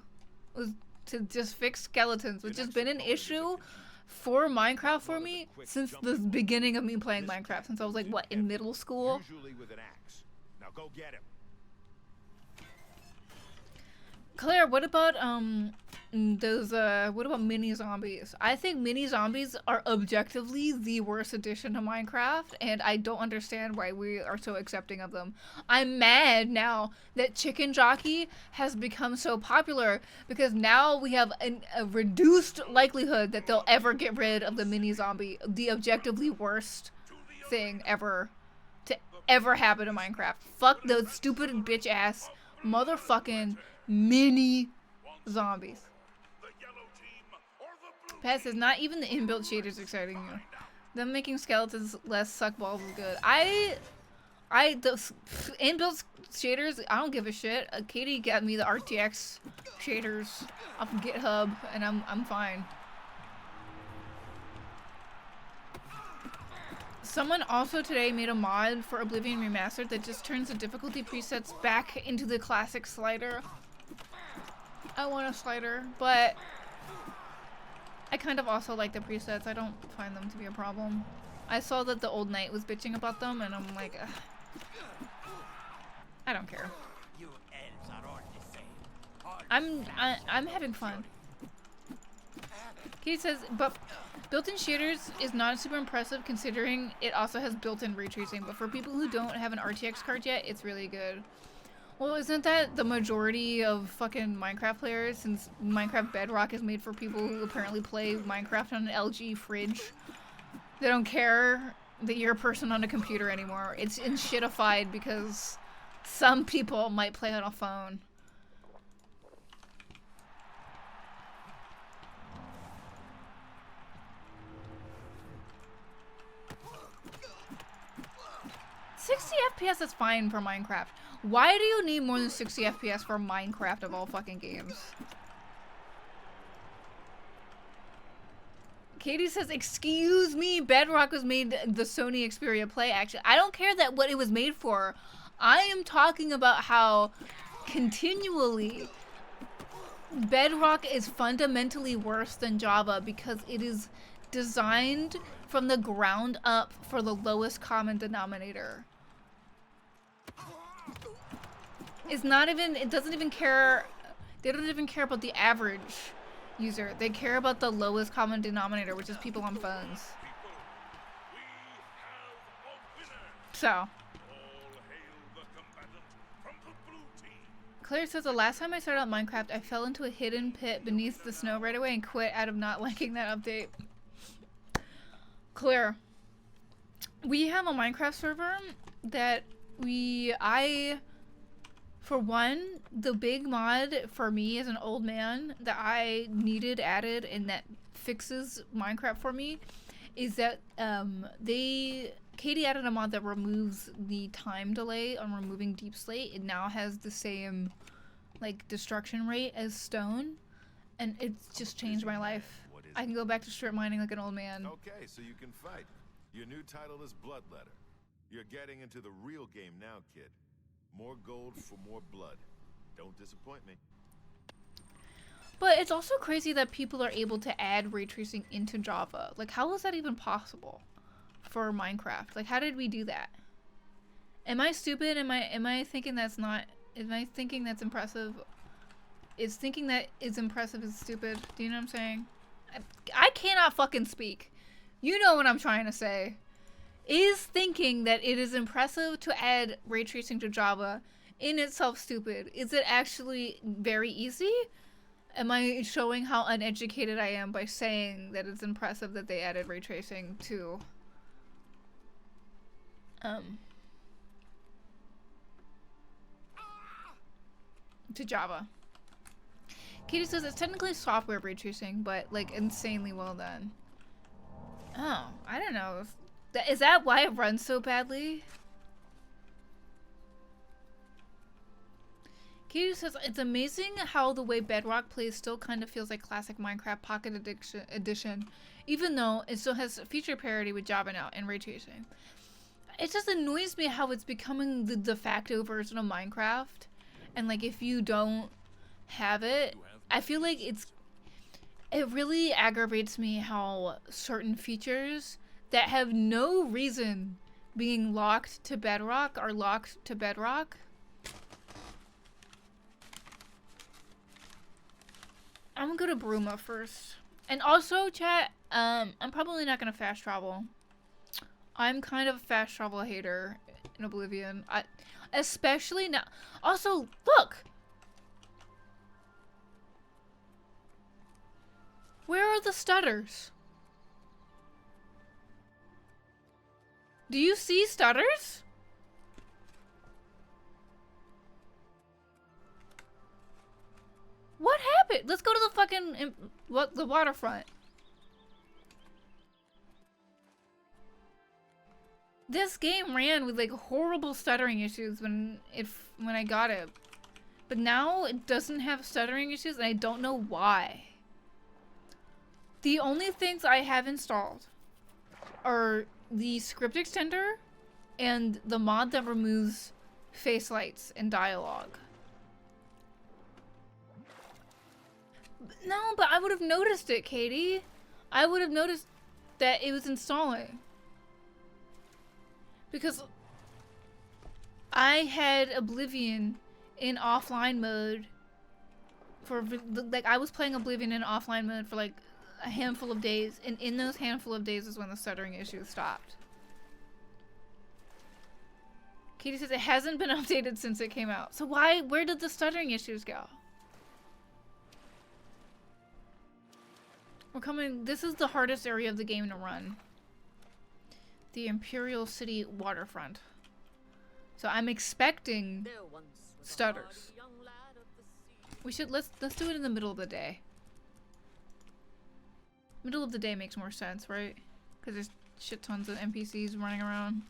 was to just fix skeletons, which has been an issue for Minecraft for me since the beginning of me playing Minecraft. Since I was like, what, in middle school? Usually with an axe. Now go get him. Claire, what about what about mini zombies? I think mini zombies are objectively the worst addition to Minecraft, and I don't understand why we are so accepting of them. I'm mad now that Chicken Jockey has become so popular because now we have a reduced likelihood that they'll ever get rid of the mini zombie, the objectively worst thing ever to ever happen to Minecraft. Fuck those stupid bitch ass motherfucking mini zombies. Pat says not even the inbuilt shaders exciting you. Them making skeletons less suck balls is good. Those inbuilt shaders, I don't give a shit. Katie got me the RTX shaders off of GitHub, and I'm fine. Someone also today made a mod for Oblivion Remastered that just turns the difficulty presets back into the classic slider. I want a slider, but I kind of also like the presets. I don't find them to be a problem. I saw that the old knight was bitching about them, and I'm like, ugh. I don't care. You elves are all the same. I'm having fun. Katie says, but built-in shaders is not super impressive considering it also has built-in ray tracing, but for people who don't have an RTX card yet, it's really good. Well, isn't that the majority of fucking Minecraft players, since Minecraft Bedrock is made for people who apparently play Minecraft on an LG fridge? They don't care that you're a person on a computer anymore. It's shitified because some people might play on a phone. FPS is fine for Minecraft. Why do you need more than 60 FPS for Minecraft of all fucking games? Katie says, excuse me, Bedrock was made the Sony Xperia Play action. I don't care that what it was made for. I am talking about how continually Bedrock is fundamentally worse than Java because it is designed from the ground up for the lowest common denominator. It's not even, it doesn't even care, they don't even care about the average user. They care about the lowest common denominator, which is people on phones. So. Claire says, the last time I started out Minecraft, I fell into a hidden pit beneath the snow right away and quit out of not liking that update. Claire, we have a Minecraft server that for one, the big mod for me as an old man that I needed added and that fixes Minecraft for me is that Katie added a mod that removes the time delay on removing deep slate. It now has the same like destruction rate as stone, and it's just changed my life. I can go back to strip mining like an old man. Okay, so you can fight. Your new title is Bloodletter. You're getting into the real game now, kid. More gold for more blood. Don't disappoint me. But it's also crazy that people are able to add ray tracing into Java. Like, how is that even possible for Minecraft? Like, how did we do that? Am I stupid? Am I thinking that's not? Am I thinking that's impressive? Is thinking that is impressive is stupid? Do you know what I'm saying? I cannot fucking speak. You know what I'm trying to say. Is thinking that it is impressive to add ray tracing to Java in itself stupid? Is it actually very easy? Am I showing how uneducated I am by saying that it's impressive that they added ray tracing to Java? Katie says it's technically software ray tracing, but like insanely well done. Oh, I don't know. Is that why it runs so badly? Katie says, it's amazing how the way Bedrock plays still kind of feels like classic Minecraft Pocket Edition, even though it still has feature parity with Java now and ray tracing. It just annoys me how it's becoming the de facto version of Minecraft. And like, if you don't have it, I feel like it really aggravates me how certain features that have no reason being locked to Bedrock are locked to Bedrock. I'm gonna go to Bruma first. And also, chat, I'm probably not gonna fast travel. I'm kind of a fast travel hater in Oblivion. Especially now. Also, look! Where are the stutters? Do you see stutters? What happened? Let's go to the fucking the waterfront. This game ran with like horrible stuttering issues when I got it. But now it doesn't have stuttering issues and I don't know why. The only things I have installed are the script extender and the mod that removes face lights and dialogue. No, but I would have noticed it, Katie. I would have noticed that it was installing. Because I had Oblivion in offline mode for, like, I was playing Oblivion in offline mode for like a handful of days, and in those handful of days is when the stuttering issue stopped. Katie says it hasn't been updated since it came out. So where did the stuttering issues go? We're coming, this is the hardest area of the game to run. The Imperial City waterfront. So I'm expecting stutters. We should, let's do it in the middle of the day. Middle of the day makes more sense, right? Because there's shit tons of NPCs running around.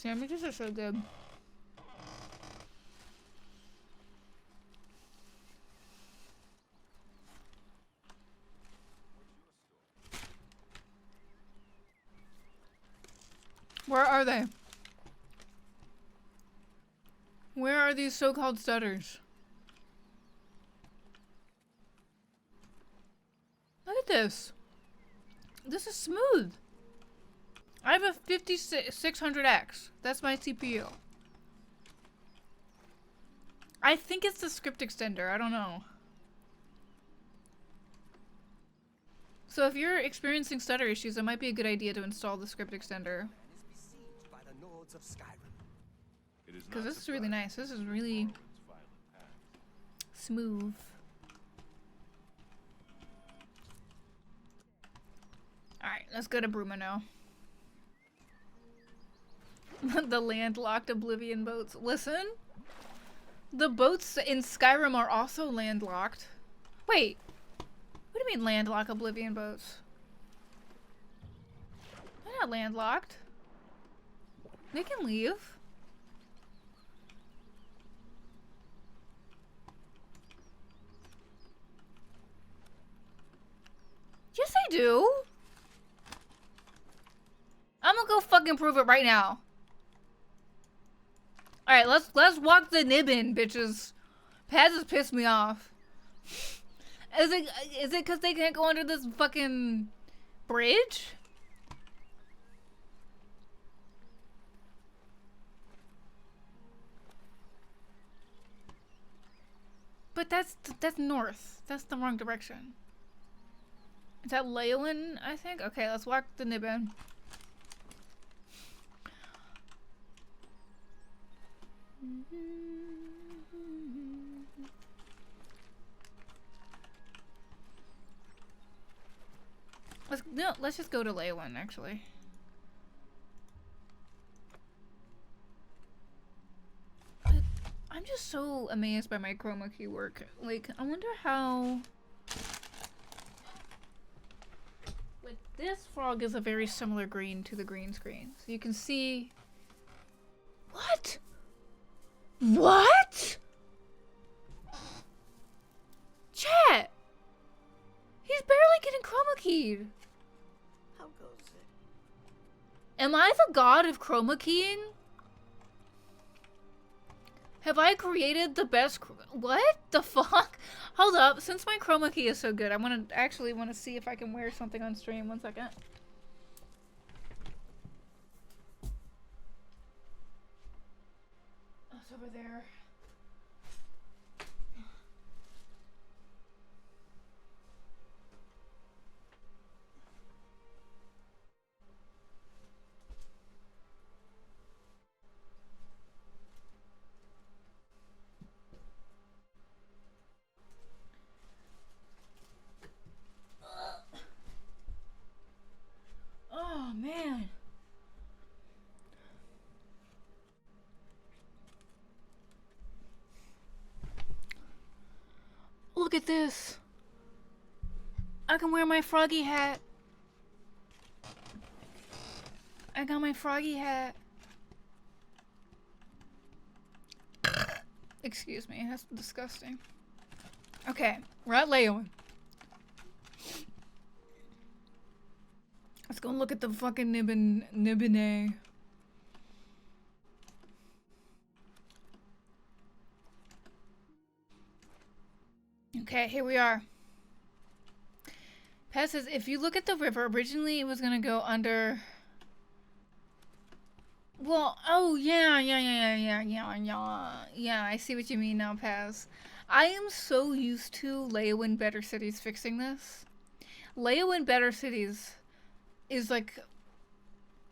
Sandwiches are so good. Where are they? Where are these so-called stutters? Look at this. This is smooth. I have a 5600X. That's my CPU. I think it's the script extender. I don't know. So if you're experiencing stutter issues, it might be a good idea to install the script extender. Because this is really nice. This is really smooth. Alright, let's go to Bruma now. The landlocked Oblivion boats. Listen, the boats in Skyrim are also landlocked. Wait, what do you mean landlocked Oblivion boats? They're not landlocked. They can leave. Yes, they do. I'm gonna go fucking prove it right now. All right, let's walk the nibbin, bitches. Paz has pissed me off. Is it because they can't go under this fucking bridge? But that's north. That's the wrong direction. Is that Leowin, I think? Okay, let's walk the nibbin. Let's just go to Leowin, actually. But I'm just so amazed by my chroma key work. Like, I wonder how... Like, this frog is a very similar green to the green screen. So you can see... What? What? Chat! He's barely getting chroma keyed. How goes it? Am I the god of chroma keying? Have I created the best what the fuck? Hold up, since my chroma key is so good, I actually want to see if I can wear something on stream. 1 second. Oh, it's over there. Oh, man. Look at this. I can wear my froggy hat. I got my froggy hat. Excuse me, that's disgusting. Okay, we're at Leowin. Let's go look at the fucking nibbine. Okay, here we are. Paz says, if you look at the river, originally it was gonna go under... Well, oh, yeah, I see what you mean now, Paz. I am so used to Leowin Better Cities fixing this. Leowin Better Cities is like...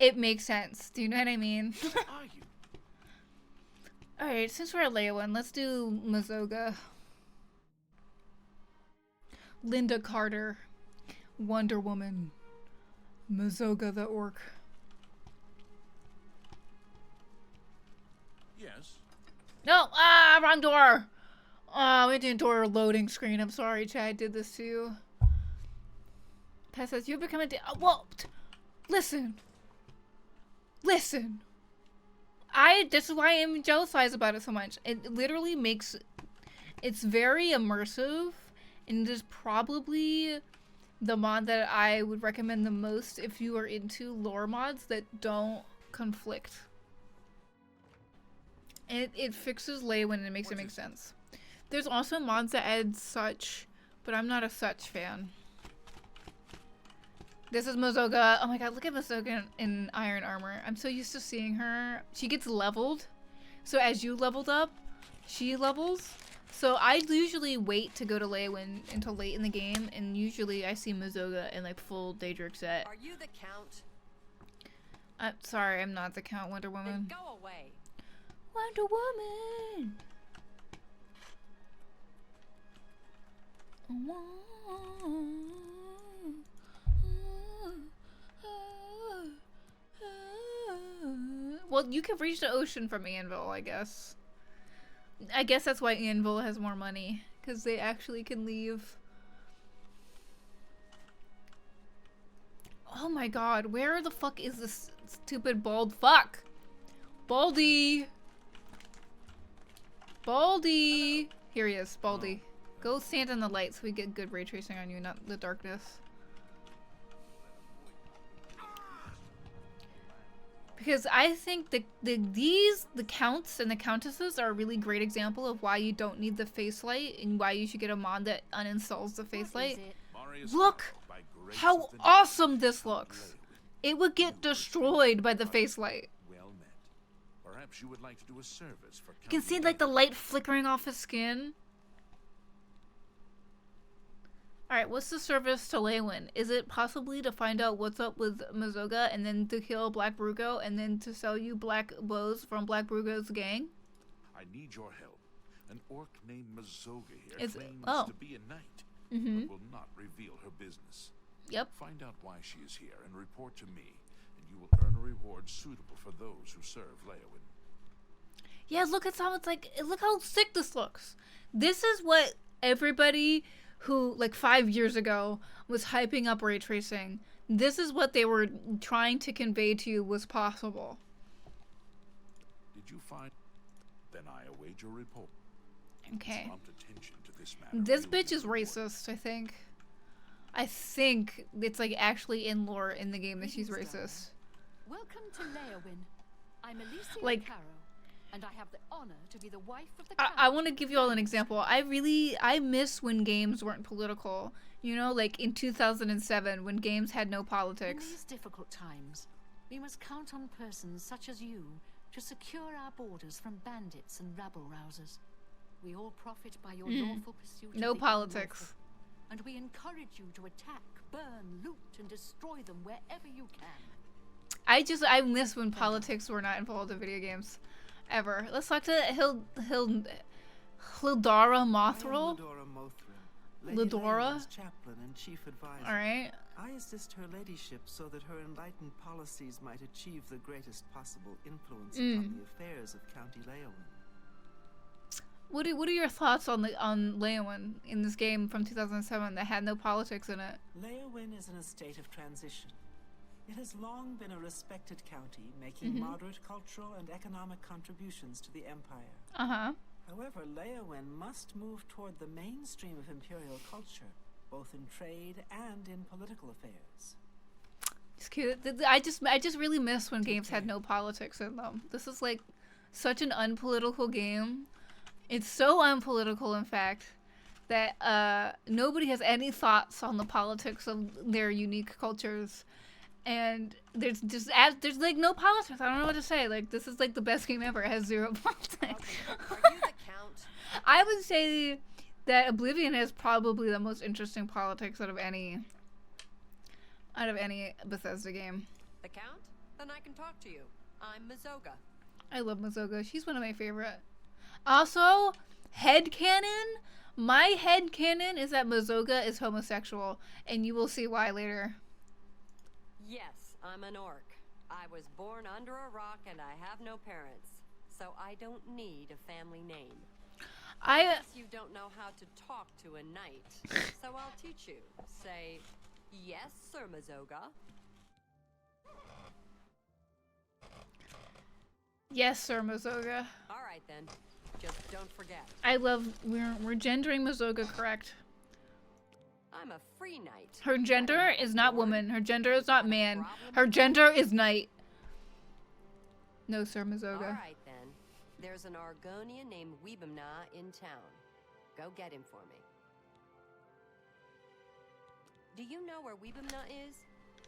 It makes sense. Do you know what I mean? Are you? Alright, since we're at Leowin, let's do Mazoga. Linda Carter. Wonder Woman. Mazoga the Orc. Yes. No! Wrong door! We didn't do our loading screen. I'm sorry, Chad. I did this to you. Paz says, you've become a... Whoa! Listen. Listen. this is why I'm jealous about it so much. It literally makes, it's very immersive, and it is probably the mod that I would recommend the most if you are into lore mods that don't conflict. And it fixes Leywin and it makes it make sense. There's also mods that add such, but I'm not a such fan. This is Mozoga. Oh my god, look at Mozoga in iron armor. I'm so used to seeing her. She gets leveled. So as you leveled up, she levels. So I usually wait to go to Leywin until late in the game, and usually I see Mozoga in like full Daedric set. Are you the Count? I'm sorry, I'm not the Count, Wonder Woman. Then go away. Wonder Woman! Well, you can reach the ocean from Anvil, I guess. I guess that's why Anvil has more money, because they actually can leave. Oh my god, where the fuck is this stupid bald fuck? Baldy! Baldy! Here he is, Baldy. Go stand in the light so we get good ray tracing on you, not the darkness. Because I think the counts and the countesses are a really great example of why you don't need the face light and why you should get a mod that uninstalls the face light. Look how awesome this looks. It would get destroyed by the face light. Well met. Perhaps you would like to do a service for You can see like the light flickering off his skin. Alright, what's the service to Leywin? Is it possibly to find out what's up with Mozoga and then to kill Black Brugo and then to sell you black bows from Black Brugo's gang? I need your help. An orc named Mozoga here claims oh. to be a knight, Mm-hmm. but will not reveal her business. Yep. Find out why she is here and report to me, and you will earn a reward suitable for those who serve Leywin. Yeah, look at how it's like, look how sick this looks. This is what everybody who, like 5 years ago, was hyping up ray tracing. This is what they were trying to convey to you was possible. Did you find? Then I await your report. Okay. Prompt attention to this matter. This bitch is racist, I think. I think it's like actually in lore in the game that she's racist. Welcome to Leywin. I'm Alicia Like- Caro, and I have the honor to be the wife of the I want to give you all an example. I miss when games weren't political. You know, like in 2007 when games had no In politics. these difficult times, we must count on persons such as you to secure our borders from bandits and rabble-rousers. We all profit by your lawful pursuit No of the politics. unlawful, and we encourage you to attack, burn, loot, and destroy them wherever you can. I miss when politics were not involved in video games. Ever. Let's talk to Hildara Mothril. Lidora? Chaplain and chief advisor. Alright. I assist her ladyship so that her enlightened policies might achieve the greatest possible influence upon the affairs of County Leywin. What are your thoughts on Leywin in this game from 2007 that had no politics in it? Leywin is in a state of transition. It has long been a respected county, making moderate cultural and economic contributions to the empire. Uh-huh. However, Leywin must move toward the mainstream of imperial culture, both in trade and in political affairs. It's cute. I just really miss when games had no politics in them. This is like such an unpolitical game. It's so unpolitical, in fact, that nobody has any thoughts on the politics of their unique cultures. And there's like no politics. I don't know what to say. Like, this is like the best game ever. It has zero politics. Are you the Count? I would say that Oblivion has probably the most interesting politics out of any Bethesda game. The Count? Then I can talk to you. I'm Mozoga. I love Mozoga. She's one of my favorite. Also, headcanon. My headcanon is that Mozoga is homosexual, and you will see why later. Yes, I'm an orc. I was born under a rock and I have no parents, so I don't need a family name. I guess you don't know how to talk to a knight, so I'll teach you. Say, yes, Sir Mozoga. Yes, Sir Mazoga. All right then. Just don't forget. I love we're gendering Mazoga correct. I'm a free knight. Her gender is not woman. Her gender is not man. Her gender is knight. No, Sir Mazoga. All right then. There's an Argonian named Weebamna in town. Go get him for me. Do you know where Weebamna is?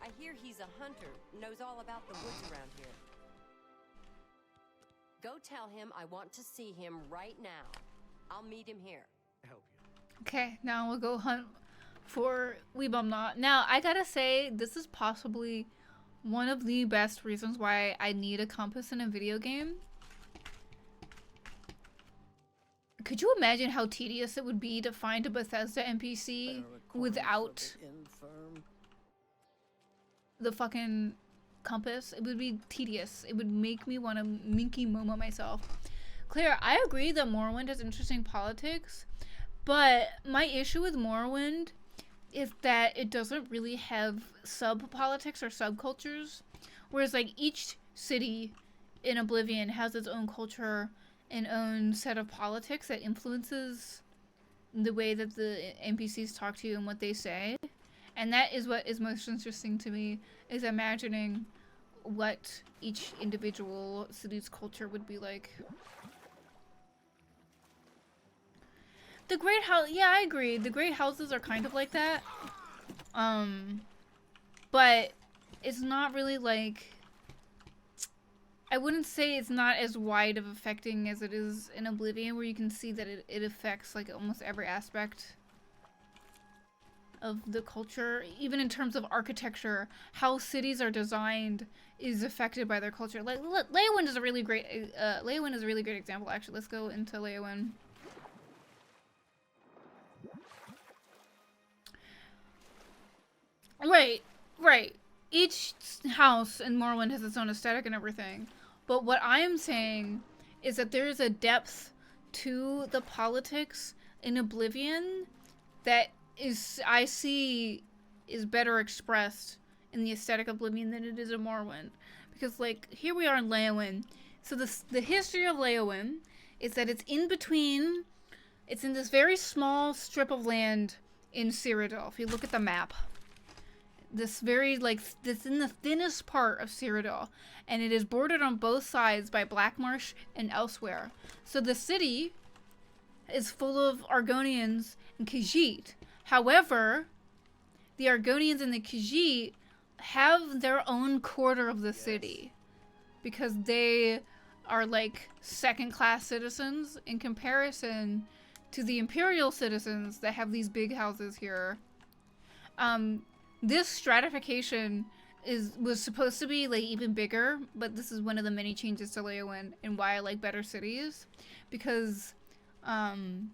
I hear he's a hunter, knows all about the woods around here. Go tell him I want to see him right now. I'll meet him here. Help you. Okay, now we'll go hunt for Weebamna. Now, I gotta say, this is possibly one of the best reasons why I need a compass in a video game. Could you imagine how tedious it would be to find a Bethesda NPC without the fucking compass? It would be tedious. It would make me want to Minky Momo myself. Claire, I agree that Morrowind has interesting politics, but my issue with Morrowind is that it doesn't really have sub-politics or subcultures, whereas like each city in Oblivion has its own culture and own set of politics that influences the way that the NPCs talk to you and what they say. And that is what is most interesting to me, is imagining what each individual city's culture would be like. The great house, yeah, I agree. The great houses are kind of like that. But it's not really like, I wouldn't say it's not as wide of affecting as it is in Oblivion, where you can see that it affects like almost every aspect of the culture. Even in terms of architecture, how cities are designed is affected by their culture. Like Leyawind is a really great example, actually. Let's go into Leyawind. Right. Each house in Morrowind has its own aesthetic and everything. But what I'm saying is that there is a depth to the politics in Oblivion that I see is better expressed in the aesthetic of Oblivion than it is in Morrowind. Because, like, here we are in Leyawind. So the history of Leyawind is that it's in between, it's in this very small strip of land in Cyrodiil. If you look at the map. This very, like, this in the thinnest part of Cyrodiil, and it is bordered on both sides by Blackmarsh and elsewhere. So the city is full of Argonians and Khajiit. However, the Argonians and the Khajiit have their own quarter of the city because they are like second-class citizens in comparison to the Imperial citizens that have these big houses here. This stratification was supposed to be like even bigger, but this is one of the many changes to Leyawind and why I like better cities, because the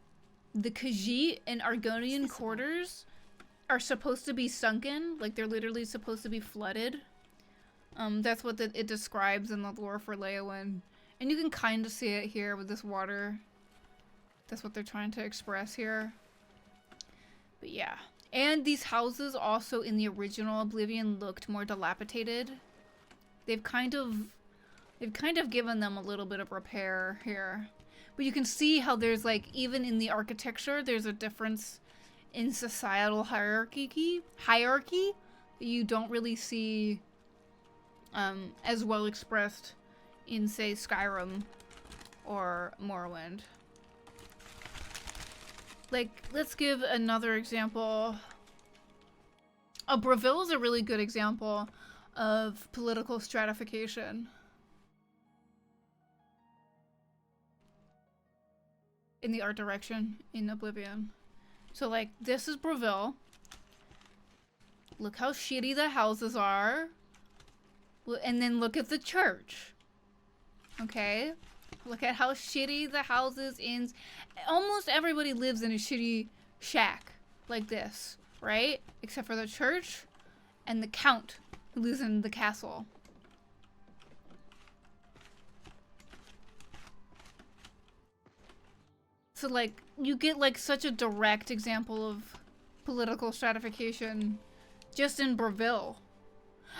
Khajiit and Argonian quarters are supposed to be sunken, like they're literally supposed to be flooded. That's what it describes in the lore for Leyawind, and you can kind of see it here with this water. That's what they're trying to express here. But yeah. And these houses also in the original Oblivion looked more dilapidated. They've kind of given them a little bit of repair here. But you can see how there's like, even in the architecture, there's a difference in societal hierarchy that you don't really see as well expressed in, say, Skyrim or Morrowind. Like, let's give another example. Breville is a really good example of political stratification. In the art direction in Oblivion. So, like, this is Breville. Look how shitty the houses are. And then look at the church. Okay? Look at how shitty the houses in... Almost everybody lives in a shitty shack like this, right? Except for the church and the count who lives in the castle. So, like, you get, like, such a direct example of political stratification just in Breville.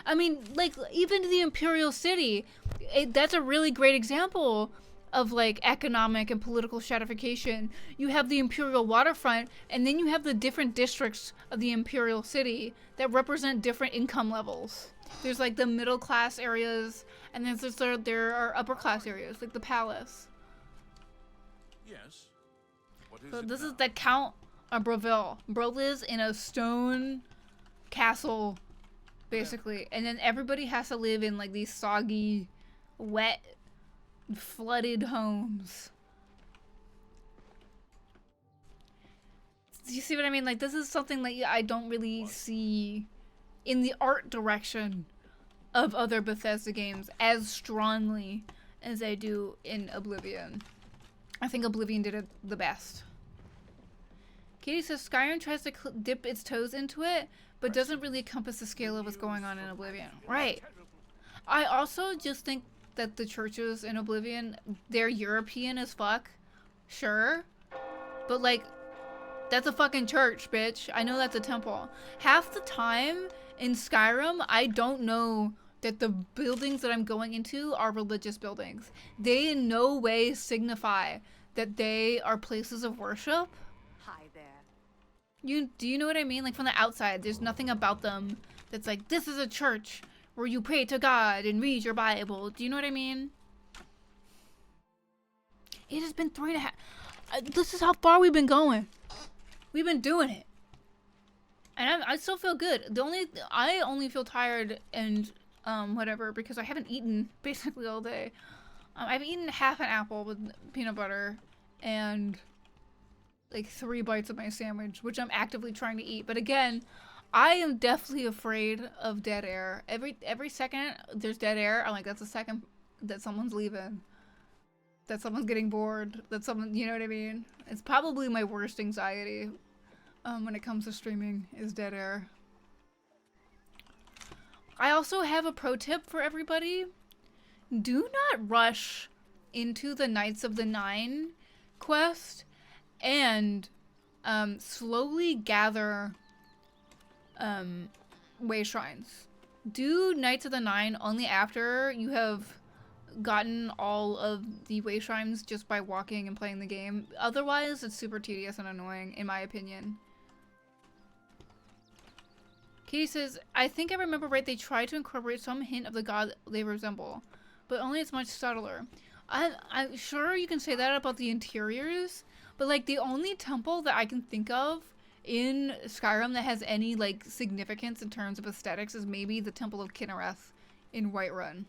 I mean, like, even the Imperial City, that's a really great example of like economic and political stratification. You have the imperial waterfront, and then you have the different districts of the imperial city that represent different income levels. There's like the middle class areas, and then there are upper class areas, like the palace. Yes. What is So it this now? is the Count of Breville. Bro lives in a stone castle, basically, and then everybody has to live in like these soggy, wet, flooded homes. Do you see what I mean? Like, this is something that I don't really see in the art direction of other Bethesda games as strongly as I do in Oblivion. I think Oblivion did it the best. Katie says Skyrim tries to dip its toes into it, but doesn't really encompass the scale of what's going on in Oblivion. Right. I also just think that the churches in Oblivion, they're European as fuck. Sure. But like, that's a fucking church, bitch. I know that's a temple. Half the time in Skyrim, I don't know that the buildings that I'm going into are religious buildings. They in no way signify that they are places of worship. Hi there. Do you know what I mean? Like, from the outside, there's nothing about them that's like, this is a church where you pray to God and read your Bible. Do you know what I mean? It has been 3.5. This is how far we've been going. We've been doing it, and I still feel good. I only feel tired and whatever because I haven't eaten basically all day. I've eaten half an apple with peanut butter and like 3 bites of my sandwich, which I'm actively trying to eat. But again, I am definitely afraid of dead air. Every second there's dead air, I'm like, that's a second that someone's leaving. That someone's getting bored. That someone, you know what I mean? It's probably my worst anxiety when it comes to streaming is dead air. I also have a pro tip for everybody. Do not rush into the Knights of the Nine quest and slowly gather way shrines. Do Knights of the Nine only after you have gotten all of the way shrines just by walking and playing the game. Otherwise, it's super tedious and annoying, in my opinion. Katie says, I think I remember right, they try to incorporate some hint of the god they resemble, but only it's much subtler. I'm sure you can say that about the interiors, but like the only temple that I can think of in Skyrim that has any like significance in terms of aesthetics is maybe the Temple of Kinnereth in Whiterun.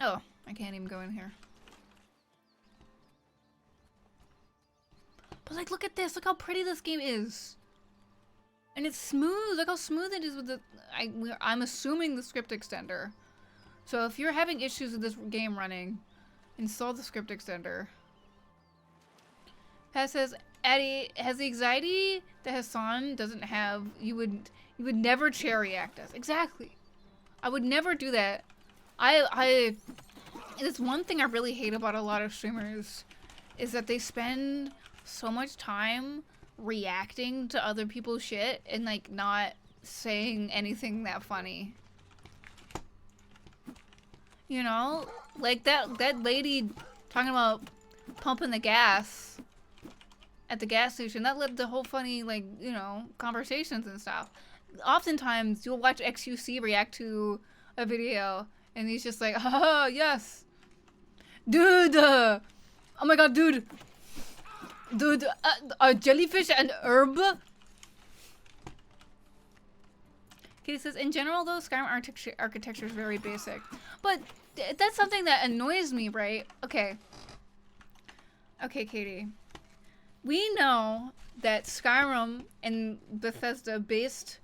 Oh, I can't even go in here. But like, look at this. Look how pretty this game is. And it's smooth. Look how smooth it is with the... I'm assuming the script extender. So if you're having issues with this game running, install the script extender. Pat says, Addie, has the anxiety that Hassan doesn't have, you would never cherry act us. Exactly. I would never do that. It's one thing I really hate about a lot of streamers is that they spend so much time reacting to other people's shit and like not saying anything that funny. You know, like that lady talking about pumping the gas at the gas station, that led to whole funny, like, you know, conversations and stuff. Oftentimes you'll watch XUC react to a video and he's just like, oh, yes. Dude, oh my god, dude, are jellyfish an herb? Katie says, in general though, Skyrim architecture is very basic. But that's something that annoys me, right? Okay. Okay, Katie. We know that Skyrim and Bethesda based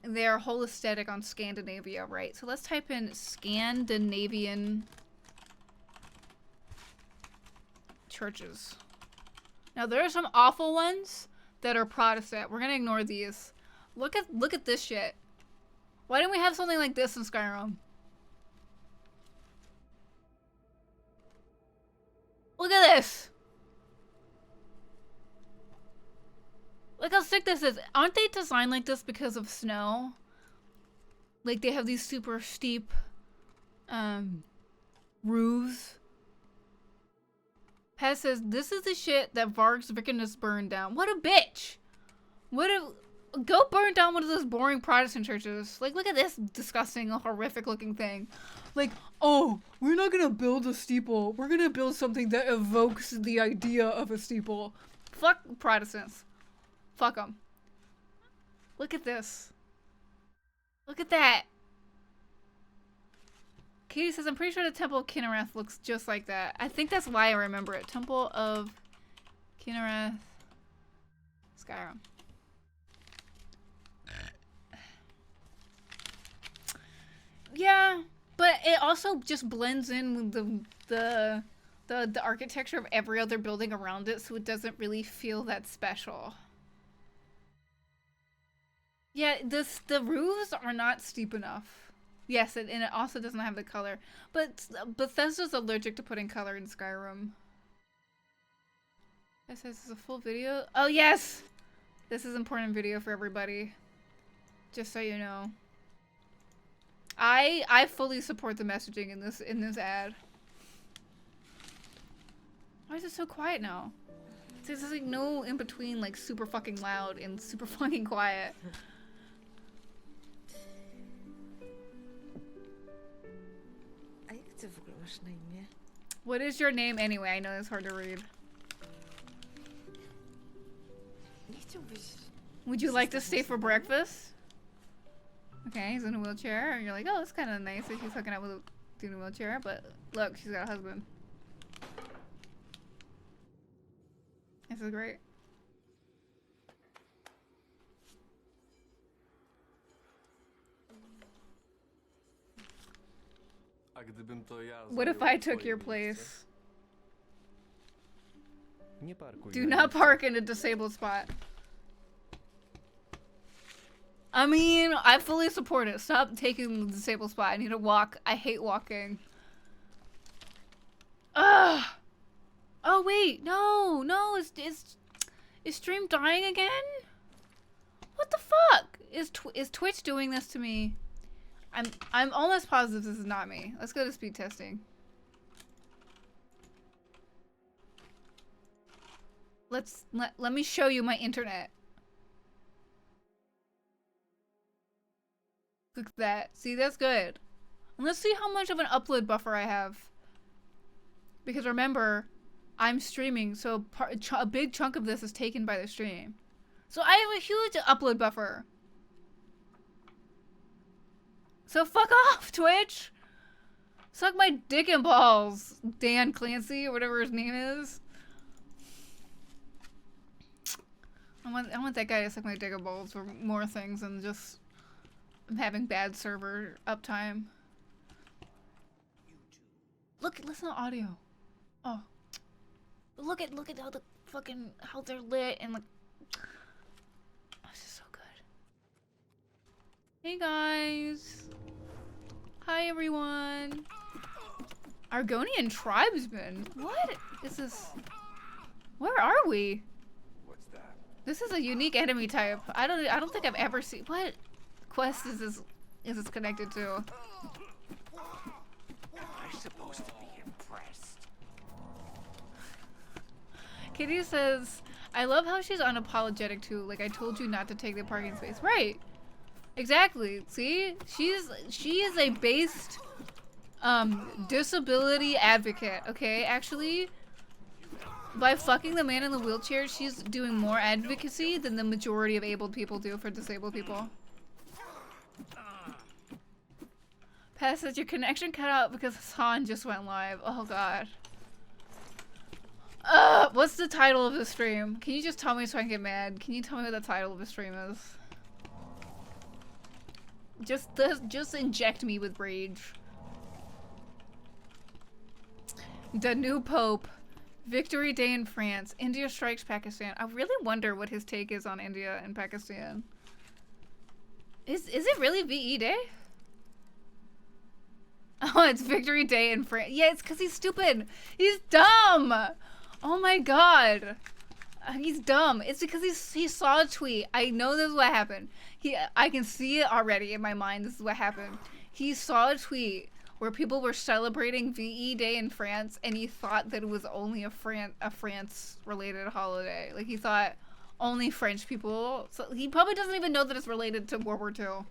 their whole aesthetic on Scandinavia, right? So let's type in Scandinavian churches. Now there are some awful ones that are Protestant. We're gonna ignore these. Look at this shit. Why didn't we have something like this in Skyrim? Look at this. Look how sick this is. Aren't they designed like this because of snow? Like, they have these super steep, roofs. Paz says, this is the shit that Varg's Vicarness burned down. What a bitch! Go burn down one of those boring Protestant churches. Like, look at this disgusting, horrific looking thing. Like, oh, we're not gonna build a steeple. We're gonna build something that evokes the idea of a steeple. Fuck Protestants. Fuck them. Look at this. Look at that. Katie says, I'm pretty sure the Temple of Kinnereth looks just like that. I think that's why I remember it. Temple of Kinnereth. Skyrim. Yeah, but it also just blends in with the architecture of every other building around it, so it doesn't really feel that special. Yeah, the roofs are not steep enough. Yes, and it also doesn't have the color. But Bethesda's allergic to putting color in Skyrim. This is a full video. Oh, yes! This is important video for everybody. Just so you know. I fully support the messaging in this ad. Why is it so quiet now? There's like no in between, like super fucking loud and super fucking quiet. What is your name anyway? I know it's hard to read. Would you like to stay for breakfast? Okay, he's in a wheelchair, and you're like, oh, that's kind of nice that she's hooking up with a dude in a wheelchair, but look, she's got a husband. This is great. What if I took your place? Do not park in a disabled spot. I mean, I fully support it. Stop taking the disabled spot. I need to walk. I hate walking. Ugh. Oh wait, no, is stream dying again? What the fuck? Is Twitch doing this to me? I'm almost positive this is not me. Let's go to speed testing. Let me show you my internet. Look at that. See, that's good. And let's see how much of an upload buffer I have. Because remember, I'm streaming, so a big chunk of this is taken by the stream. So I have a huge upload buffer. So fuck off, Twitch! Suck my dick and balls, Dan Clancy, or whatever his name is. I want that guy to suck my dick and balls for more things than just having bad server uptime. Listen to audio. Oh. Look at how the fucking, how they're lit and like, oh, this is so good. Hey guys. Hi everyone. Argonian tribesman. What is this? Where are we? What's that? This is a unique enemy type. I don't think I've ever seen. What quest is this connected to? I'm supposed to be impressed. Kitty says, I love how she's unapologetic too. Like, I told you not to take the parking space. Right. Exactly. See? She is a based disability advocate, okay? Actually, by fucking the man in the wheelchair, she's doing more advocacy than the majority of able people do for disabled people. Pat says your connection cut out because Hassan just went live. Oh god. What's the title of the stream? Can you just tell me so I can get mad? Can you tell me what the title of the stream is? Just inject me with rage. The new Pope. Victory Day in France. India strikes Pakistan. I really wonder what his take is on India and Pakistan. Is it really VE Day? Oh, it's Victory Day in France. Yeah, it's because he's stupid. He's dumb. Oh my god. He's dumb. It's because he saw a tweet. I know this is what happened. I can see it already in my mind. This is what happened. He saw a tweet where people were celebrating VE Day in France, and he thought that it was only a France-related holiday. Like, he thought only French people. So he probably doesn't even know that it's related to World War II.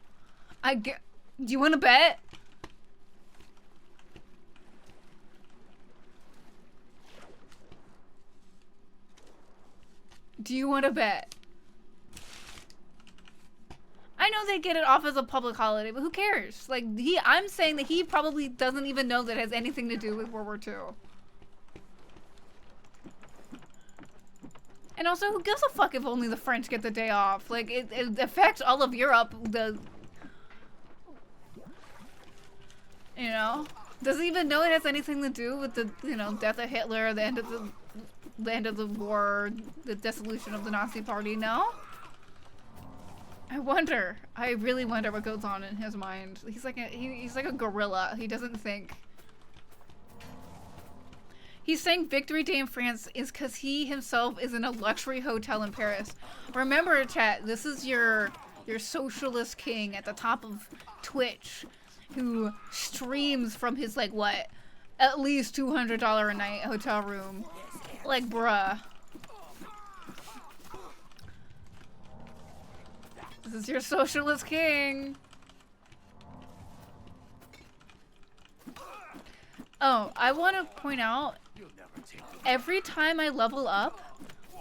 Do you want to bet? Do you want to bet? I know they get it off as a public holiday, but who cares? Like, I'm saying that he probably doesn't even know that it has anything to do with World War II. And also, who gives a fuck if only the French get the day off? Like, it affects all of Europe. You know? Does he even know it has anything to do with the, you know, death of Hitler, the end of the war, the dissolution of the Nazi Party? No? I really wonder what goes on in his mind. He's like a gorilla. He doesn't think. He's saying Victory Day in France is because he himself is in a luxury hotel in Paris. Remember, chat, this is your socialist king at the top of Twitch who streams from his, like, what? At least $200 a night hotel room. Like, bruh. This is your socialist king. Oh, I want to point out, every time I level up,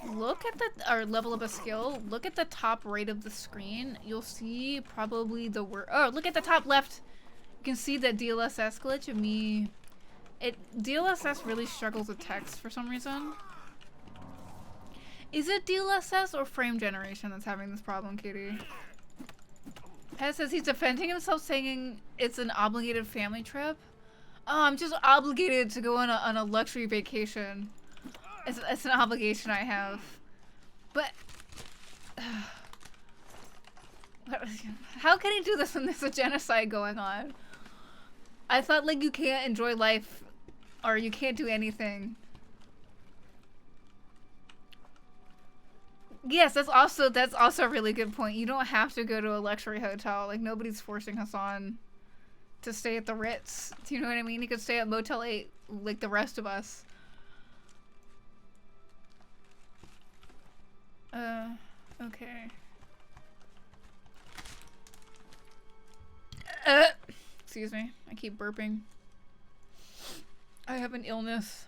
level up a skill, look at the top right of the screen. You'll see probably the word. Oh, look at the top left. You can see that DLSS glitch of me. DLSS really struggles with text for some reason. Is it DLSS or frame generation that's having this problem, Katie? Pez says he's defending himself, saying it's an obligated family trip. Oh, I'm just obligated to go on a luxury vacation. It's an obligation I have. But how can he do this when there's a genocide going on? I thought, like, you can't enjoy life or you can't do anything. Yes, that's also a really good point. You don't have to go to a luxury hotel. Like, nobody's forcing Hassan to stay at the Ritz. Do you know what I mean? He could stay at Motel 8 like the rest of us. Okay. Excuse me. I keep burping. I have an illness.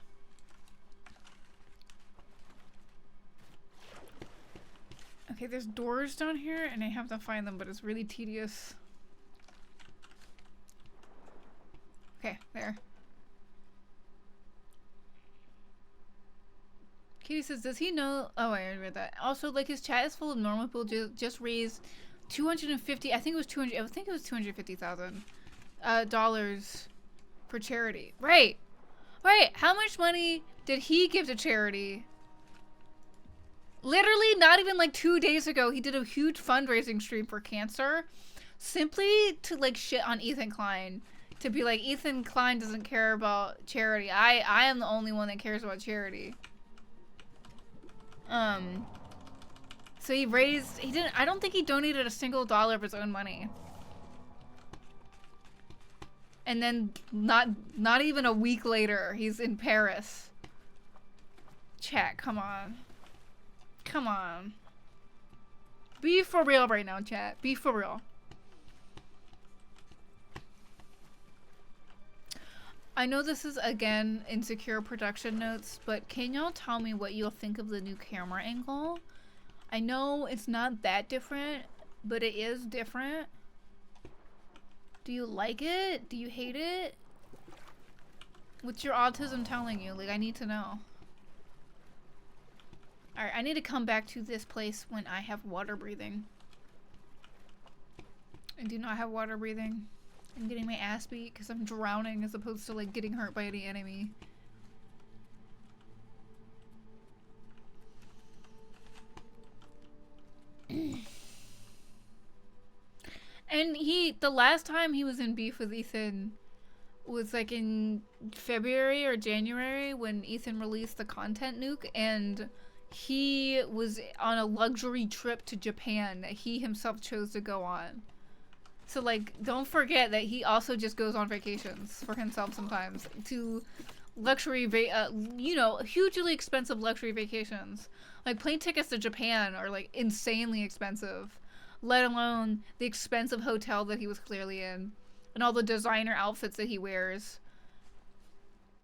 Okay, there's doors down here, and I have to find them, but it's really tedious. Okay, there. Katie says, does he know? Oh, I already read that. Also, like, his chat is full of normal people. Just raised 250. I think it was 200. I think it was $250,000 dollars for charity. Right. Right. How much money did he give to charity? Literally, not even like 2 days ago, he did a huge fundraising stream for cancer, simply to, like, shit on Ethan Klein. To be like, Ethan Klein doesn't care about charity. I am the only one that cares about charity. So I don't think he donated a single dollar of his own money. And then not even a week later, he's in Paris. Chat, come on. Come on. Be for real right now, chat. Be for real. I know this is, again, insecure production notes, but can y'all tell me what you'll think of the new camera angle? I know it's not that different, but it is different. Do you like it? Do you hate it? What's your autism telling you? Like, I need to know. Alright, I need to come back to this place when I have water breathing. I do not have water breathing. I'm getting my ass beat because I'm drowning as opposed to, like, getting hurt by the enemy. And the last time he was in beef with Ethan was, like, in February or January when Ethan released the content nuke, and he was on a luxury trip to Japan that he himself chose to go on. So, like, don't forget that he also just goes on vacations for himself sometimes to luxury, you know, hugely expensive luxury vacations. Like, plane tickets to Japan are, like, insanely expensive, let alone the expensive hotel that he was clearly in and all the designer outfits that he wears.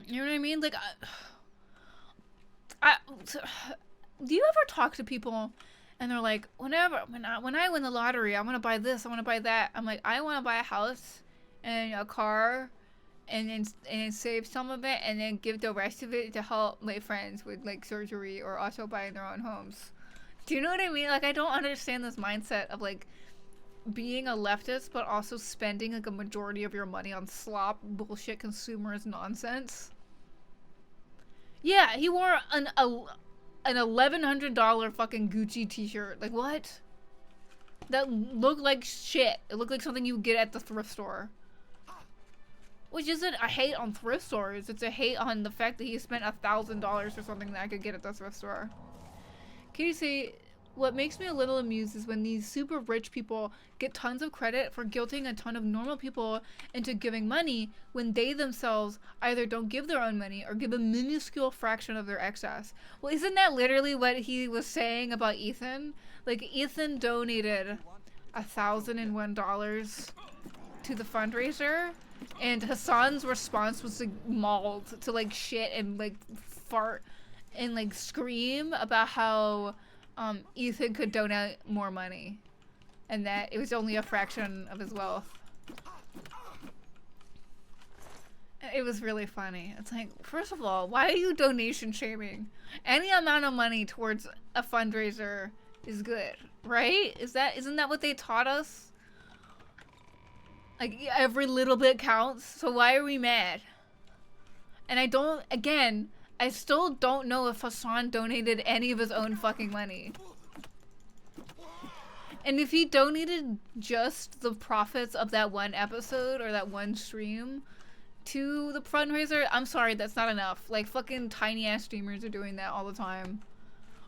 You know what I mean? Like, do you ever talk to people and they're like, when I win the lottery, I want to buy this, I want to buy that. I'm like, I want to buy a house and a car and then save some of it and then give the rest of it to help my friends with like surgery or also buying their own homes. Do you know what I mean? Like, I don't understand this mindset of like being a leftist but also spending like a majority of your money on slop, bullshit, consumerist nonsense. Yeah, he wore an $1,100 fucking Gucci t-shirt. Like, what? That looked like shit. It looked like something you would get at the thrift store. Which isn't a hate on thrift stores. It's a hate on the fact that he spent $1,000 for something that I could get at the thrift store. Katie say, what makes me a little amused is when these super rich people get tons of credit for guilting a ton of normal people into giving money when they themselves either don't give their own money or give a minuscule fraction of their excess. Well, isn't that literally what he was saying about Ethan? Like, Ethan donated $1,001 to the fundraiser, and Hassan's response was like mauled to like shit and like fart and like scream about how Ethan could donate more money and that it was only a fraction of his wealth. It was really funny. It's like, first of all, why are you donation shaming? Any amount of money towards a fundraiser is good, right? Isn't that what they taught us? Like, every little bit counts, so why are we mad? And I still don't know if Hassan donated any of his own fucking money. And if he donated just the profits of that one episode or that one stream to the fundraiser, I'm sorry, that's not enough. Like, fucking tiny ass streamers are doing that all the time.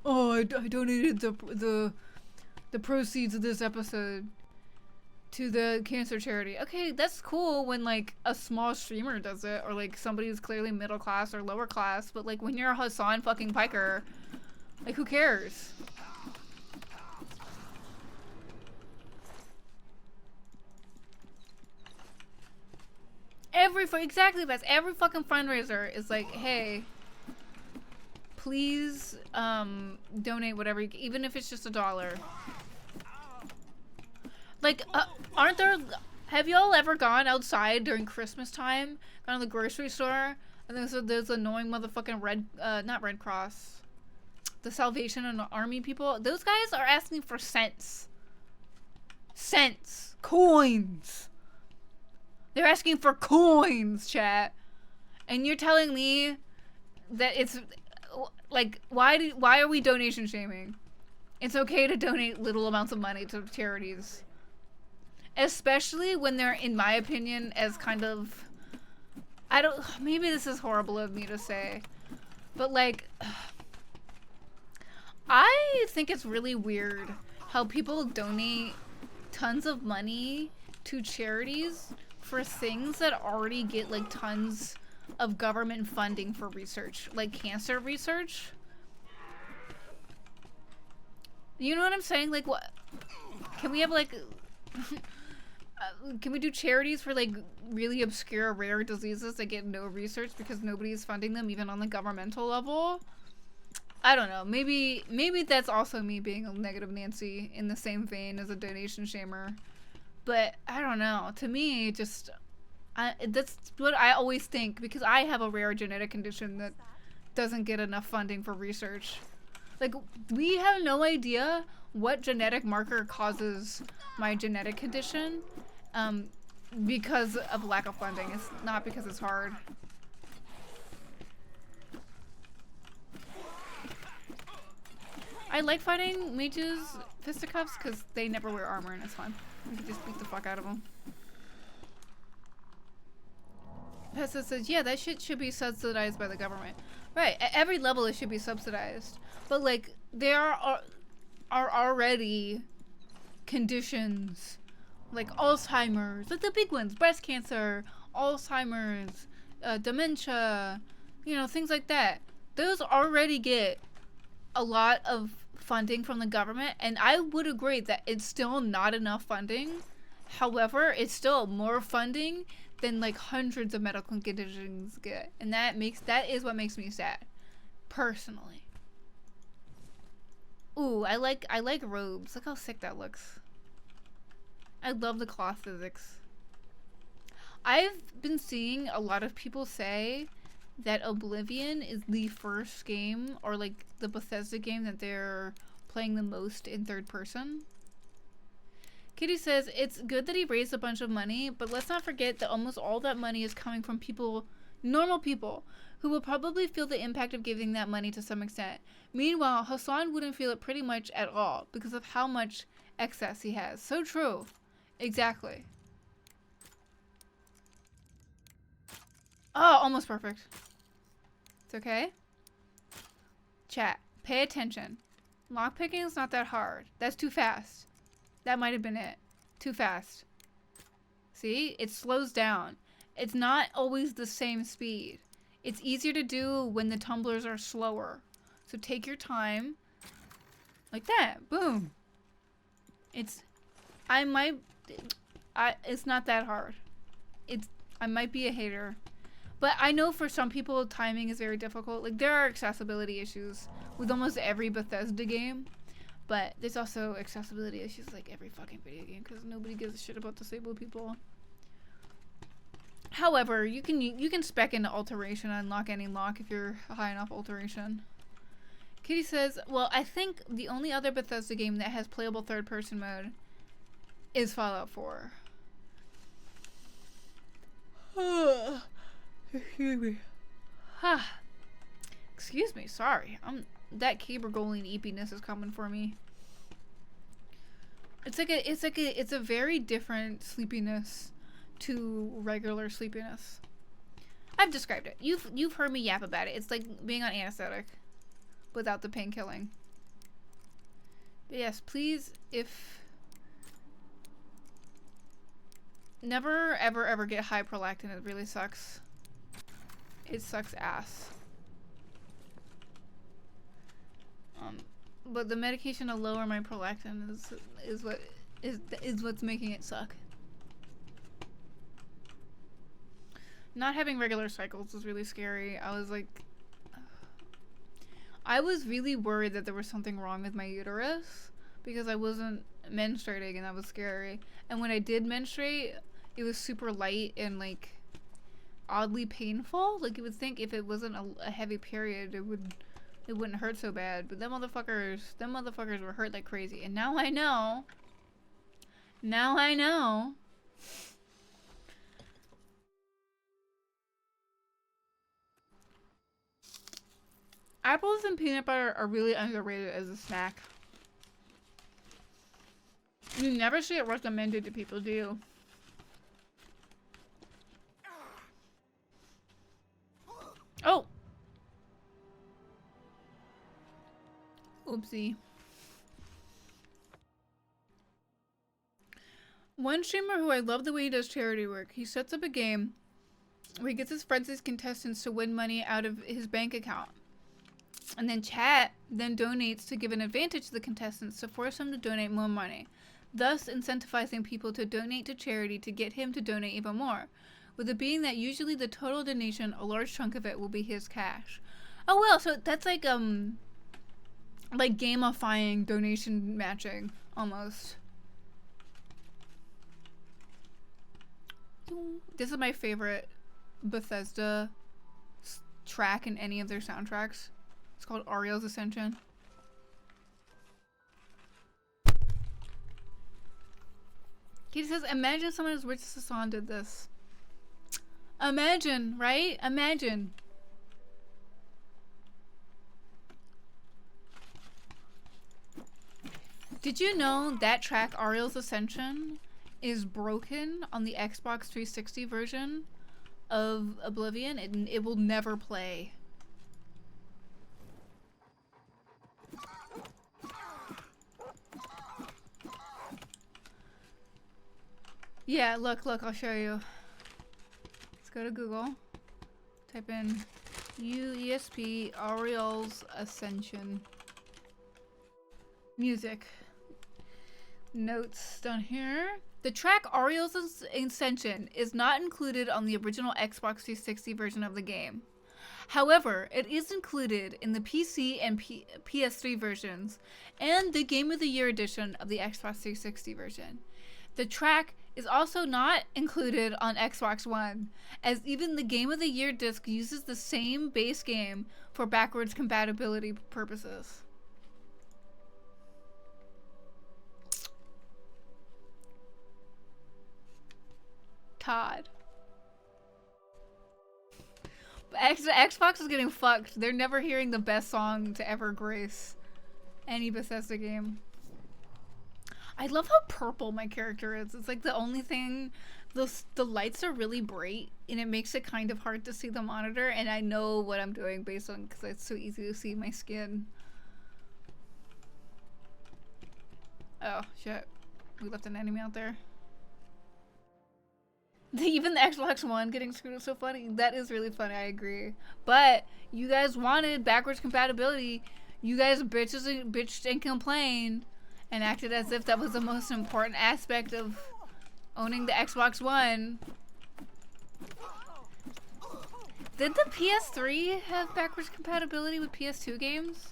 Oh, I donated the proceeds of this episode to the cancer charity. Okay, that's cool when like a small streamer does it, or like somebody who's clearly middle class or lower class, but like when you're a Hassan fucking Piker, like, who cares? Exactly, that's every fucking fundraiser is like, hey, please donate whatever even if it's just $1. Like, have y'all ever gone outside during Christmas time, gone to the grocery store, and there's annoying motherfucking not Red Cross, the Salvation and Army people? Those guys are asking for cents. Coins. They're asking for coins, chat. And you're telling me that it's, like, why are we donation shaming? It's okay to donate little amounts of money to charities. Especially when they're, in my opinion, as kind of, maybe this is horrible of me to say, but like, I think it's really weird how people donate tons of money to charities for things that already get like tons of government funding for research, like cancer research. You know what I'm saying? Like, what? Can we have like... can we do charities for like really obscure rare diseases that get no research because nobody's funding them even on the governmental level? I don't know. Maybe that's also me being a negative Nancy in the same vein as a donation shamer. But I don't know. To me, just that's what I always think, because I have a rare genetic condition that doesn't get enough funding for research. Like, we have no idea what genetic marker causes my genetic condition because of lack of funding. It's not because it's hard. I like fighting mages fisticuffs because they never wear armor and it's fun. You can just beat the fuck out of them. Pessa says, yeah, that shit should be subsidized by the government. Right, at every level it should be subsidized. But like, there are already conditions like Alzheimer's, like the big ones, breast cancer, Alzheimer's, dementia, you know, things like that. Those already get a lot of funding from the government, and I would agree that it's still not enough funding. However, it's still more funding than like hundreds of medical conditions get, and that is what makes me sad, personally. Ooh, I like robes. Look how sick that looks. I love the cloth physics. I've been seeing a lot of people say that Oblivion is the first game, or like the Bethesda game, that they're playing the most in third person. Kitty says, it's good that he raised a bunch of money, but let's not forget that almost all that money is coming from people, normal people, who will probably feel the impact of giving that money to some extent. Meanwhile, Hassan wouldn't feel it pretty much at all because of how much excess he has. So true. Exactly. Oh, almost perfect. It's okay. Chat, pay attention. Lockpicking is not that hard. That's too fast. That might have been it. Too fast. See? It slows down. It's not always the same speed. It's easier to do when the tumblers are slower. So take your time. Like that. Boom. It's not that hard. I might be a hater. But I know for some people timing is very difficult. Like, there are accessibility issues with almost every Bethesda game. But there's also accessibility issues like every fucking video game because nobody gives a shit about disabled people. However, you can spec into alteration and unlock any lock if you're high enough alteration. Kitty says, well, I think the only other Bethesda game that has playable third-person mode is Fallout 4. Excuse me. Excuse me, sorry. That Cabergoline eepiness is coming for me. It's a very different sleepiness to regular sleepiness. I've described it. You've heard me yap about it. It's like being on anesthetic without the pain killing. But yes, please, if never ever get high prolactin. It really sucks. It sucks ass. But the medication to lower my prolactin is what's making it suck. Not having regular cycles is really scary. I was really worried that there was something wrong with my uterus because I wasn't menstruating, and that was scary. And when I did menstruate, it was super light and like oddly painful. Like, you would think if it wasn't a heavy period, it wouldn't hurt so bad. But them motherfuckers were hurt like crazy. And now I know. Now I know. Apples and peanut butter are really underrated as a snack. You never see it recommended to people, do you? Oh! Oopsie. One streamer who I love the way he does charity work, he sets up a game where he gets his friends as contestants to win money out of his bank account. And then chat then donates to give an advantage to the contestants to force them to donate more money, thus incentivizing people to donate to charity to get him to donate even more, with it being that usually the total donation, a large chunk of it, will be his cash. Oh well, so that's like gamifying donation matching, almost. This is my favorite Bethesda track in any of their soundtracks. It's called Ariel's Ascension. He says, imagine someone as rich as Hassan did this. Imagine, right? Imagine. Did you know that track, Ariel's Ascension, is broken on the Xbox 360 version of Oblivion, it will never play. Yeah, look, I'll show you. Let's go to Google. Type in UESP Aureol's Ascension. Music. Notes down here. The track Aureol's Ascension is not included on the original Xbox 360 version of the game. However, it is included in the PC and PS3 versions and the Game of the Year edition of the Xbox 360 version. The track is also not included on Xbox One, as even the Game of the Year disc uses the same base game for backwards compatibility purposes. Todd. Xbox is getting fucked. They're never hearing the best song to ever grace any Bethesda game. I love how purple my character is. It's like the only thing, the lights are really bright and it makes it kind of hard to see the monitor, and I know what I'm doing based on, because it's so easy to see my skin. Oh shit, we left an enemy out there. Even the Xbox One getting screwed is so funny. That is really funny, I agree. But you guys wanted backwards compatibility. You guys bitched and complained and acted as if that was the most important aspect of owning the Xbox One. Did the PS3 have backwards compatibility with PS2 games?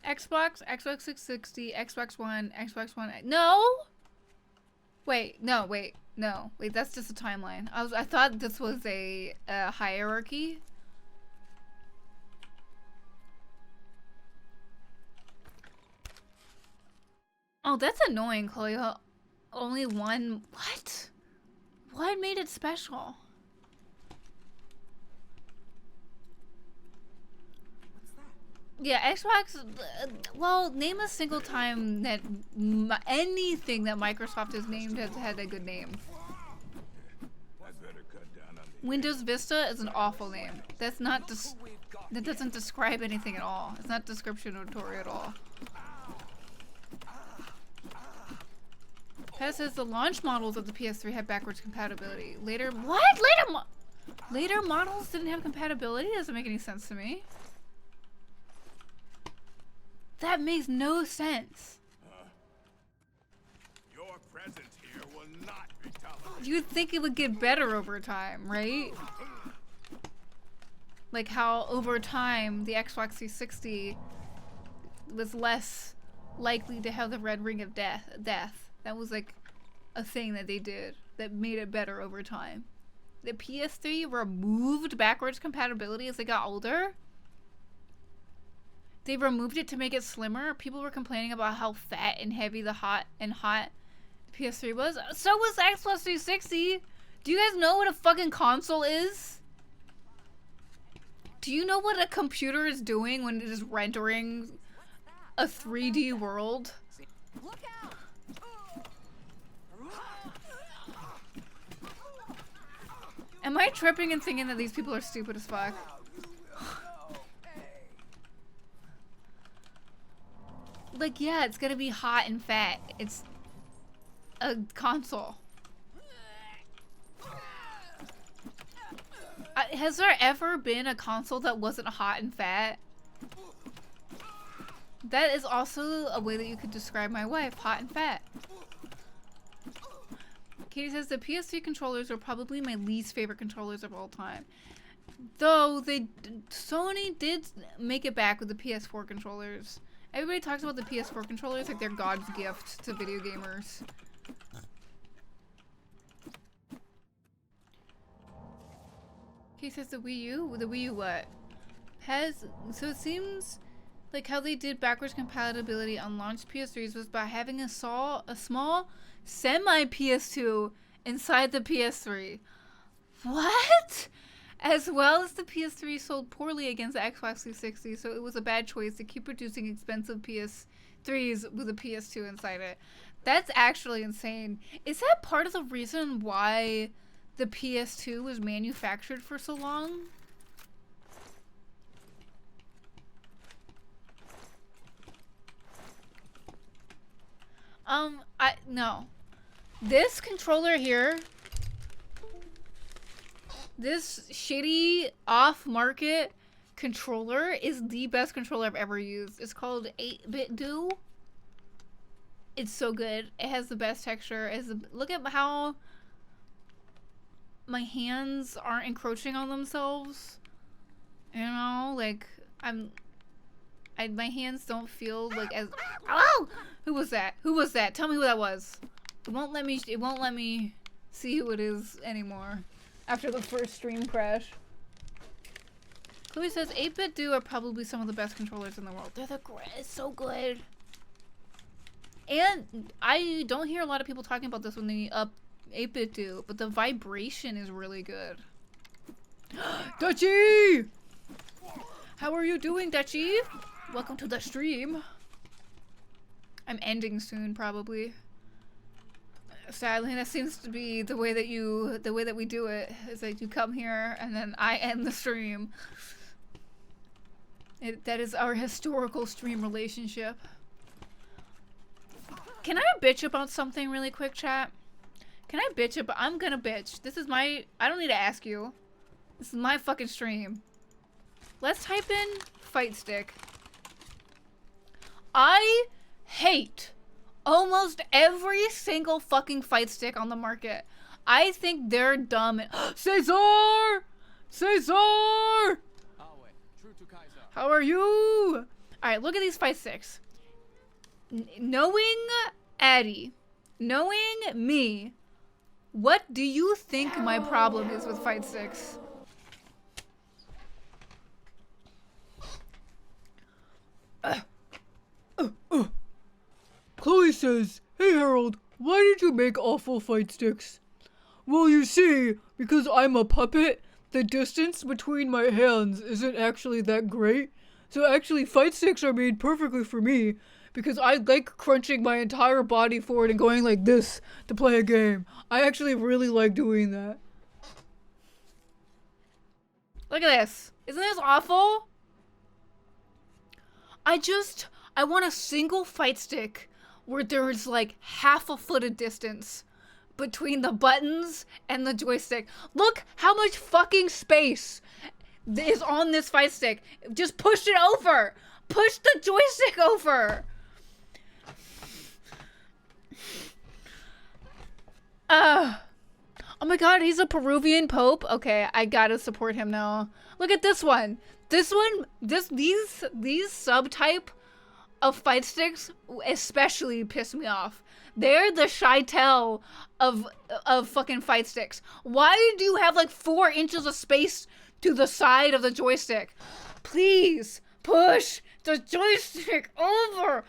Xbox, Xbox 360, Xbox One, Xbox One. No! Wait, no, wait. No, wait, that's just a timeline. I thought this was a hierarchy. Oh, that's annoying, Chloe. Only one. What? What made it special? Yeah, Xbox, well, name a single time that anything that Microsoft has named has had a good name. Windows Vista is an awful name. That's not that doesn't describe anything at all. It's not descriptionatory at all. Pez says the launch models of the PS3 had backwards compatibility. Later, what? Later models didn't have compatibility? Doesn't make any sense to me. That makes no sense. Your presence here will not be tolerated. You'd think it would get better over time, right? Like how over time the Xbox 360 was less likely to have the red ring of death. That was like a thing that they did that made it better over time. The PS3 removed backwards compatibility as they got older. They removed it to make it slimmer. People were complaining about how fat and heavy the hot PS3 was. So was Xbox 360. Do you guys know what a fucking console is? Do you know what a computer is doing when it is rendering a 3D world? Look out! Am I tripping and thinking that these people are stupid as fuck? Like, yeah, it's gonna be hot and fat. It's a console. Has there ever been a console that wasn't hot and fat? That is also a way that you could describe my wife, hot and fat. Katie says the PS3 controllers are probably my least favorite controllers of all time. Though Sony did make it back with the PS4 controllers. Everybody talks about the PS4 controllers like they're God's gift to video gamers. He says the Wii U? The Wii U what? So it seems like how they did backwards compatibility on launch PS3s was by having a small semi PS2 inside the PS3. What? As well as the PS3 sold poorly against the Xbox 360, so it was a bad choice to keep producing expensive PS3s with a PS2 inside it. That's actually insane. Is that part of the reason why the PS2 was manufactured for so long? No. This controller here, this shitty off-market controller is the best controller I've ever used. It's called 8-Bit Do. It's so good. It has the best texture. Look at how my hands aren't encroaching on themselves. You know, like my hands don't feel like as. Oh! Who was that? Who was that? Tell me who that was. It won't let me see who it is anymore after the first stream crash. Chloe says 8-Bit Do are probably some of the best controllers in the world. They're it's so good. And I don't hear a lot of people talking about this when they up 8-Bit Do, but the vibration is really good. Dutchie! How are you doing, Dutchie? Welcome to the stream. I'm ending soon, probably. Sadly, that seems to be the way that we do it. Is like you come here and then I end the stream. That is our historical stream relationship. Can I bitch about something really quick, chat? Can I bitch about? I'm gonna bitch. This is my. I don't need to ask you. This is my fucking stream. Let's type in fight stick. I hate almost every single fucking fight stick on the market. I think they're dumb. Cesar! Cesar! How are you? Alright, look at these fight sticks. Knowing Addie, knowing me, what do you think my problem is with fight sticks? Chloe says, "Hey Harold, why did you make awful fight sticks?" Well, you see, because I'm a puppet, the distance between my hands isn't actually that great. So actually, fight sticks are made perfectly for me, because I like crunching my entire body forward and going like this to play a game. I actually really like doing that. Look at this. Isn't this awful? I want a single fight stick where there's like half a foot of distance between the buttons and the joystick. Look how much fucking space is on this fight stick. Just push it over. Push the joystick over. Oh my god, he's a Peruvian pope? Okay, I gotta support him now. Look at this one. These subtype of fight sticks especially piss me off. They're the Shytel of fucking fight sticks. Why do you have like 4 inches of space to the side of the joystick? Please push the joystick over.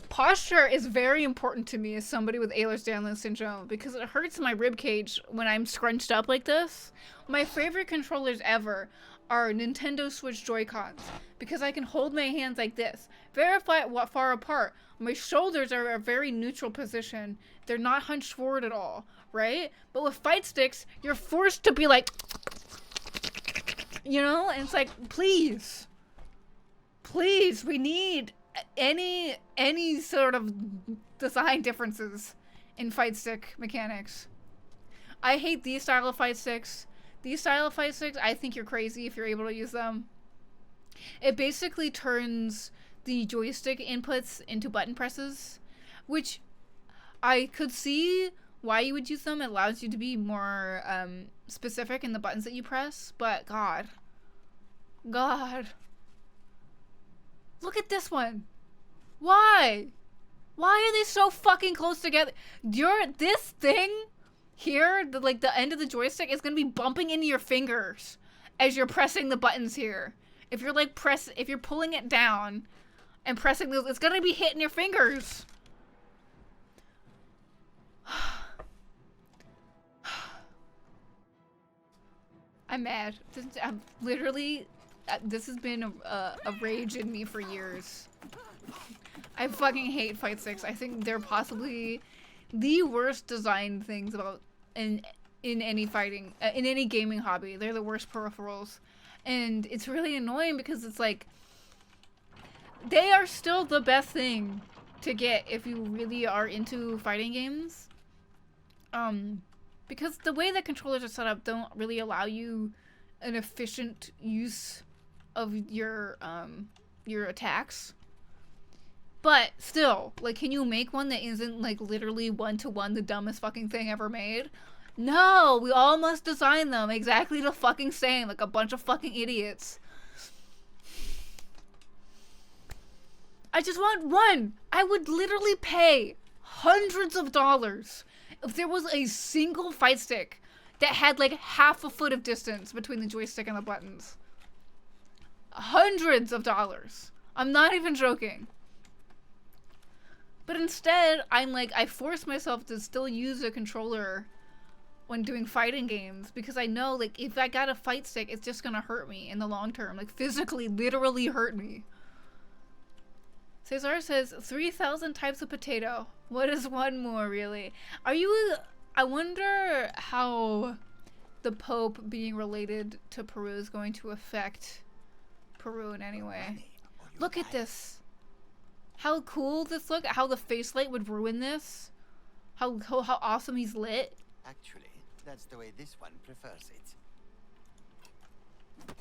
Posture is very important to me as somebody with Ehlers-Danlos syndrome because it hurts my rib cage when I'm scrunched up like this. My favorite controllers ever are Nintendo Switch Joy-Cons because I can hold my hands like this, very far apart. My shoulders are a very neutral position. They're not hunched forward at all, right? But with fight sticks, you're forced to be like, you know, and it's like, please, we need any sort of design differences in fight stick mechanics. I hate these style of fight sticks. These style of fight sticks, I think you're crazy if you're able to use them. It basically turns the joystick inputs into button presses, which I could see why you would use them. It allows you to be more specific in the buttons that you press, but God. Look at this one. Why? Why are they so fucking close together? This thing here, the end of the joystick is gonna be bumping into your fingers as you're pressing the buttons here. If you're if you're pulling it down and pressing those, it's gonna be hitting your fingers. I'm mad. I'm literally, this has been a rage in me for years. I fucking hate fight sticks. I think they're possibly the worst designed things about in any fighting, in any gaming hobby. They're the worst peripherals. And it's really annoying because it's like, they are still the best thing to get if you really are into fighting games. Because the way that controllers are set up don't really allow you an efficient use of your attacks. But still, like, can you make one that isn't like literally one-to-one the dumbest fucking thing ever made? No, we all must design them exactly the fucking same, like a bunch of fucking idiots. I just want one. I would literally pay hundreds of dollars if there was a single fight stick that had like half a foot of distance between the joystick and the buttons. Hundreds of dollars. I'm not even joking. But instead, I force myself to still use a controller when doing fighting games because I know, like, if I got a fight stick, it's just gonna hurt me in the long term. Like, physically, literally hurt me. Cesar says, 3,000 types of potato. What is one more, really? I wonder how the Pope being related to Peru is going to affect Peru in any way. Look at this. How cool this look. How the face light would ruin this. How awesome he's lit. Actually, that's the way this one prefers it.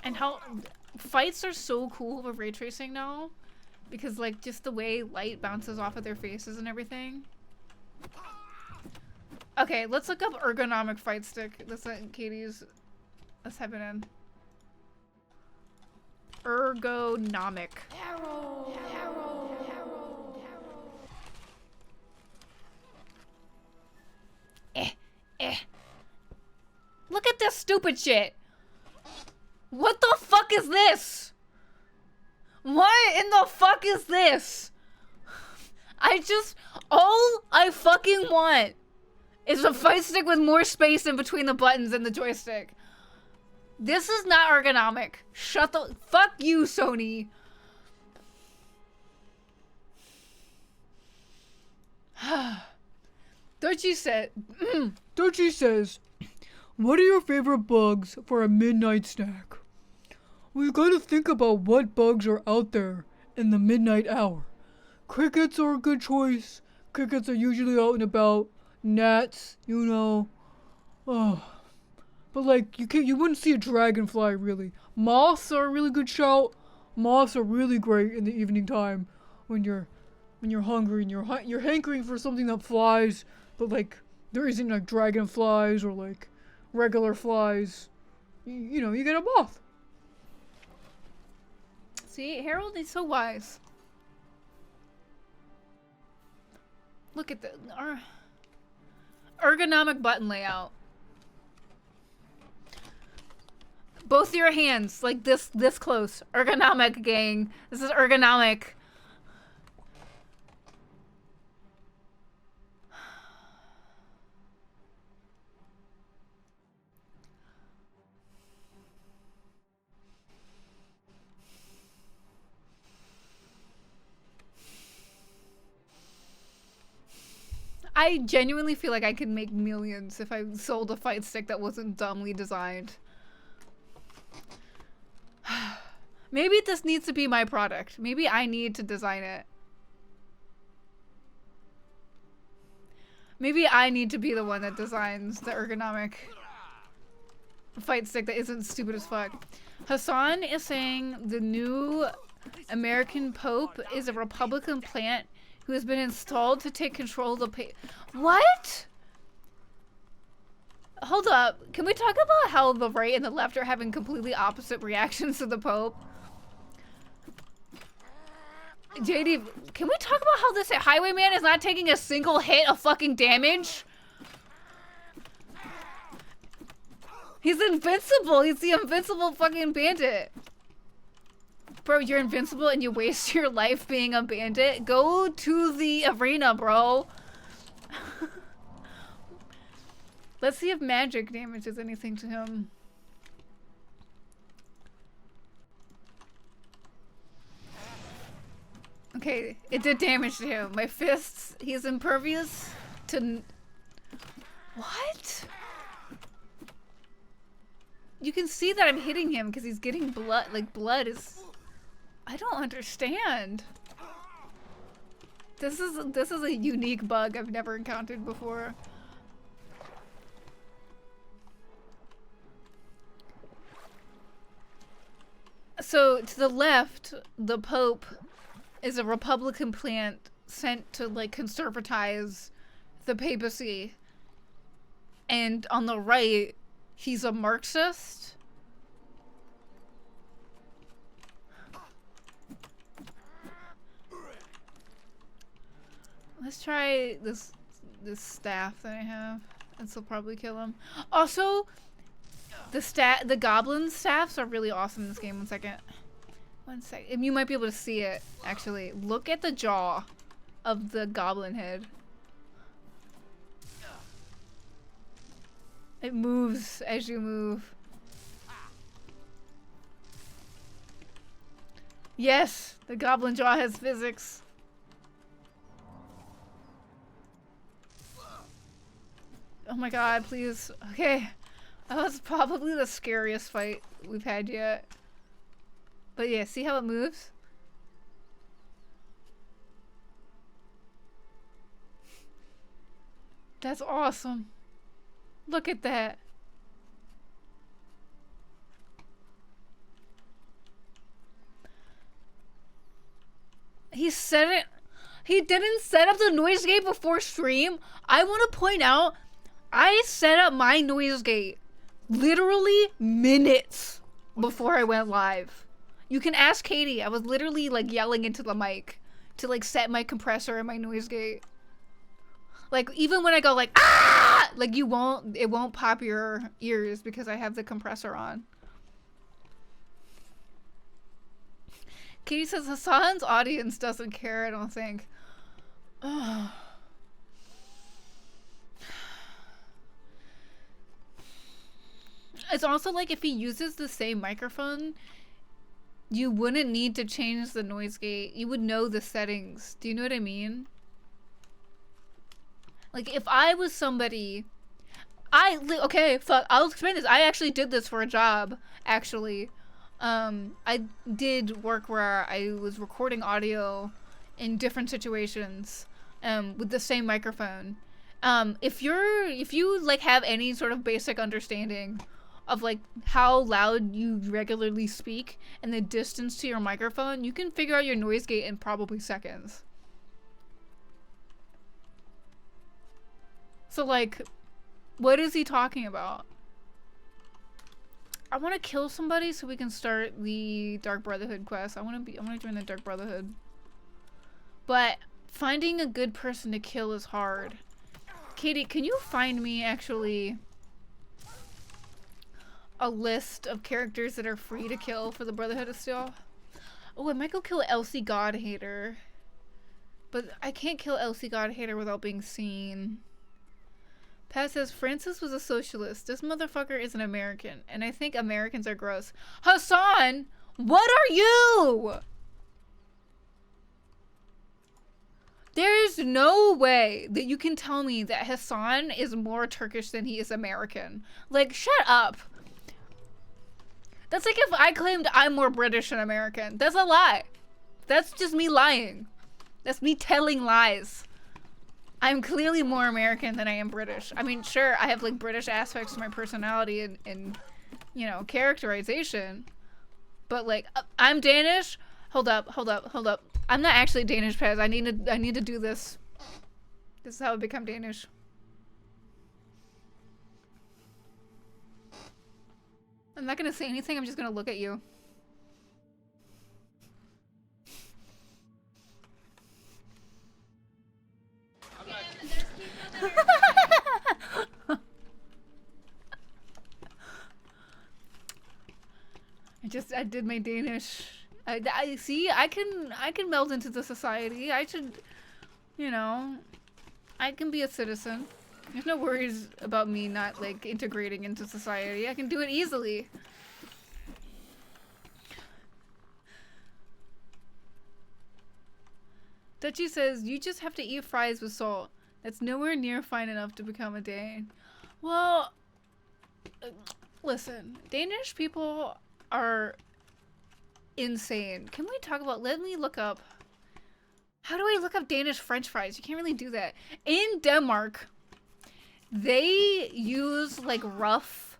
And how fights are so cool with ray tracing now. Because, like, just the way light bounces off of their faces and everything. Okay, let's look up ergonomic fight stick. This is Katie's. Let's type it in. Ergonomic. Look at this stupid shit. What the fuck is this? What in the fuck is this? All I fucking want is a fight stick with more space in between the buttons and the joystick. This is not ergonomic. Fuck you, Sony. Dochi says, what are your favorite bugs for a midnight snack? We've got to think about what bugs are out there in the midnight hour. Crickets are a good choice. Crickets are usually out and about. Gnats, you know. Oh. But like, you wouldn't see a dragonfly really. Moths are a really good shout. Moths are really great in the evening time when you're hungry and you're hankering for something that flies, but like there isn't like dragonflies or like regular flies. You know, you get a moth. See, Harold is so wise. Look at the ergonomic button layout. Both your hands, like this close. Ergonomic, gang. This is ergonomic. I genuinely feel like I could make millions if I sold a fight stick that wasn't dumbly designed. Maybe this needs to be my product. Maybe I need to design it. Maybe I need to be the one that designs the ergonomic fight stick that isn't stupid as fuck. Hassan is saying the new American Pope is a Republican plant who has been installed to take control of the What? Hold up. Can we talk about how the right and the left are having completely opposite reactions to the Pope? JD, can we talk about how this highwayman is not taking a single hit of fucking damage? He's invincible. He's the invincible fucking bandit. Bro, you're invincible and you waste your life being a bandit? Go to the arena, bro. Let's see if magic damages anything to him. Okay, it did damage to him. My fists, he's impervious to... What? You can see that I'm hitting him because he's getting blood. Like, blood is... I don't understand. This is a unique bug I've never encountered before. So, to the left, the Pope is a Republican plant sent to, like, conservatize the papacy. And on the right, he's a Marxist. Let's try this staff that I have. This will probably kill him. Also, the goblin staffs are really awesome in this game. 1 second. 1 second. You might be able to see it, actually. Look at the jaw of the goblin head. It moves as you move. Yes, the goblin jaw has physics. Oh my god, please. Okay. That was probably the scariest fight we've had yet. But yeah, see how it moves? That's awesome. Look at that. He said it. He didn't set up the noise gate before stream. I want to point out, I set up my noise gate literally minutes before I went live. You can ask Katie. I was literally like yelling into the mic to like set my compressor and my noise gate. Like even when I go like ah, like it won't pop your ears because I have the compressor on. Katie says Hassan's audience doesn't care, I don't think. Oh. It's also like if he uses the same microphone, you wouldn't need to change the noise gate. You would know the settings. Do you know what I mean? Like if I was somebody, okay, fuck, I'll explain this. I actually did this for a job, actually. I did work where I was recording audio in different situations, with the same microphone. If you like have any sort of basic understanding of like how loud you regularly speak and the distance to your microphone, you can figure out your noise gate in probably seconds. So like, what is he talking about? I want to kill somebody so we can start the Dark Brotherhood quest. I want to join the Dark Brotherhood. But finding a good person to kill is hard. Katie, can you find me actually a list of characters that are free to kill for the Brotherhood of Steel? Oh, I might go kill Elsie Godhater. But I can't kill Elsie Godhater without being seen. Pat says, Francis was a socialist. This motherfucker is an American. And I think Americans are gross. Hassan! What are you? There is no way that you can tell me that Hassan is more Turkish than he is American. Like, shut up. That's like if I claimed I'm more British than American. That's a lie. That's just me lying. That's me telling lies. I'm clearly more American than I am British. I mean, sure, I have like British aspects to my personality and you know, characterization. But like, I'm Danish. Hold up. I'm not actually Danish, Pez. I need to do this. This is how I become Danish. I'm not gonna say anything, I'm just gonna look at you. I did my Danish. I see, I can meld into the society. I should, you know, I can be a citizen. There's no worries about me not like integrating into society. I can do it easily. Dutchie says, you just have to eat fries with salt. That's nowhere near fine enough to become a Dane. Well, listen, Danish people are insane. Can we talk about, let me look up. How do I look up Danish French fries? You can't really do that. In Denmark, they use like rough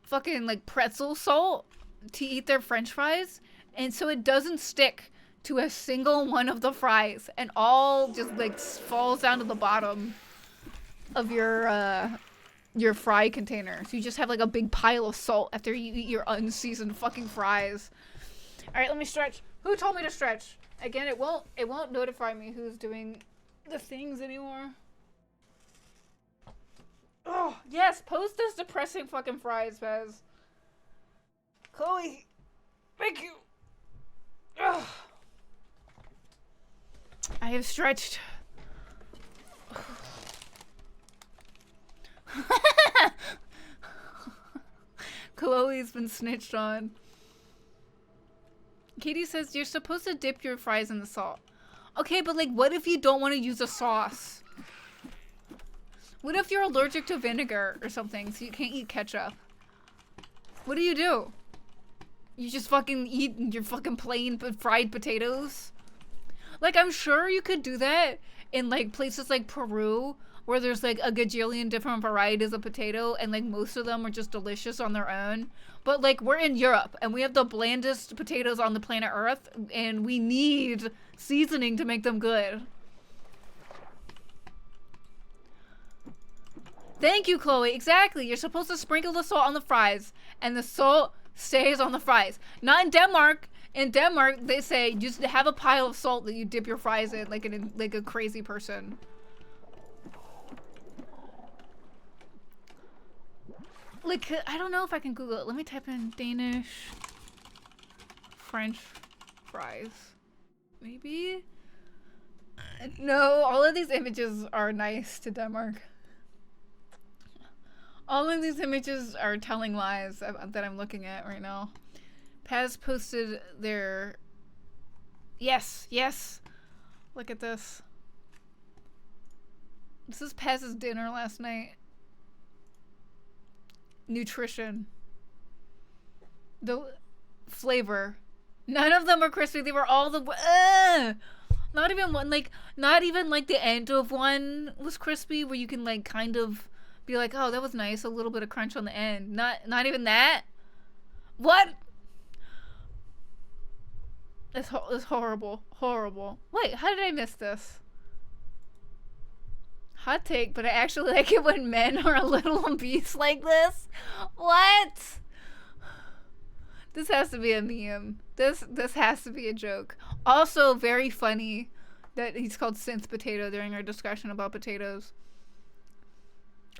fucking like pretzel salt to eat their French fries. And so it doesn't stick to a single one of the fries. And all just like falls down to the bottom of your fry container. So you just have like a big pile of salt after you eat your unseasoned fucking fries. All right, let me stretch. Who told me to stretch? Again, it won't notify me who's doing the things anymore. Oh, yes, post those depressing fucking fries, Pez. Chloe, thank you. Ugh. I have stretched. Chloe's been snitched on. Katie says you're supposed to dip your fries in the salt. Okay, but like, what if you don't want to use a sauce? What if you're allergic to vinegar or something, so you can't eat ketchup? What do? You just fucking eat your fucking plain fried potatoes? Like, I'm sure you could do that in like places like Peru, where there's like a gajillion different varieties of potato, and like most of them are just delicious on their own. But like, we're in Europe and we have the blandest potatoes on the planet Earth, and we need seasoning to make them good. Thank you, Chloe. Exactly. You're supposed to sprinkle the salt on the fries, and the salt stays on the fries. Not in Denmark. In Denmark, they say you just have a pile of salt that you dip your fries in like a crazy person. Like, I don't know if I can Google it. Let me type in Danish French fries. Maybe? No, all of these images are nice to Denmark. All of these images are telling lies that I'm looking at right now. Paz posted their... Yes, yes! Look at this. This is Paz's dinner last night. Nutrition. The flavor. None of them are crispy. They were all the... Not even one, like, not even like the end of one was crispy, where you can like kind of be like, oh, that was nice, a little bit of crunch on the end. Not even that. What? It's horrible. Horrible. Wait, how did I miss this? Hot take, but I actually like it when men are a little obese like this. What? This has to be a meme. This has to be a joke. Also, very funny that he's called Synth Potato during our discussion about potatoes.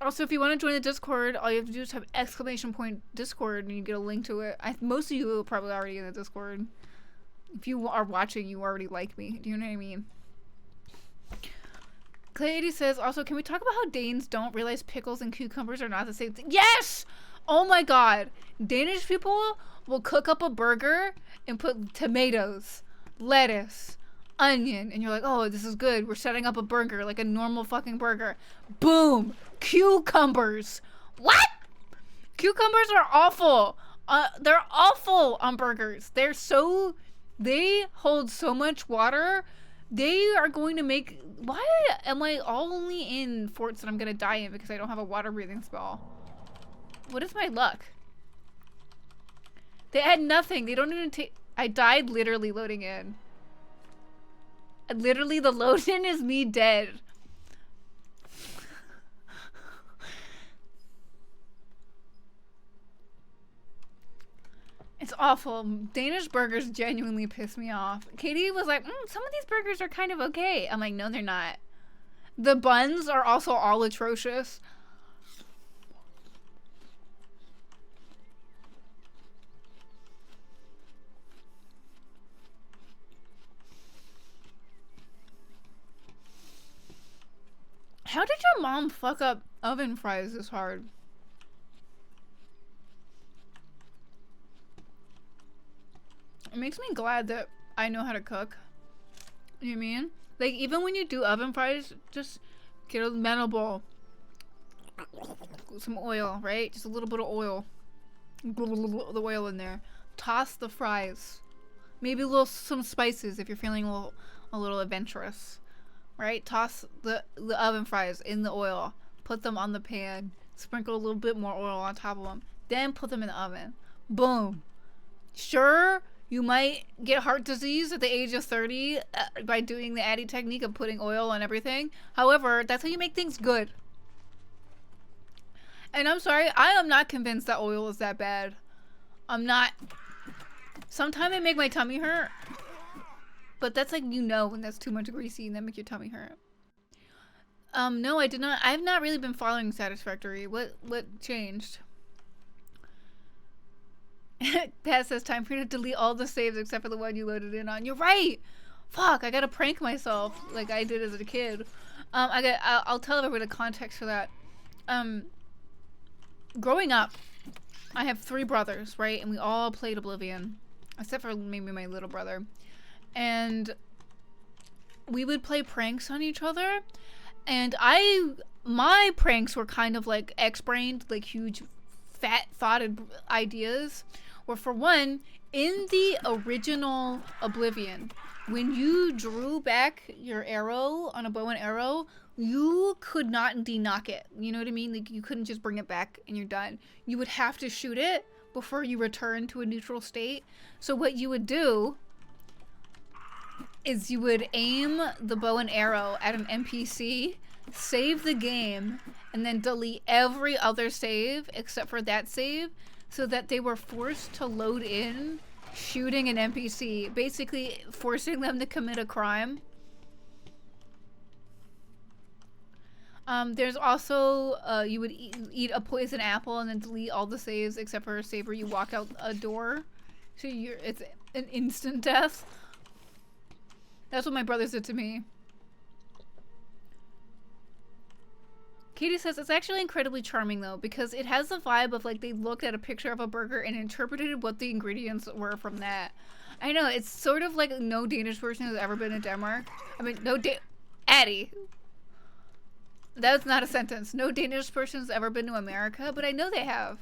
Also, if you want to join the Discord, all you have to do is have !Discord and you get a link to it. Most of you are probably already in the Discord. If you are watching, you already like me. Do you know what I mean? Clay80 says, also, can we talk about how Danes don't realize pickles and cucumbers are not the same thing? Yes! Oh my god. Danish people will cook up a burger and put tomatoes, lettuce, onion, and you're like, oh, this is good. We're setting up a burger, like a normal fucking burger. Boom! Cucumbers. What? Cucumbers are awful. They're awful on burgers. They hold so much water. They are going to make... Why am I only in forts that I'm going to die in because I don't have a water breathing spell? What is my luck? They add nothing. They don't even take... I died literally loading in. Literally, the load in is me dead. It's awful. Danish burgers genuinely piss me off. Katie was like, some of these burgers are kind of okay. I'm like, no, they're not. The buns are also all atrocious. How did your mom fuck up oven fries this hard? It makes me glad that I know how to cook. You know what I mean? Like, even when you do oven fries, just get a metal bowl. Some oil, right? Just a little bit of oil. The oil in there. Toss the fries. Maybe some spices if you're feeling a little adventurous. Right? Toss the oven fries in the oil. Put them on the pan. Sprinkle a little bit more oil on top of them. Then put them in the oven. Boom. Sure, you might get heart disease at the age of 30 by doing the Addy technique of putting oil on everything. However, that's how you make things good. And I'm sorry, I am not convinced that oil is that bad. I'm not. Sometimes it make my tummy hurt. But that's like, you know, when that's too much greasy and that make your tummy hurt. No, I did not. I have not really been following Satisfactory. What changed? That says time for you to delete all the saves except for the one you loaded in on. You're right! Fuck, I gotta prank myself like I did as a kid. I'll tell everybody the context for that. Growing up, I have 3 brothers, right? And we all played Oblivion. Except for maybe my little brother. And we would play pranks on each other. And my pranks were kind of like X-brained, like huge fat-thoughted ideas. Where for one, in the original Oblivion, when you drew back your arrow on a bow and arrow, you could not de-knock it. You know what I mean? Like, you couldn't just bring it back and you're done. You would have to shoot it before you return to a neutral state. So what you would do is you would aim the bow and arrow at an NPC, save the game, and then delete every other save except for that save, so that they were forced to load in shooting an NPC, basically forcing them to commit a crime. There's also, you would eat a poison apple and then delete all the saves except for a save where you walk out a door. So it's an instant death. That's what my brothers did to me. Katie says, it's actually incredibly charming though, because it has the vibe of like they looked at a picture of a burger and interpreted what the ingredients were from that. I know, it's sort of like no Danish person has ever been to Denmark. I mean, Addy. That's not a sentence. No Danish person has ever been to America, but I know they have.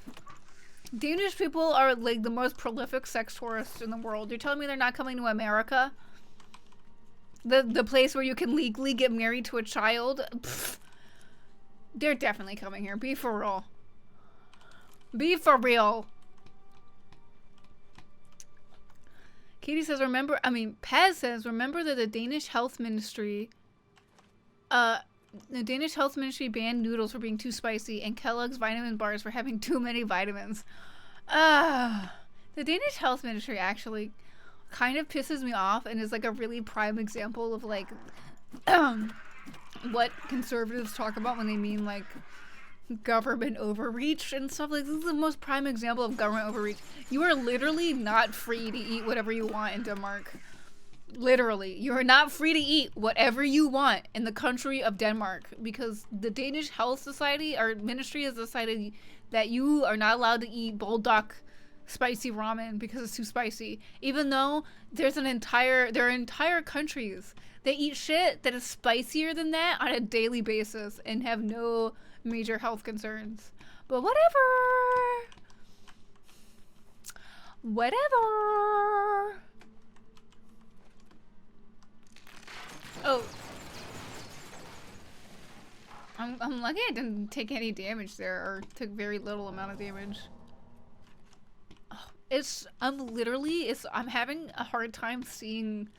Danish people are like the most prolific sex tourists in the world. You're telling me they're not coming to America? The place where you can legally get married to a child? Pfft. They're definitely coming here. Be for real. Be for real. Katie says, Paz says, remember that the Danish Health Ministry, banned noodles for being too spicy and Kellogg's vitamin bars for having too many vitamins. The Danish Health Ministry actually kind of pisses me off and is like a really prime example of like, what conservatives talk about when they mean like government overreach and stuff. Like, this is the most prime example of government overreach. You are literally not free to eat whatever you want in Denmark. Literally, you are not free to eat whatever you want in the country of Denmark, because the Danish Health Society or Ministry has decided that you are not allowed to eat bulldog spicy ramen because it's too spicy, even though there are entire countries that eat shit that is spicier than that on a daily basis and have no major health concerns. But whatever. Oh. I'm lucky I didn't take any damage there, or took very little amount of damage. I'm having a hard time seeing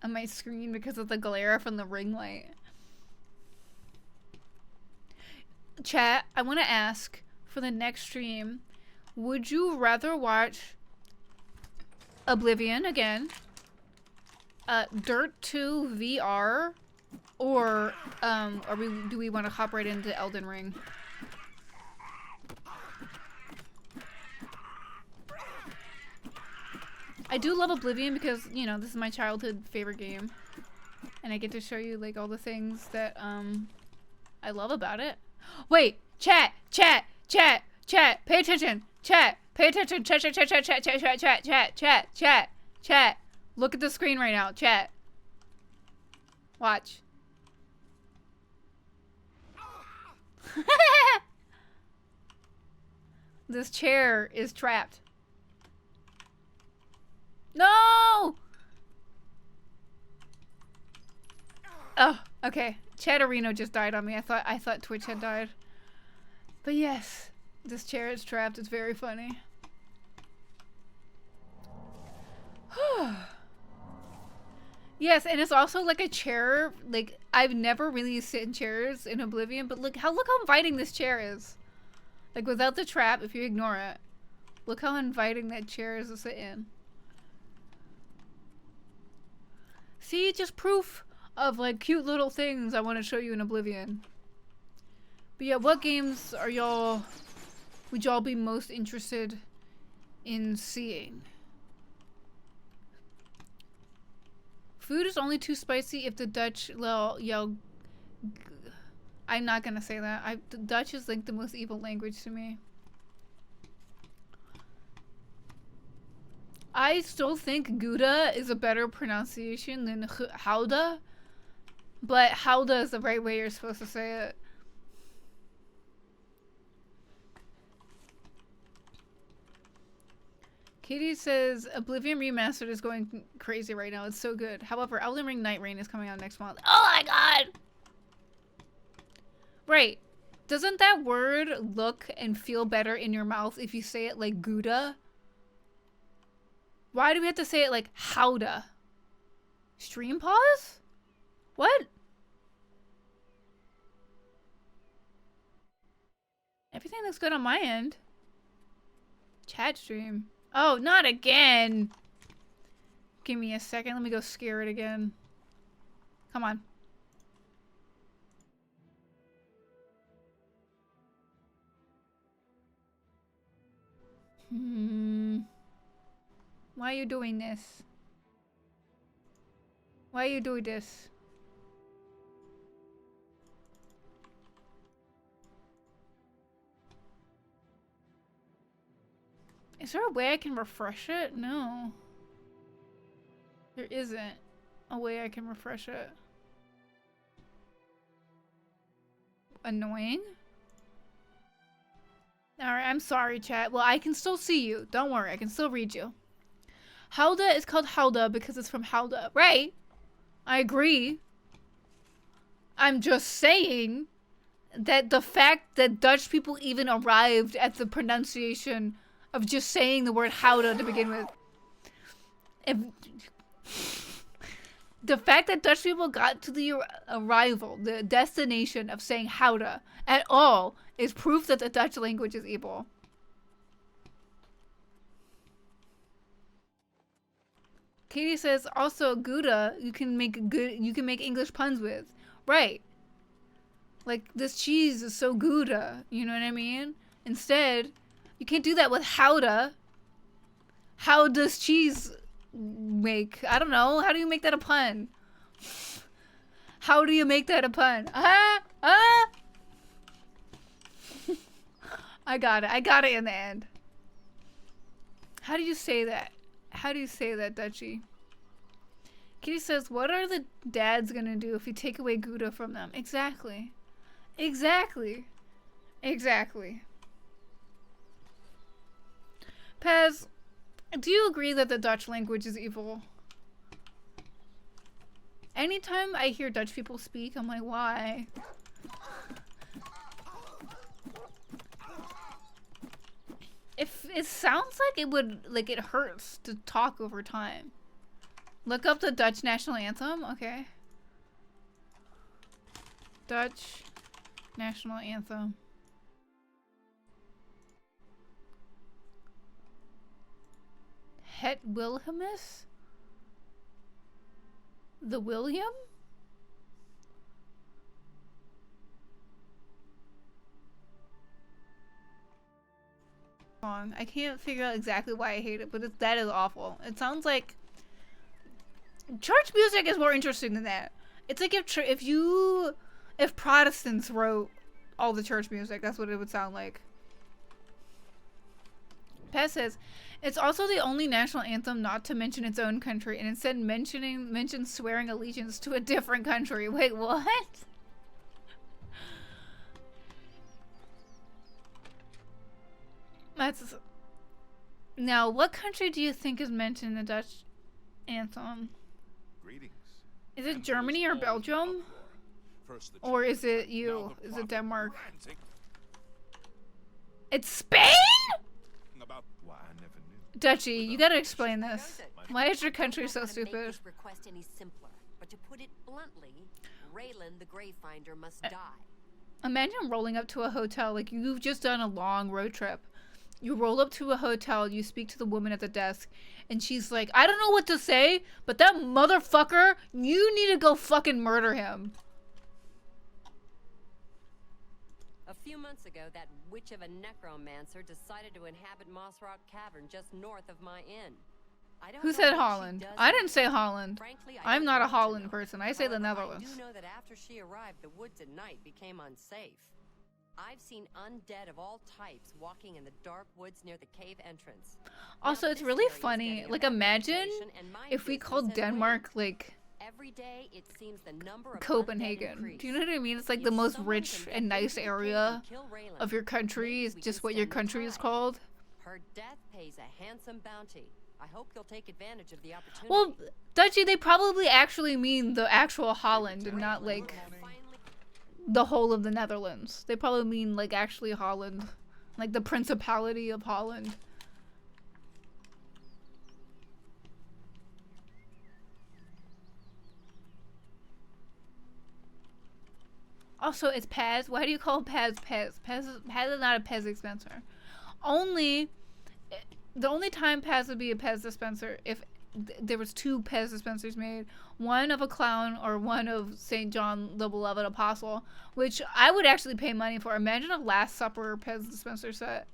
on my screen because of the glare from the ring light. Chat, I want to ask for the next stream, would you rather watch Oblivion again, Dirt 2 VR, or do we want to hop right into Elden Ring? I do love Oblivion because, you know, this is my childhood favorite game. And I get to show you, like, all the things that, I love about it. Wait! Chat! Pay attention! Chat! Pay attention! Chat! Look at the screen right now, chat. Watch. This chair is trapped. No! Oh, okay. Chatterino just died on me. I thought Twitch had died. But yes, this chair is trapped. It's very funny. Yes, and it's also like a chair. Like, I've never really sit in chairs in Oblivion, but look how inviting this chair is. Like, without the trap, if you ignore it, look how inviting that chair is to sit in. See, just proof of like cute little things I want to show you in Oblivion. But yeah, what games are would y'all be most interested in seeing? Food is only too spicy if the Dutch yell. I'm not gonna say that. The Dutch is like the most evil language to me. I still think Gouda is a better pronunciation than Houda, but Houda is the right way you're supposed to say it. Katie says Oblivion Remastered is going crazy right now. It's so good. However, Elden Ring Night Rain is coming out next month. Oh my god! Right. Doesn't that word look and feel better in your mouth if you say it like Gouda? Why do we have to say it like Howda? Stream pause? What? Everything looks good on my end. Chat stream. Oh, not again. Give me a second. Let me go scare it again. Come on. Why are you doing this? Why are you doing this? Is there a way I can refresh it? No. There isn't a way I can refresh it. Annoying? Alright, I'm sorry, chat. Well, I can still see you. Don't worry, I can still read you. Howda is called Howda because it's from Howda. Right? I agree. I'm just saying that the fact that Dutch people even arrived at the pronunciation of just saying the word Howda to begin with. The fact that Dutch people got to the arrival, the destination of saying Howda at all is proof that the Dutch language is evil. Katie says also Gouda you can make English puns with. Right. Like this cheese is so Gouda, you know what I mean? Instead, you can't do that with Howda. How does cheese make? I don't know. How do you make that a pun? How do you make that a pun? I got it. I got it in the end. How do you say that? How do you say that, Dutchie? Kitty says, what are the dads gonna do if you take away Gouda from them? Exactly. Exactly. Exactly. Pez, do you agree that the Dutch language is evil? Anytime I hear Dutch people speak, I'm like, why? If it sounds like it would, like it hurts to talk over time. Look up the Dutch national anthem. Okay. Dutch national anthem. Het Wilhelmus? The William? I can't figure out exactly why I hate it, but that is awful. It sounds like church music is more interesting than that. It's like if Protestants wrote all the church music, that's what it would sound like. Pez says, It's also the only national anthem not to mention its own country, and instead mentions swearing allegiance to a different country. Wait, what? That's... Now, what country do you think is mentioned in the Dutch anthem? Greetings. Is it Germany or Belgium? Or is it you? Is it Denmark? It's Spain?! About why I never knew. Dutchy, you gotta explain this. Why is your country so stupid? This request any simpler, but to put it bluntly, Raylan the Gravefinder must die. Imagine rolling up to a hotel, like you've just done a long road trip. You roll up to a hotel, you speak to the woman at the desk, and she's like, I don't know what to say, but that motherfucker, you need to go fucking murder him. A few months ago, that witch of a necromancer decided to inhabit Moss Rock Cavern just north of my inn. Who said Holland? I didn't say Holland. Frankly, I'm not a Holland person. I say the Netherlands. I do know that after she arrived, the woods at night became unsafe. I've seen undead of all types walking in the dark woods near the cave entrance. Also, it's really funny. Like, imagine if we called Denmark, like, every day it seems the number of Copenhagen. Do you know what I mean? It's like the most rich and nice area of your country is just what your country is called. Her death pays a handsome bounty. I hope you'll take advantage of the opportunity. Well, Dutchy, they probably actually mean the actual Holland and not like the whole of the Netherlands. They probably mean like actually Holland, like the Principality of Holland. Also, it's Paz. Why do you call Paz Pez? Paz is not a Pez dispenser. The only time Paz would be a Pez dispenser if there was two Pez dispensers made, one of a clown or one of St. John the Beloved Apostle, which I would actually pay money for. Imagine a Last Supper Pez dispenser set.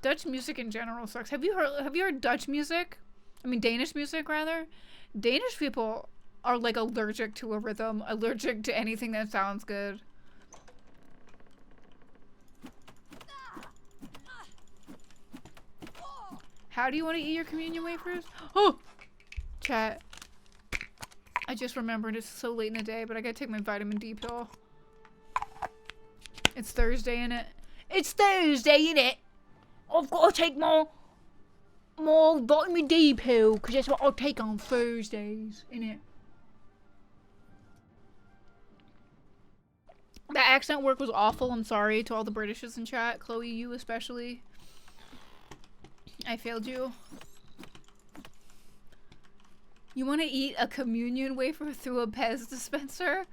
Dutch music in general sucks. Have you heard Dutch music? I mean Danish music rather. Danish people are like allergic to a rhythm, allergic to anything that sounds good. How do you want to eat your communion wafers? Oh! Chat. I just remembered it's so late in the day, but I gotta take my vitamin D pill. It's Thursday, innit? It's Thursday, innit? I've got to take more vitamin D pill, because that's what I'll take on Thursdays, innit? That accent work was awful. I'm sorry to all the Britishes in chat. Chloe, you especially. I failed you. You want to eat a communion wafer through a Pez dispenser?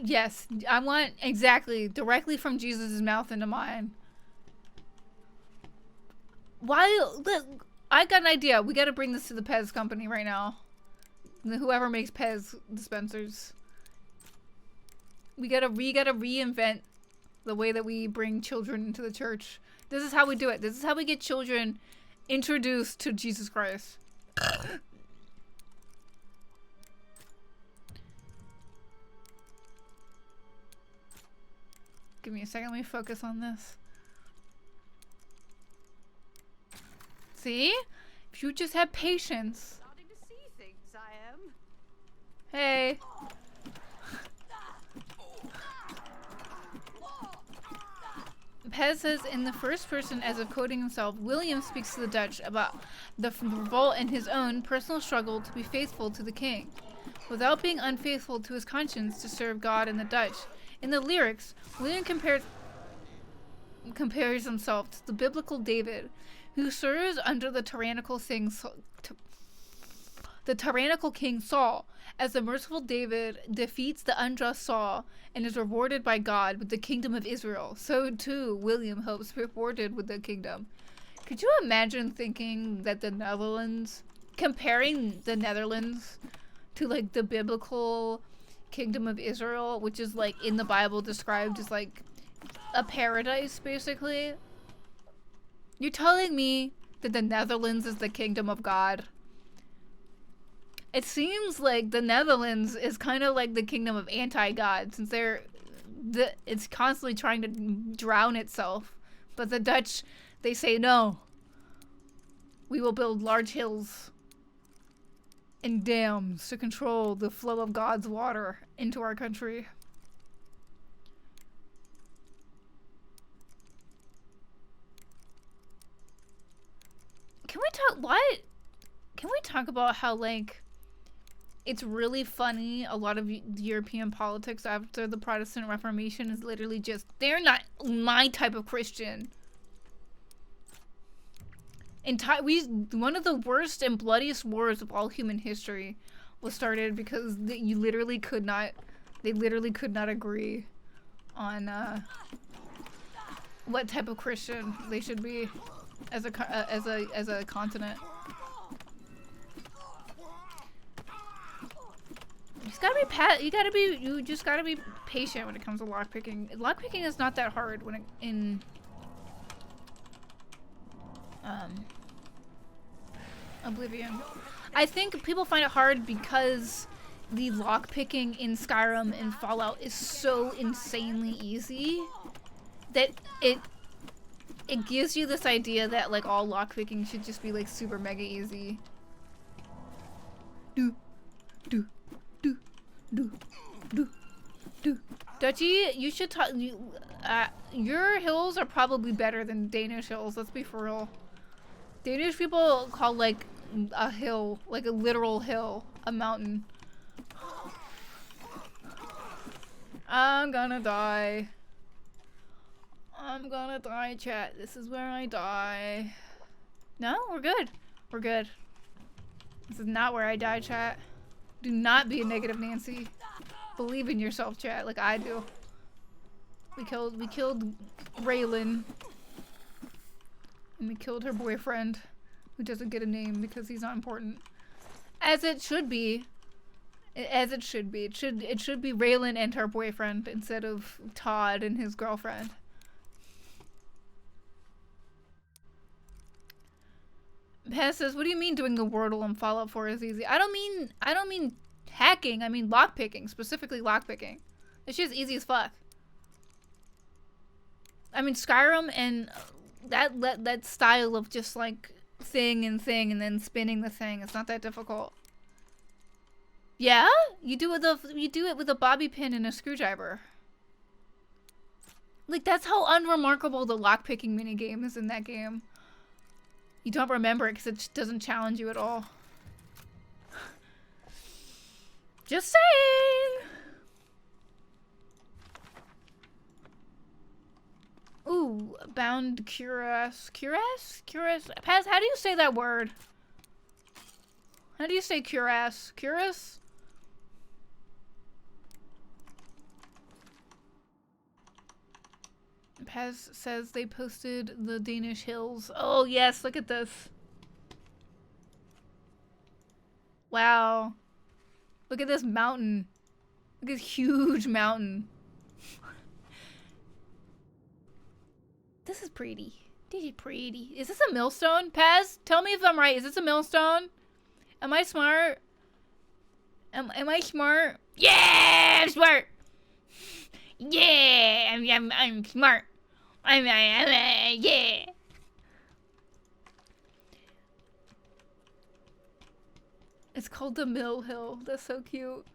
Yes. I want exactly directly from Jesus' mouth into mine. Why? Look, I got an idea. We got to bring this to the Pez company right now. Whoever makes Pez dispensers. We gotta reinvent the way that we bring children into the church. This is how we do it. This is how we get children introduced to Jesus Christ. Give me a second. Let me focus on this. See? If you just have patience. Starting to see things, I am. Hey. Pez says in the first person as if quoting himself, William speaks to the Dutch about the revolt and his own personal struggle to be faithful to the king, without being unfaithful to his conscience to serve God and the Dutch. In the lyrics, William compares himself to the biblical David, who serves under the tyrannical King Saul, as the merciful David defeats the unjust Saul and is rewarded by God with the kingdom of Israel. So too, William hopes to be rewarded with the kingdom. Could you imagine thinking that the Netherlands, comparing the Netherlands to like the biblical kingdom of Israel, which is like in the Bible described as like a paradise basically? You're telling me that the Netherlands is the kingdom of God? It seems like the Netherlands is kind of like the kingdom of anti-God, since they're it's constantly trying to drown itself. But the Dutch, they say no. We will build large hills and dams to control the flow of God's water into our country. Can we talk, what? Can we talk about how, like, it's really funny, a lot of European politics after the Protestant Reformation is literally just, they're not my type of Christian. One of the worst and bloodiest wars of all human history was started because they literally could not agree on what type of Christian they should be as a continent. You just gotta be patient when it comes to lockpicking. Lockpicking is not that hard when in Oblivion. I think people find it hard because the lockpicking in Skyrim and Fallout is so insanely easy that it gives you this idea that like all lockpicking should just be like super mega easy. Dutchie, you should talk. Your hills are probably better than Danish hills. Let's be for real. Danish people call like a hill, like a literal hill, a mountain. I'm gonna die. I'm gonna die, chat. This is where I die. No, we're good. We're good. This is not where I die, chat. Do not be a negative Nancy. Believe in yourself, chat, like I do. We killed Raylan. And we killed her boyfriend, who doesn't get a name because he's not important. As it should be. As it should be. It should be Raylan and her boyfriend instead of Todd and his girlfriend. Paz says, what do you mean doing the Wordle on Fallout 4 is easy? I don't mean hacking, I mean lockpicking, specifically lockpicking. This shit's easy as fuck. I mean Skyrim and that style of just like thing and then spinning the thing, it's not that difficult. Yeah? You do it with a bobby pin and a screwdriver. Like that's how unremarkable the lockpicking minigame is in that game. You don't remember it because it doesn't challenge you at all. Just saying! Ooh, bound cuirass. Cuirass? Cuirass? Paz, how do you say that word? How do you say cuirass? Cuirass? Paz says they posted the Danish hills. Oh yes, look at this. Wow. Look at this mountain. Look at this huge mountain. This is pretty. This is pretty. Is this a millstone? Paz, tell me if I'm right. Is this a millstone? Am I smart? Am I smart? Yeah, I'm smart. Yeah, I'm smart. Yeah. It's called the Mill Hill. That's so cute.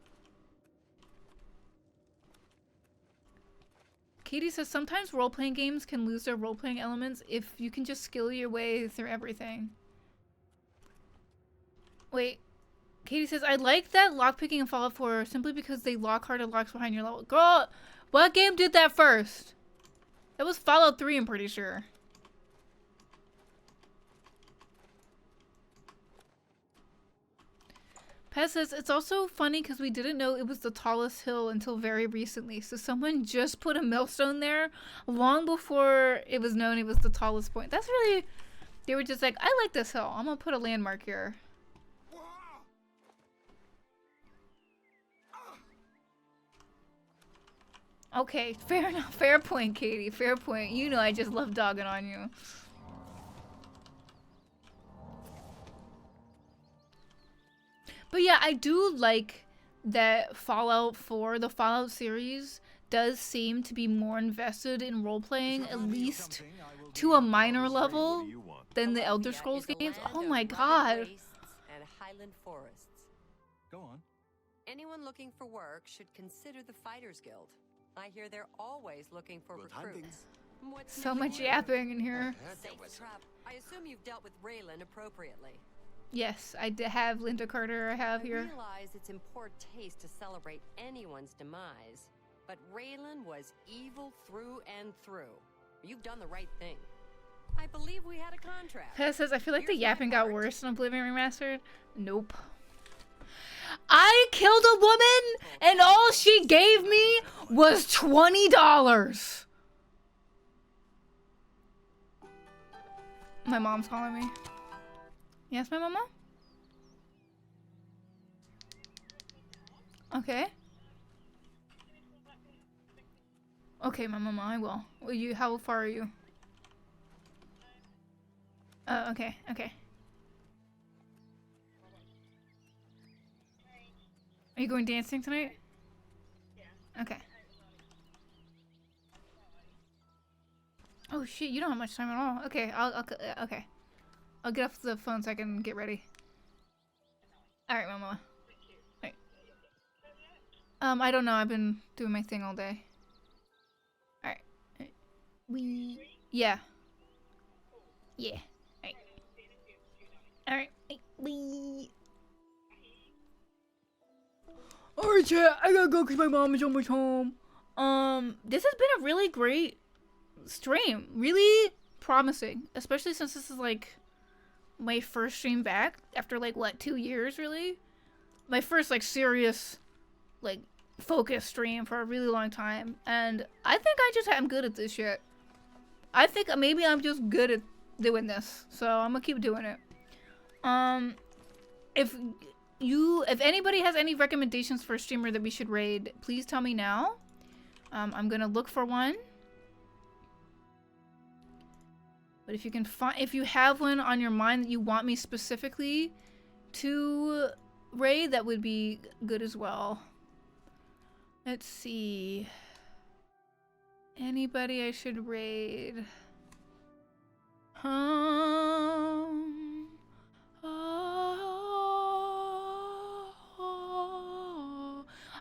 Katie says sometimes role-playing games can lose their role-playing elements if you can just skill your way through everything. Wait. Katie says, I like that lockpicking in Fallout 4 simply because they lock harder locks behind your level. Girl, what game did that first? That was Fallout 3, I'm pretty sure. Pez says, it's also funny because we didn't know it was the tallest hill until very recently. So someone just put a millstone there long before it was known it was the tallest point. That's really... They were just like, I like this hill. I'm gonna put a landmark here. Okay, fair enough. Fair point, Katie. Fair point. You know I just love dogging on you. But yeah, I do like that Fallout 4, the Fallout series, does seem to be more invested in role-playing, at least to a minor level, than the Elder Scrolls games. Oh my god. And highland forests. Go on. Anyone looking for work should consider the Fighters Guild. I hear they're always looking for recruits. What's So much yapping in here. Safe trap. I assume you've dealt with Raylan appropriately. Yes, I have Linda Carter I have here. I realize it's in poor taste to celebrate anyone's demise, but Raylan was evil through and through. You've done the right thing. I believe we had a contract. Pez says, I feel like the yapping got worse in Oblivion Remastered. Nope. I killed a woman and all she gave me was $20. My mom's calling me. Yes, my mama? Okay. Okay, my mama, I will. How far are you? Okay, okay. Are you going dancing tonight? Yeah. Okay. Oh shit, you don't have much time at all. Okay, okay. I'll get off the phone so I can get ready. Alright, mama. Alright. I don't know, I've been doing my thing all day. Alright. Yeah. Yeah. Alright. Alright, chat, I gotta go because my mom is almost home. This has been a really great stream. Really promising. Especially since this is like my first stream back after like what, 2 years really? My first like serious like focus stream for a really long time. And I think I'm good at this shit. I think maybe I'm just good at doing this. So I'm gonna keep doing it. If anybody has any recommendations for a streamer that we should raid, please tell me now. I'm gonna look for one. But if you can find, if you have one on your mind that you want me specifically to raid, that would be good as well. Let's see. Anybody I should raid?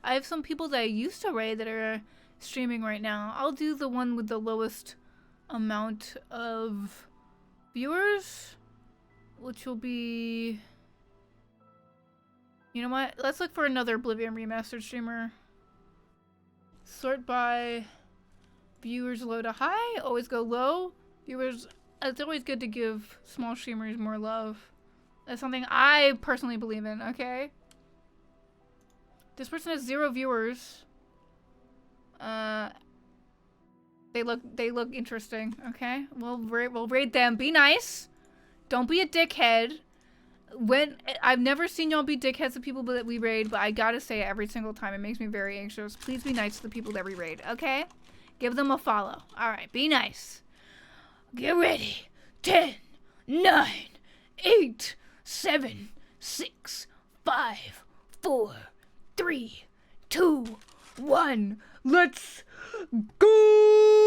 I have some people that I used to raid that are streaming right now. I'll do the one with the lowest amount of viewers, which will be... You know what? Let's look for another Oblivion Remastered streamer. Sort by viewers low to high. Always go low. Viewers... It's always good to give small streamers more love. That's something I personally believe in, okay? This person has 0 viewers. They look interesting, okay? We'll raid them. Be nice. Don't be a dickhead. I've never seen y'all be dickheads to people that we raid, but I gotta say it every single time. It makes me very anxious. Please be nice to the people that we raid, okay? Give them a follow. Alright, be nice. Get ready. 10, 9, 8, 7, 6, 5, 4, 3, 2, 1. Let's go!